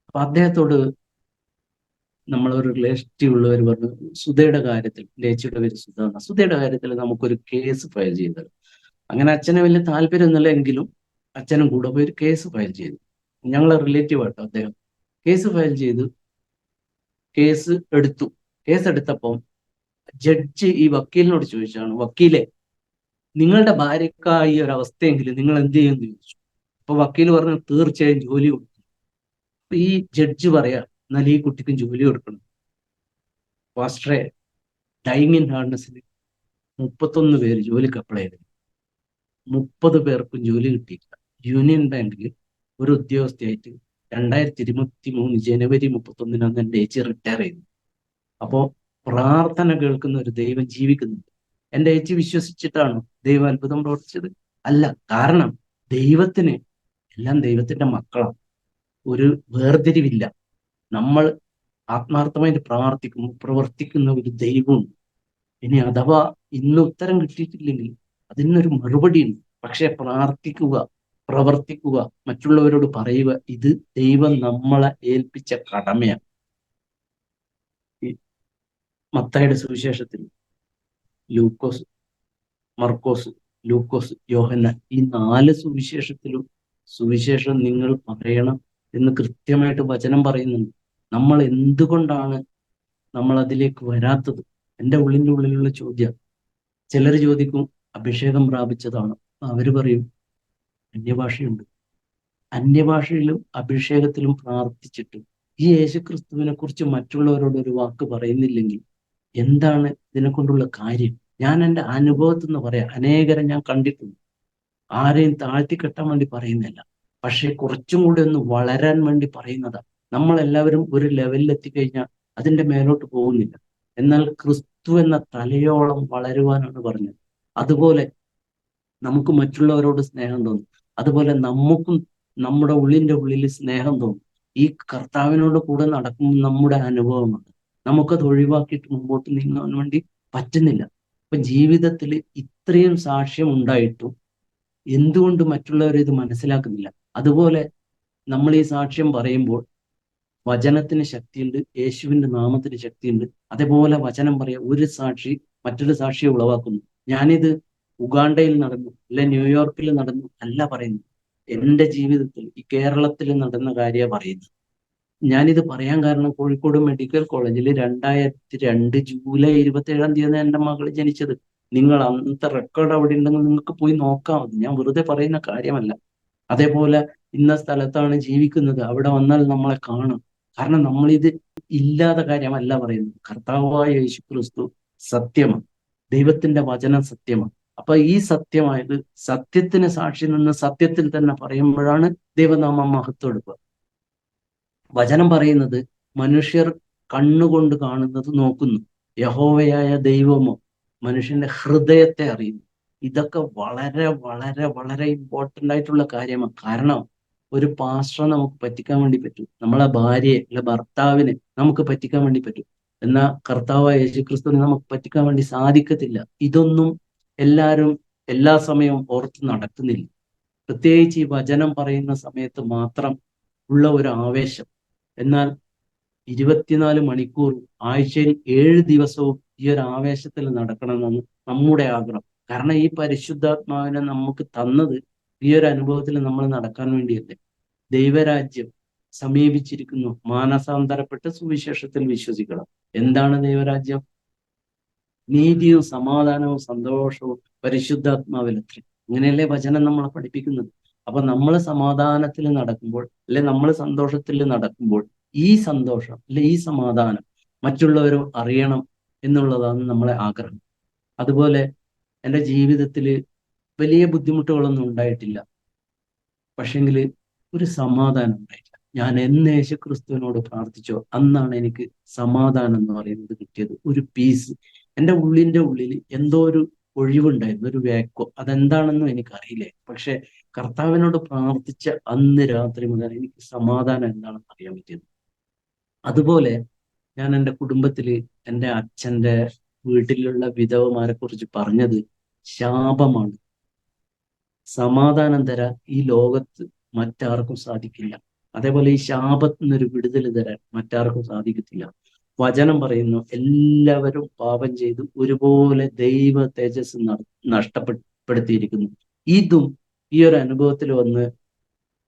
S2: അപ്പൊ അദ്ദേഹത്തോട് നമ്മളൊരു റിലേറ്റീവ് ഉള്ളവർ പറഞ്ഞു, സുധയുടെ കാര്യത്തിൽ, ചേച്ചിയുടെ പേര് സുധ, സുധയുടെ കാര്യത്തിൽ നമുക്കൊരു കേസ് ഫയൽ ചെയ്തത്. അങ്ങനെ അച്ഛന് വലിയ താല്പര്യമൊന്നുമില്ല, എങ്കിലും അച്ഛനും കൂടെ പോയി ഒരു കേസ് ഫയൽ ചെയ്തു. ഞങ്ങളെ റിലേറ്റീവ് ആട്ടോ അദ്ദേഹം. കേസ് ഫയൽ ചെയ്തു, കേസ് എടുത്തു. കേസ് എടുത്തപ്പം ജഡ്ജി ഈ വക്കീലിനോട് ചോദിച്ചാണ്, വക്കീലെ, നിങ്ങളുടെ ഭാര്യക്കായി ഒരു അവസ്ഥയെങ്കിലും നിങ്ങൾ എന്ത് ചെയ്യുമെന്ന് ചോദിച്ചു. അപ്പൊ വക്കീൽ പറഞ്ഞു, തീർച്ചയായും ജോലി കൊടുക്കും. അപ്പൊ ഈ ജഡ്ജി പറയാ, എന്നാൽ ഈ കുട്ടിക്കും ജോലി കൊടുക്കണം. പാസ്റ്ററെ, ഡൈയിങ് ഇൻ ഹാർഡ്നെസ്സിൽ 31 പേര് ജോലിക്ക് അപ്ലൈ ചെയ്തു. 30 പേർക്കും ജോലി കിട്ടിയില്ല. യൂണിയൻ ബാങ്കിൽ ഒരു ഉദ്യോഗസ്ഥയായിട്ട് 2023 ജനുവരി 31 എൻ്റെ ഏച്ചി റിട്ടയർ ചെയ്തു. അപ്പോ പ്രാർത്ഥന കേൾക്കുന്ന ഒരു ദൈവം ജീവിക്കുന്നുണ്ട്. എൻ്റെ ഏച്ചി വിശ്വസിച്ചിട്ടാണ് ദൈവം അത്ഭുതം പ്രവർത്തിച്ചത്? അല്ല. കാരണം ദൈവത്തിന് എല്ലാം ദൈവത്തിന്റെ മക്കളാണ്. ഒരു വേർതിരിവില്ല. നമ്മൾ ആത്മാർത്ഥമായിട്ട് പ്രാർത്ഥിക്കുമ്പോൾ പ്രവർത്തിക്കുന്ന ഒരു ദൈവമുണ്ട്. ഇനി അഥവാ ഇന്ന് ഉത്തരം കിട്ടിയിട്ടില്ലെങ്കിൽ അതിനൊരു മറുപടി ഉണ്ട്. പക്ഷെ പ്രാർത്ഥിക്കുക, പ്രവർത്തിക്കുക, മറ്റുള്ളവരോട് പറയുക, ഇത് ദൈവം നമ്മളെ ഏൽപ്പിച്ച കടമയാണ്. ഈ മത്തായിയുടെ സുവിശേഷത്തിൽ ലൂക്കോസ്, മർക്കോസ്, ലൂക്കോസ്, യോഹന്നാൻ, ഈ 4 സുവിശേഷത്തിലും സുവിശേഷം നിങ്ങൾ പറയണം എന്ന് കൃത്യമായിട്ട് വചനം പറയുന്നുണ്ട്. നമ്മൾ എന്തുകൊണ്ടാണ് നമ്മൾ അതിലേക്ക് വരാത്തത്? എൻ്റെ ഉള്ളിൻ്റെ ഉള്ളിലുള്ള ചോദ്യം. ചിലർ ചോദിക്കും, അഭിഷേകം പ്രാപിച്ചതാണ്. അവര് പറയും അന്യഭാഷയുണ്ട്. അന്യഭാഷയിലും അഭിഷേകത്തിലും പ്രാർത്ഥിച്ചിട്ടും ഈ യേശുക്രിസ്തുവിനെ കുറിച്ച് മറ്റുള്ളവരോട് ഒരു വാക്ക് പറയുന്നില്ലെങ്കിൽ എന്താണ് ഇതിനെ കൊണ്ടുള്ള കാര്യം? ഞാൻ എൻ്റെ അനുഭവത്തിൽ നിന്ന് പറയാം. അനേകരെ ഞാൻ കണ്ടിട്ടുണ്ട്. ആരെയും താഴ്ത്തിക്കെട്ടാൻ വേണ്ടി പറയുന്നില്ല, പക്ഷെ കുറച്ചും കൂടി ഒന്ന് വളരാൻ വേണ്ടി പറയുന്നതാ. നമ്മളെല്ലാവരും ഒരു ലെവലിൽ എത്തിക്കഴിഞ്ഞാൽ അതിന്റെ മേലോട്ട് പോകുന്നില്ല. എന്നാൽ ക്രിസ്തു എന്ന തലയോളം വളരുവാനാണ് പറഞ്ഞത്. അതുപോലെ നമുക്ക് മറ്റുള്ളവരോട് സ്നേഹം തോന്നും. അതുപോലെ നമുക്കും നമ്മുടെ ഉള്ളിന്റെ ഉള്ളിൽ സ്നേഹം തോന്നും. ഈ കർത്താവിനോട് കൂടെ നടക്കുമ്പോൾ നമ്മുടെ അനുഭവമാണ്. നമുക്കത് ഒഴിവാക്കിയിട്ട് മുമ്പോട്ട് നീങ്ങാൻ വേണ്ടി പറ്റുന്നില്ല. അപ്പൊ ജീവിതത്തിൽ ഇത്രയും സാക്ഷ്യം ഉണ്ടായിട്ടും എന്തുകൊണ്ട് മറ്റുള്ളവർ ഇത് മനസ്സിലാക്കുന്നില്ല? അതുപോലെ നമ്മൾ ഈ സാക്ഷ്യം പറയുമ്പോൾ വചനത്തിന് ശക്തിയുണ്ട്, യേശുവിന്റെ നാമത്തിന് ശക്തിയുണ്ട്. അതേപോലെ വചനം പറയാം, ഒരു സാക്ഷി മറ്റൊരു സാക്ഷിയെ ഉളവാക്കുന്നു. ഞാനിത് ഉഗാണ്ടയിൽ നടന്നു, അല്ലെ ന്യൂയോർക്കിൽ നടന്നു അല്ല പറയുന്നു. എൻ്റെ ജീവിതത്തിൽ ഈ കേരളത്തിൽ നടന്ന കാര്യമാണ് പറയുന്നത്. ഞാനിത് പറയാൻ കാരണം കോഴിക്കോട് മെഡിക്കൽ കോളേജിൽ 2002 ജൂലൈ 27 എൻ്റെ മകൾ ജനിച്ചത്. നിങ്ങൾ അന്നത്തെ റെക്കോർഡ് അവിടെ ഉണ്ടെങ്കിൽ നിങ്ങൾക്ക് പോയി നോക്കാം. മതി, ഞാൻ വെറുതെ പറയുന്ന കാര്യമല്ല. അതേപോലെ ഇന്ന സ്ഥലത്താണ് ജീവിക്കുന്നത്, അവിടെ വന്നാൽ നമ്മളെ കാണും. കാരണം നമ്മളിത് ഇല്ലാത്ത കാര്യമല്ല പറയുന്നത്. കർത്താവായ യേശു ക്രിസ്തു സത്യമാണ്, ദൈവത്തിന്റെ വചനം സത്യമാണ്. അപ്പൊ ഈ സത്യമായത് സത്യത്തിന് സാക്ഷി നിന്ന് സത്യത്തിൽ തന്നെ പറയുമ്പോഴാണ് ദൈവനാമം മഹത്വം എടുക്കുക. വചനം പറയുന്നത് മനുഷ്യർ കണ്ണുകൊണ്ട് കാണുന്നത് നോക്കുന്നു, യഹോവയായ ദൈവമോ മനുഷ്യന്റെ ഹൃദയത്തെ അറിയുന്നു. ഇതൊക്കെ വളരെ വളരെ വളരെ ഇമ്പോർട്ടൻ്റ് ആയിട്ടുള്ള കാര്യമാണ്. കാരണം ഒരു പാസ്റ്ററെ നമുക്ക് പറ്റിക്കാൻ വേണ്ടി പറ്റും, നമ്മളെ ഭാര്യയെ അല്ലെ ഭർത്താവിനെ നമുക്ക് പറ്റിക്കാൻ വേണ്ടി പറ്റും. എന്നാൽ കർത്താവായ യേശുക്രിസ്തുവിനെ നമുക്ക് പറ്റിക്കാൻ വേണ്ടി സാധിക്കത്തില്ല. ഇതൊന്നും എല്ലാവരും എല്ലാ സമയവും ഓർത്ത് നടക്കുന്നില്ല. പ്രത്യേകിച്ച് ഈ വചനം പറയുന്ന സമയത്ത് മാത്രം ഉള്ള ഒരു ആവേശം. എന്നാൽ 24 മണിക്കൂറും ആഴ്ചയിൽ 7 ദിവസവും ഈ ഒരു ആവേശത്തിൽ നടക്കണമെന്നാണ് നമ്മുടെ ആഗ്രഹം. കാരണം ഈ പരിശുദ്ധാത്മാവിനെ നമുക്ക് തന്നത് ഈ ഒരു അനുഭവത്തിൽ നമ്മൾ നടക്കാൻ വേണ്ടിയല്ലേ. ദൈവരാജ്യം സമീപിച്ചിരിക്കുന്നു, മാനസാന്തരപ്പെട്ട് സുവിശേഷത്തിൽ വിശ്വസിക്കണം. എന്താണ് ദൈവരാജ്യം? നീതിയും സമാധാനവും സന്തോഷവും പരിശുദ്ധാത്മാവിലത്രേ. അങ്ങനെയല്ലേ വചനം നമ്മളെ പഠിപ്പിക്കുന്നത്. അപ്പൊ നമ്മൾ സമാധാനത്തിൽ നടക്കുമ്പോൾ, അല്ലെ നമ്മൾ സന്തോഷത്തിൽ നടക്കുമ്പോൾ ഈ സന്തോഷം അല്ലെ ഈ സമാധാനം മറ്റുള്ളവരും അറിയണം എന്നുള്ളതാണ് നമ്മളെ ആഗ്രഹം. അതുപോലെ എൻ്റെ ജീവിതത്തിൽ വലിയ ബുദ്ധിമുട്ടുകളൊന്നും ഉണ്ടായിട്ടില്ല, പക്ഷെങ്കിൽ ഒരു സമാധാനം ഉണ്ടായിട്ടില്ല. ഞാൻ എന്ന് യേശുക്രിസ്തുവിനോട് പ്രാർത്ഥിച്ചോ അന്നാണ് എനിക്ക് സമാധാനം എന്ന് പറയുന്നത് കിട്ടിയത്. ഒരു പീസ്. എൻ്റെ ഉള്ളിൻ്റെ ഉള്ളിൽ എന്തോ ഒരു ഒഴിവുണ്ടായിരുന്നു, ഒരു വേക്കോ. അതെന്താണെന്നും എനിക്കറിയില്ലേ. പക്ഷെ കർത്താവിനോട് പ്രാർത്ഥിച്ച അന്ന് രാത്രി മുതൽ എനിക്ക് സമാധാനം എന്താണെന്ന് അറിയാൻ പറ്റിയത്. അതുപോലെ ഞാൻ എൻ്റെ കുടുംബത്തിൽ എൻ്റെ അച്ഛൻ്റെ വീട്ടിലുള്ള വിധവമാരെ കുറിച്ച് പറഞ്ഞത് ശാപമാണ്. സമാധാനം തരാൻ ഈ ലോകത്ത് മറ്റാർക്കും സാധിക്കില്ല. അതേപോലെ ഈ ശാപത്തിൽ നിന്നൊരു വിടുതൽ തരാൻ മറ്റാർക്കും സാധിക്കത്തില്ല. വചനം പറയുന്നു, എല്ലാവരും പാപം ചെയ്തു ഒരുപോലെ ദൈവ തേജസ് നഷ്ടപ്പെടുത്തിയിരിക്കുന്നു. ഇതും ഈ ഒരു അനുഭവത്തിൽ വന്ന്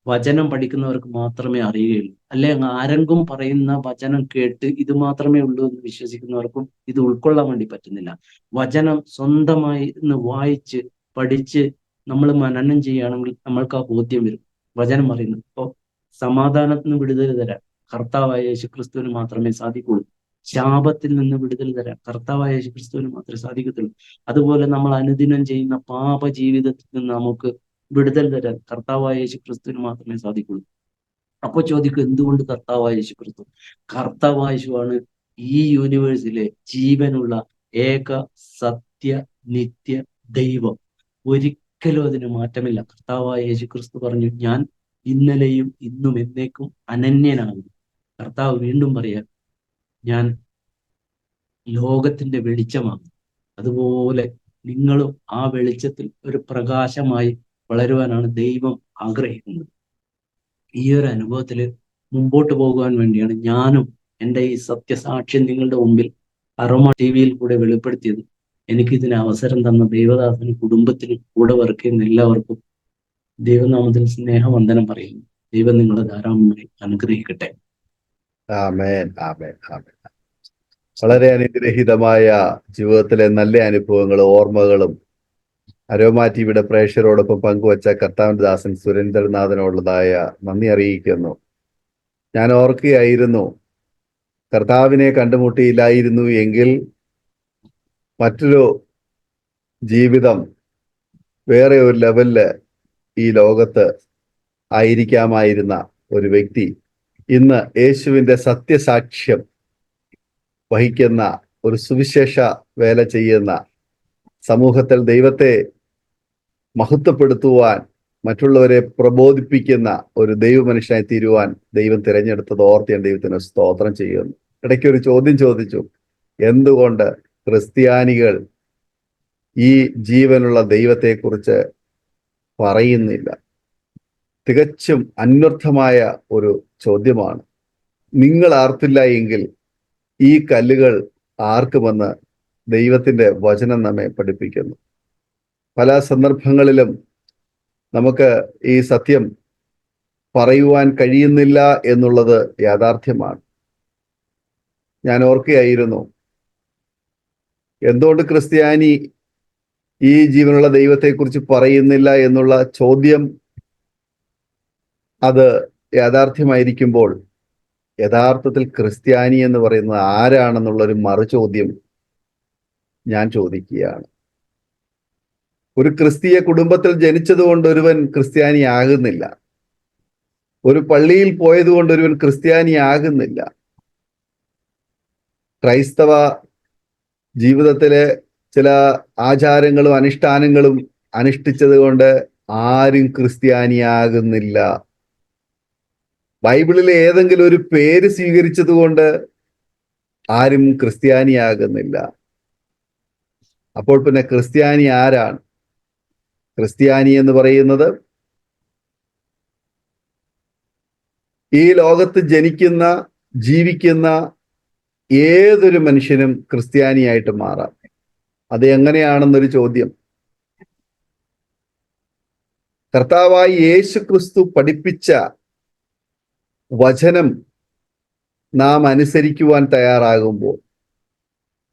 S2: വചനം പഠിക്കുന്നവർക്ക് മാത്രമേ അറിയുകയുള്ളൂ. അല്ലെ ആരെങ്കിലും പറയുന്ന വചനം കേട്ട് ഇത് മാത്രമേ ഉള്ളൂ എന്ന് വിശ്വസിക്കുന്നവർക്കും ഇത് ഉൾക്കൊള്ളാൻ വേണ്ടി പറ്റുന്നില്ല. വചനം സ്വന്തമായി ഇന്ന് വായിച്ച് പഠിച്ച് നമ്മൾ മനനം ചെയ്യുകയാണെങ്കിൽ നമ്മൾക്ക് ആ ബോധ്യം വരും. വചനം പറയുന്നു, ഇപ്പോൾ സമാധാനത്തിന് വിടുതൽ തരാൻ കർത്താവായ യേശുക്രിസ്തുവിന് മാത്രമേ സാധിക്കുള്ളൂ. ശാപത്തിൽ നിന്ന് വിടുതൽ തരാൻ കർത്താവായ യേശു ക്രിസ്തുവിന് മാത്രമേ സാധിക്കത്തുള്ളൂ. അതുപോലെ നമ്മൾ അനുദിനം ചെയ്യുന്ന പാപ ജീവിതത്തിൽ നിന്ന് നമുക്ക് വിടുതൽ തരാൻ കർത്താവായ യേശു ക്രിസ്തുവിന് മാത്രമേ സാധിക്കുള്ളൂ. അപ്പൊ ചോദിക്കും, എന്തുകൊണ്ട് കർത്താവായ യേശു ക്രിസ്തു? കർത്താവായ യേശുവാണ് ഈ യൂണിവേഴ്സിലെ ജീവനുള്ള ഏക സത്യ നിത്യ ദൈവം. ഒരിക്കലും അതിന് മാറ്റമില്ല. കർത്താവായ യേശു ക്രിസ്തു പറഞ്ഞു, ഞാൻ ഇന്നലെയും ഇന്നും എന്നേക്കും അനന്യനാകും. കർത്താവ് വീണ്ടും പറയാം, ഞാൻ ലോകത്തിന്റെ വെളിച്ചമാണ്. അതുപോലെ നിങ്ങളും ആ വെളിച്ചത്തിൽ ഒരു പ്രകാശമായി വളരുവാനാണ് ദൈവം ആഗ്രഹിക്കുന്നത്. ഈ ഒരു അനുഭവത്തിൽ മുമ്പോട്ട് പോകുവാൻ വേണ്ടിയാണ് ഞാനും എൻ്റെ ഈ സത്യസാക്ഷ്യം നിങ്ങളുടെ മുമ്പിൽ അരോമ TV-യിൽ കൂടെ വെളിപ്പെടുത്തിയത്. എനിക്കിതിന് അവസരം തന്ന ദൈവദാസനും കുടുംബത്തിനും കൂടെ വർക്ക് ചെയ്യുന്ന എല്ലാവർക്കും ദൈവനാമത്തിൽ സ്നേഹവന്ദനം പറയുന്നു. ദൈവം നിങ്ങളെ ധാരാളമായി അനുഗ്രഹിക്കട്ടെ.
S1: ആമേൻ, ആമേൻ, ആമേൻ. വളരെ അനുഗ്രഹീതമായ ജീവിതത്തിലെ നല്ല അനുഭവങ്ങളും ഓർമ്മകളും അരോമ TV-യുടെ പ്രേക്ഷകരോടൊപ്പം പങ്കുവച്ച കർത്താവിന്റെ ദാസൻ സുരേന്ദ്രനാഥനോടുള്ളതായ നന്ദി അറിയിക്കുന്നു. ഞാൻ ഓർക്കുകയായിരുന്നു, കർത്താവിനെ കണ്ടുമുട്ടിയില്ലായിരുന്നു എങ്കിൽ മറ്റൊരു ജീവിതം, വേറെ ഒരു ലെവലില് ഈ ലോകത്ത് ആയിരിക്കാമായിരുന്ന ഒരു വ്യക്തി ഇന്ന് യേശുവിൻ്റെ സത്യസാക്ഷ്യം വഹിക്കുന്ന, ഒരു സുവിശേഷ വേല ചെയ്യുന്ന, സമൂഹത്തിൽ ദൈവത്തെ മഹത്വപ്പെടുത്തുവാൻ, മറ്റുള്ളവരെ പ്രബോധിപ്പിക്കുന്ന ഒരു ദൈവമനുഷ്യനായി തീരുവാൻ ദൈവം തിരഞ്ഞെടുത്തത് ഓർത്ത് ഞാൻ ദൈവത്തിന് സ്തോത്രം ചെയ്യുന്നു. ഇടയ്ക്ക് ഒരു ചോദ്യം ചോദിച്ചു, എന്തുകൊണ്ട് ക്രിസ്ത്യാനികൾ ഈ ജീവനുള്ള ദൈവത്തെക്കുറിച്ച് പറയുന്നില്ല? തികച്ചും അന്വർത്ഥമായ ഒരു ചോദ്യമാണ്. നിങ്ങൾ ആർത്തില്ല എങ്കിൽ ഈ കല്ലുകൾ ആർക്കുമെന്ന് ദൈവത്തിൻ്റെ വചനം നമ്മെ പഠിപ്പിക്കുന്നു. പല സന്ദർഭങ്ങളിലും നമുക്ക് ഈ സത്യം പറയുവാൻ കഴിയുന്നില്ല എന്നുള്ളത് യാഥാർത്ഥ്യമാണ്. ഞാൻ ഓർക്കുകയായിരുന്നു, എന്തുകൊണ്ട് ക്രിസ്ത്യാനി ഈ ജീവനുള്ള ദൈവത്തെക്കുറിച്ച് പറയുന്നില്ല എന്നുള്ള ചോദ്യം അത് യാഥാർത്ഥ്യമായിരിക്കുമ്പോൾ യഥാർത്ഥത്തിൽ ക്രിസ്ത്യാനി എന്ന് പറയുന്നത് ആരാണെന്നുള്ളൊരു മറുചോദ്യം ഞാൻ ചോദിക്കുകയാണ്. ഒരു ക്രിസ്തീയ കുടുംബത്തിൽ ജനിച്ചതുകൊണ്ട് ഒരുവൻ ക്രിസ്ത്യാനി ആകുന്നില്ല. ഒരു പള്ളിയിൽ പോയതുകൊണ്ട് ഒരുവൻ ക്രിസ്ത്യാനി ആകുന്നില്ല. ക്രൈസ്തവ ജീവിതത്തിലെ ചില ആചാരങ്ങളും അനുഷ്ഠാനങ്ങളും അനുഷ്ഠിച്ചത് കൊണ്ട് ആരും ക്രിസ്ത്യാനിയാകുന്നില്ല. ബൈബിളിലെ ഏതെങ്കിലും ഒരു പേര് സ്വീകരിച്ചത് കൊണ്ട് ആരും ക്രിസ്ത്യാനിയാകുന്നില്ല. അപ്പോൾ പിന്നെ ക്രിസ്ത്യാനി ആരാണ്? ക്രിസ്ത്യാനി എന്ന് പറയുന്നത് ഈ ലോകത്ത് ജനിക്കുന്ന, ജീവിക്കുന്ന ഏതൊരു മനുഷ്യനും ക്രിസ്ത്യാനിയായിട്ട് മാറാം. അത് എങ്ങനെയാണെന്നൊരു ചോദ്യം. കർത്താവായി യേശു ക്രിസ്തു പഠിപ്പിച്ച വചനം നാം അനുസരിക്കുവാൻ തയ്യാറാകുമ്പോൾ,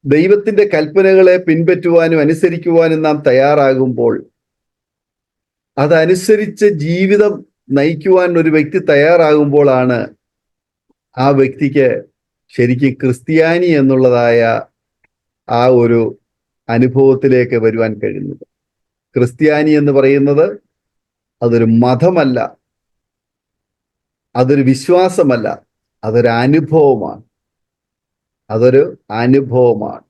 S1: ദൈവത്തിന്റെ കൽപ്പനകളെ പിൻപറ്റുവാനും അനുസരിക്കുവാനും നാം തയ്യാറാകുമ്പോൾ, അതനുസരിച്ച് ജീവിതം നയിക്കുവാൻ ഒരു വ്യക്തി തയ്യാറാകുമ്പോഴാണ് ആ വ്യക്തിക്ക് ശരിക്കും ക്രിസ്ത്യാനി എന്നുള്ളതായ ആ ഒരു അനുഭവത്തിലേക്ക് വരുവാൻ കഴിയുന്നത്. ക്രിസ്ത്യാനി എന്ന് പറയുന്നത് അതൊരു മതമല്ല, അതൊരു വിശ്വാസമല്ല, അതൊരു അനുഭവമാണ്. അതൊരു അനുഭവമാണ്.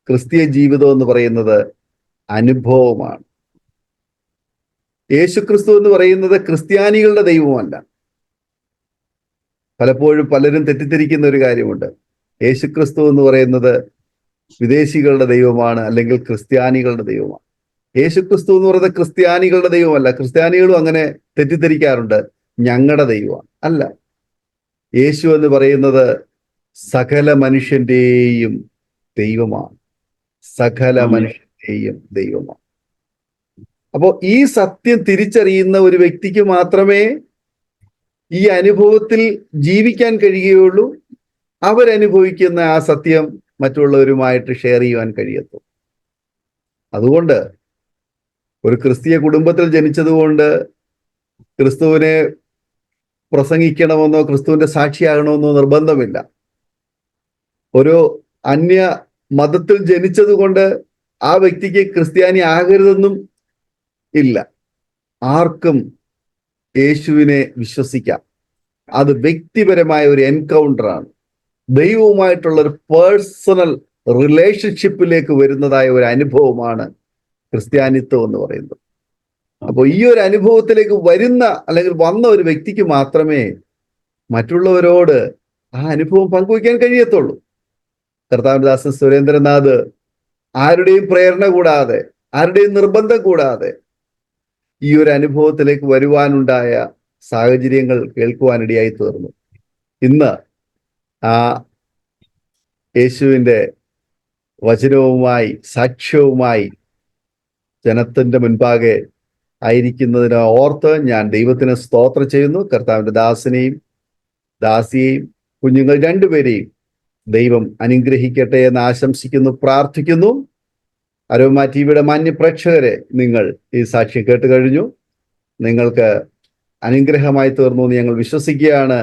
S1: ക്രിസ്തീയ ജീവിതം എന്ന് പറയുന്നത് അനുഭവമാണ്. യേശുക്രിസ്തു എന്ന് പറയുന്നത് ക്രിസ്ത്യാനികളുടെ ദൈവമല്ല. പലപ്പോഴും പലരും തെറ്റിദ്ധരിക്കുന്ന ഒരു കാര്യമുണ്ട്. യേശുക്രിസ്തു എന്ന് പറയുന്നത് വിദേശികളുടെ ദൈവമാണ്, അല്ലെങ്കിൽ ക്രിസ്ത്യാനികളുടെ ദൈവമാണ്. യേശുക്രിസ്തു എന്ന് പറയുന്നത് ക്രിസ്ത്യാനികളുടെ ദൈവമല്ല. ക്രിസ്ത്യാനികളും അങ്ങനെ തെറ്റിദ്ധരിക്കാറുണ്ട്, ഞങ്ങളുടെ ദൈവമാണ്. അല്ല, യേശു എന്ന് പറയുന്നത് സകല മനുഷ്യന്റെയും ദൈവമാണ്. സകല മനുഷ്യന്റെയും ദൈവമാണ്. അപ്പോൾ ഈ സത്യം തിരിച്ചറിയുന്ന ഒരു വ്യക്തിക്ക് മാത്രമേ ഈ അനുഭവത്തിൽ ജീവിക്കാൻ കഴിയുകയുള്ളൂ. അവരനുഭവിക്കുന്ന ആ സത്യം മറ്റുള്ളവരുമായിട്ട് ഷെയർ ചെയ്യുവാൻ കഴിയത്തുള്ളൂ. അതുകൊണ്ട് ഒരു ക്രിസ്തീയ കുടുംബത്തിൽ ജനിച്ചതുകൊണ്ട് ക്രിസ്തുവിനെ പ്രസംഗിക്കണമെന്നോ ക്രിസ്തുവിന്റെ സാക്ഷിയാകണമെന്നോ നിർബന്ധമില്ല. ഒരു അന്യ മതത്തിൽ ജനിച്ചത് കൊണ്ട് ആ വ്യക്തിക്ക് ക്രിസ്ത്യാനി ആകരുതെന്നും ഇല്ല. ആർക്കും യേശുവിനെ വിശ്വസിക്കാം. അത് വ്യക്തിപരമായ ഒരു എൻകൗണ്ടറാണ്. ദൈവവുമായിട്ടുള്ള ഒരു പേഴ്സണൽ റിലേഷൻഷിപ്പിലേക്ക് വരുന്നതായ ഒരു അനുഭവമാണ് ക്രിസ്ത്യാനിത്വം എന്ന് പറയുന്നത്. അപ്പോൾ ഈ ഒരു അനുഭവത്തിലേക്ക് വരുന്ന അല്ലെങ്കിൽ വന്ന ഒരു വ്യക്തിക്ക് മാത്രമേ മറ്റുള്ളവരോട് ആ അനുഭവം പങ്കുവയ്ക്കാൻ കഴിയത്തുള്ളൂ. കർത്താവിന്റെ ദാസൻ സുരേന്ദ്രനാഥ് ആരുടെയും പ്രേരണ കൂടാതെ, ആരുടെയും നിർബന്ധം കൂടാതെ ഈ ഒരു അനുഭവത്തിലേക്ക് വരുവാനുണ്ടായ സാഹചര്യങ്ങൾ കേൾക്കുവാനിടയായി തീർന്നു. ഇന്ന് ആ യേശുവിൻ്റെ വചനവുമായി സാക്ഷ്യവുമായി ജനത്തിന്റെ മുൻപാകെ ആയിരിക്കുന്നതിനെ ഓർത്ത് ഞാൻ ദൈവത്തിന് സ്തോത്രം ചെയ്യുന്നു. കർത്താവിന്റെ ദാസനെയും ദാസിയെയും കുഞ്ഞുങ്ങൾ രണ്ടുപേരെയും ദൈവം അനുഗ്രഹിക്കട്ടെ എന്ന് ആശംസിക്കുന്നു, പ്രാർത്ഥിക്കുന്നു. അരോമ ടിവിയുടെ മാന്യ പ്രേക്ഷകരെ, നിങ്ങൾ ഈ സാക്ഷ്യം കേട്ട് കഴിഞ്ഞു. നിങ്ങൾക്ക് അനുഗ്രഹമായി തീർന്നു എന്ന് ഞങ്ങൾ വിശ്വസിക്കുകയാണ്.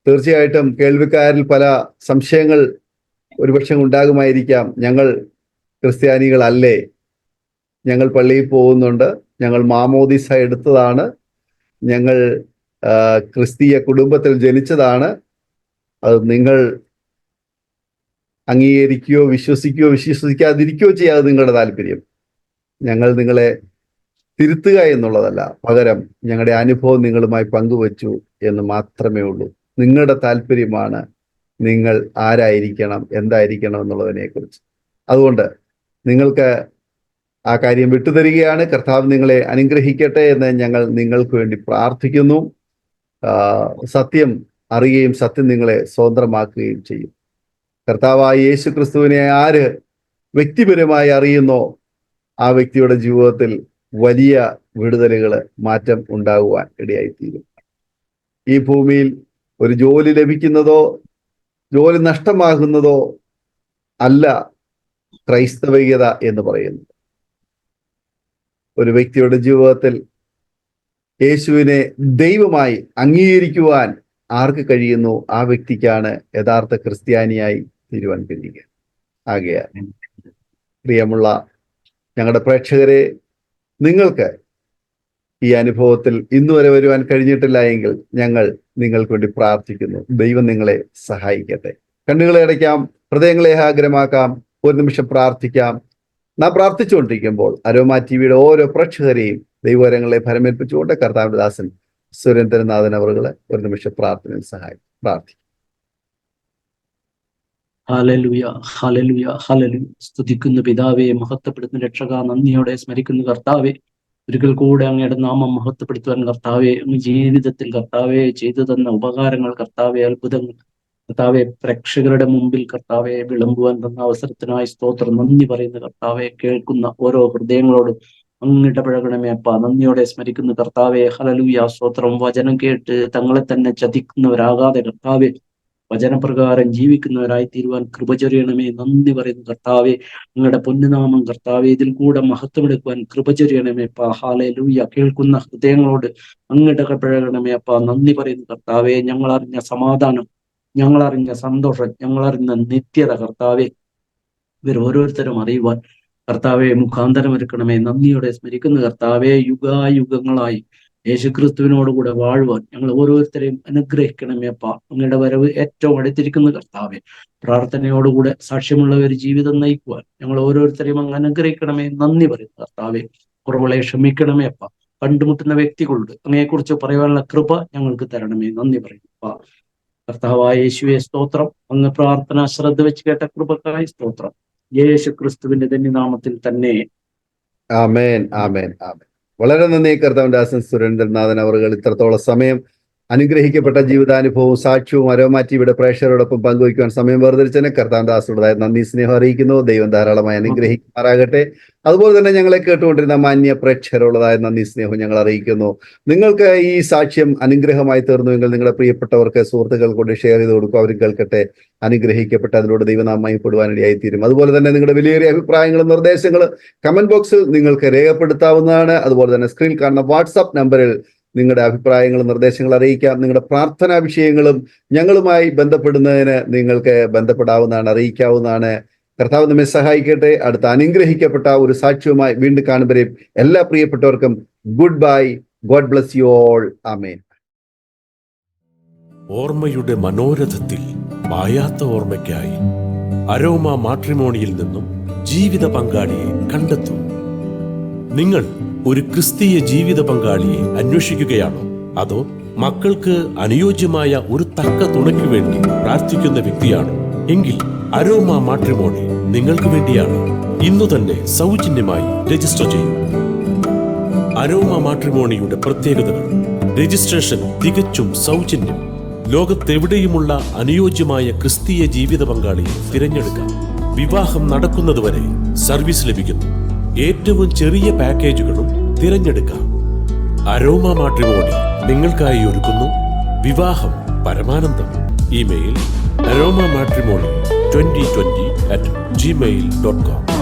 S1: തീർച്ചയായിട്ടും കേൾവിക്കാരിൽ പല സംശയങ്ങൾ ഒരുപക്ഷെ ഉണ്ടാകുമായിരിക്കാം. ഞങ്ങൾ ക്രിസ്ത്യാനികളല്ലേ, ഞങ്ങൾ പള്ളിയിൽ പോകുന്നുണ്ട്, ഞങ്ങൾ മാമോദിസ എടുത്തതാണ്, ഞങ്ങൾ ക്രിസ്തീയ കുടുംബത്തിൽ ജനിച്ചതാണ്. അത് നിങ്ങൾ അംഗീകരിക്കുകയോ വിശ്വസിക്കുകയോ വിശ്വസിക്കാതിരിക്കുകയോ ചെയ്യാതെ നിങ്ങളുടെ താല്പര്യം. ഞങ്ങൾ നിങ്ങളെ തിരുത്തുക എന്നുള്ളതല്ല, പകരം ഞങ്ങളുടെ അനുഭവം നിങ്ങളുമായി പങ്കുവച്ചു എന്ന് മാത്രമേ ഉള്ളൂ. നിങ്ങളുടെ താല്പര്യമാണ് നിങ്ങൾ ആരായിരിക്കണം, എന്തായിരിക്കണം എന്നുള്ളതിനെ കുറിച്ച്. അതുകൊണ്ട് നിങ്ങൾക്ക് ആ കാര്യം വിട്ടുതരികയാണ്. കർത്താവ് നിങ്ങളെ അനുഗ്രഹിക്കട്ടെ എന്ന് ഞങ്ങൾ നിങ്ങൾക്ക് വേണ്ടി പ്രാർത്ഥിക്കുന്നു. സത്യം അറിയുകയും സത്യം നിങ്ങളെ സ്വതന്ത്രമാക്കുകയും ചെയ്യും. കർത്താവായ യേശു ക്രിസ്തുവിനെ ആര് വ്യക്തിപരമായി അറിയുന്നോ ആ വ്യക്തിയുടെ ജീവിതത്തിൽ വലിയ വിടുതലുകൾ, മാറ്റം ഉണ്ടാകുവാൻ ഇടയായിത്തീരും. ഈ ഭൂമിയിൽ ഒരു ജോലി ലഭിക്കുന്നതോ ജോലി നഷ്ടമാകുന്നതോ അല്ല ക്രൈസ്തവികത എന്ന് പറയുന്നത്. ഒരു വ്യക്തിയുടെ ജീവിതത്തിൽ യേശുവിനെ ദൈവമായി അംഗീകരിക്കുവാൻ ആർക്ക് കഴിയുന്നു, ആ വ്യക്തിക്കാണ് യഥാർത്ഥ ക്രിസ്ത്യാനിയായി തീരുവാൻ കഴിയുക. ആകയാൽ പ്രിയമുള്ള ഞങ്ങളുടെ പ്രേക്ഷകരെ, നിങ്ങൾക്ക് ഈ അനുഭവത്തിൽ ഇന്നുവരെ വരുവാൻ കഴിഞ്ഞിട്ടില്ല എങ്കിൽ ഞങ്ങൾ നിങ്ങൾക്ക് വേണ്ടി പ്രാർത്ഥിക്കുന്നു. ദൈവം നിങ്ങളെ സഹായിക്കട്ടെ. കണ്ണുകളെ അടയ്ക്കാം, ഹൃദയങ്ങളെ ഏകാഗ്രമാക്കാം, ഒരു നിമിഷം പ്രാർത്ഥിക്കാം. നാം പ്രാർത്ഥിച്ചുകൊണ്ടിരിക്കുമ്പോൾ അരോമ ടിവിയുടെ ഓരോ പ്രേക്ഷകരെയും ദൈവകരങ്ങളെ ഫലമേൽപ്പിച്ചുകൊണ്ട് കർത്താവിന്റെ ദാസൻ സുരേന്ദ്രനാഥൻ അവറുകളെ ഒരു നിമിഷം പ്രാർത്ഥനയിൽ സഹായിക്കും. പ്രാർത്ഥിക്കും.
S2: Hallelujah, hallelujah, hallelujah. സ്തുതിക്കുന്ന പിതാവേ, മഹത്വപ്പെടുത്തുന്ന രക്ഷക, നന്ദിയോടെ സ്മരിക്കുന്ന കർത്താവേ, ഒരിക്കൽ കൂടെ അങ്ങയുടെ നാമം മഹത്വപ്പെടുത്തുവാൻ കർത്താവെ, അങ്ങ് ജീവിതത്തിൽ കർത്താവെ ചെയ്തു തന്ന ഉപകാരങ്ങൾ, കർത്താവെ അത്ഭുതങ്ങൾ, കർത്താവെ പ്രേക്ഷകരുടെ മുമ്പിൽ കർത്താവെ വിളമ്പുവാൻ തന്ന അവസരത്തിനായി സ്തോത്രം. നന്ദി പറയുന്ന കർത്താവെ, കേൾക്കുന്ന ഓരോ ഹൃദയങ്ങളോടും അങ്ങിടപഴകണമേ അപ്പ. നന്ദിയോടെ സ്മരിക്കുന്ന കർത്താവെ, ഹല്ലേലൂയ, സ്തോത്രം. വചനം കേട്ട് തങ്ങളെ തന്നെ ചതിക്കുന്നവരാകാതെ കർത്താവെ വചനപ്രകാരം ജീവിക്കുന്നവരായി തീരുവാൻ കൃപ ചൊരിയണമേ. നന്ദി പറയുന്ന കർത്താവെ, നിങ്ങളുടെ പൊന്നുനാമം കർത്താവെ ഇതിൽ കൂടെ മഹത്വമെടുക്കുവാൻ കൃപ ചൊരിയണമേ അപ്പ. ഹല്ലേലൂയ. കേൾക്കുന്ന ഹൃദയങ്ങളോട് അങ്ങിടപഴകണമേ അപ്പ. നന്ദി പറയുന്ന കർത്താവെ, ഞങ്ങളറിഞ്ഞ സമാധാനം, ഞങ്ങളറിഞ്ഞ സന്തോഷം, ഞങ്ങളറിഞ്ഞ നിത്യത കർത്താവെ ഇവർ ഓരോരുത്തരും അറിയുവാൻ കർത്താവെ മുഖാന്തരം ഒരുക്കണമേ. നന്ദിയോടെ സ്മരിക്കുന്ന കർത്താവെ, യുഗായുഗങ്ങളായി യേശുക്രിസ്തുവിനോടുകൂടെ വാഴുവാൻ ഞങ്ങൾ ഓരോരുത്തരെയും അനുഗ്രഹിക്കണമേ അപ്പ. അങ്ങയുടെ വരവ് ഏറ്റവും അടുത്തിരിക്കുന്ന കർത്താവെ, പ്രാർത്ഥനയോടുകൂടെ സാക്ഷ്യമുള്ള ഒരു ജീവിതം നയിക്കുവാൻ ഞങ്ങൾ ഓരോരുത്തരെയും അങ്ങ് അനുഗ്രഹിക്കണമേ. നന്ദി പറയുന്നു കർത്താവെ. കുറവുകളെ ക്ഷമിക്കണമേ അപ്പ. കണ്ടുമുട്ടുന്ന വ്യക്തികളുണ്ട് അങ്ങയെക്കുറിച്ച് പറയാനുള്ള കൃപ ഞങ്ങൾക്ക് തരണമേ. നന്ദി പറയുന്നു അപ്പ. കർത്താവായ യേശുവെ സ്തോത്രം. അങ്ങ് പ്രാർത്ഥന ശ്രദ്ധ വെച്ച് കേട്ട കൃപക്കായി സ്തോത്രം. യേശു ക്രിസ്തുവിന്റെ ധന്യനാമത്തിൽ തന്നെ.
S1: ആമേൻ, ആമേൻ, ആമേൻ. വളരെ നന്ദി കർത്താവിന്റെ ദാസൻ സുരേന്ദ്രനാഥൻ അവറുകൾ ഇത്രത്തോളം സമയം അനുഗ്രഹിക്കപ്പെട്ട ജീവിതാനുഭവവും സാക്ഷ്യവും അരോമ ടിവിയുടെ പ്രേക്ഷകരോടൊപ്പം പങ്കുവയ്ക്കുവാൻ സമയം വേർതിരിച്ചതിന് കർത്താവിന്റെ ദാസനുടേതായ നന്ദി, സ്നേഹം അറിയിക്കുന്നു. ദൈവം ധാരാളമായി അനുഗ്രഹിക്കുമാറാകട്ടെ. അതുപോലെ തന്നെ ഞങ്ങളെ കേട്ടുകൊണ്ടിരുന്ന മാന്യ പ്രേക്ഷകരുള്ളതായ നന്ദി, സ്നേഹവും ഞങ്ങൾ അറിയിക്കുന്നു. നിങ്ങൾക്ക് ഈ സാക്ഷ്യം അനുഗ്രഹമായി തീർന്നുവെങ്കിൽ നിങ്ങളുടെ പ്രിയപ്പെട്ടവർക്ക്, സുഹൃത്തുക്കൾ കൊണ്ട് ഷെയർ ചെയ്ത് കൊടുക്കും. അവർ കേൾക്കട്ടെ, അനുഗ്രഹിക്കപ്പെട്ട അതിലൂടെ ദൈവനാമയപ്പെടുവാനിടയായി തീരും. അതുപോലെ തന്നെ നിങ്ങളുടെ വിലയേറിയ അഭിപ്രായങ്ങളും നിർദ്ദേശങ്ങളും കമന്റ് ബോക്സിൽ നിങ്ങൾക്ക് രേഖപ്പെടുത്താവുന്നതാണ്. അതുപോലെ തന്നെ സ്ക്രീനിൽ കാണുന്ന വാട്സാപ്പ് നമ്പറിൽ നിങ്ങളുടെ അഭിപ്രായങ്ങളും നിർദ്ദേശങ്ങളും അറിയിക്കാം. നിങ്ങളുടെ പ്രാർത്ഥനാ വിഷയങ്ങളും ഞങ്ങളുമായി ബന്ധപ്പെടുന്നതിന് നിങ്ങൾക്ക് ബന്ധപ്പെടാവുന്നതാണ്, അറിയിക്കാവുന്നതാണ്. കർത്താവ് നമ്മെ സഹായിക്കട്ടെ. അടുത്ത അനുഗ്രഹിക്കപ്പെട്ട ഒരു സാക്ഷ്യവുമായി വീണ്ടും കാണുമ്പോഴേക്കും എല്ലാ പ്രിയപ്പെട്ടവർക്കും goodbye. God bless you all. Amen.
S3: ഓർമ്മയുടെ മനോരഥത്തിൽ മായാത്ത ഓർമ്മയ്ക്കായി അരോമ മാട്രിമോണിയിൽ നിന്നും ജീവിത പങ്കാളിയെ കണ്ടെത്തൂ. നിങ്ങൾ ഒരു ക്രിസ്തീയ ജീവിത പങ്കാളിയെ അന്വേഷിക്കുകയാണോ? അതോ മക്കൾക്ക് അനുയോജ്യമായ ഒരു തക്ക തുണയ്ക്കു വേണ്ടി പ്രാർത്ഥിക്കുന്ന വ്യക്തിയാണോ? എങ്കിൽ അരോമ മാട്രിമോണി നിങ്ങൾക്ക് വേണ്ടിയാണ്. ഇന്നു തന്നെ സൗജന്യമായി രജിസ്റ്റർ ചെയ്യൂ. അരോമ മാട്രിമോണിയുടെ പ്രത്യേകതകൾ: രജിസ്ട്രേഷൻ തികച്ചും സൗജന്യം. ലോകത്തെവിടെയുമുള്ള അനുയോജ്യമായ ക്രിസ്തീയ ജീവിത പങ്കാളിയെ തിരഞ്ഞെടുക്കാം. വിവാഹം നടക്കുന്നതുവരെ സർവീസ് ലഭിക്കുന്നു. ഏറ്റവും ചെറിയ പാക്കേജുകളും തിരഞ്ഞെടുക്കാം. അരോമ മാട്രിമോണി നിങ്ങൾക്കായി ഒരുക്കുന്നു വിവാഹം പരമാനന്ദം. Email aroma matrimony2020@gmail.com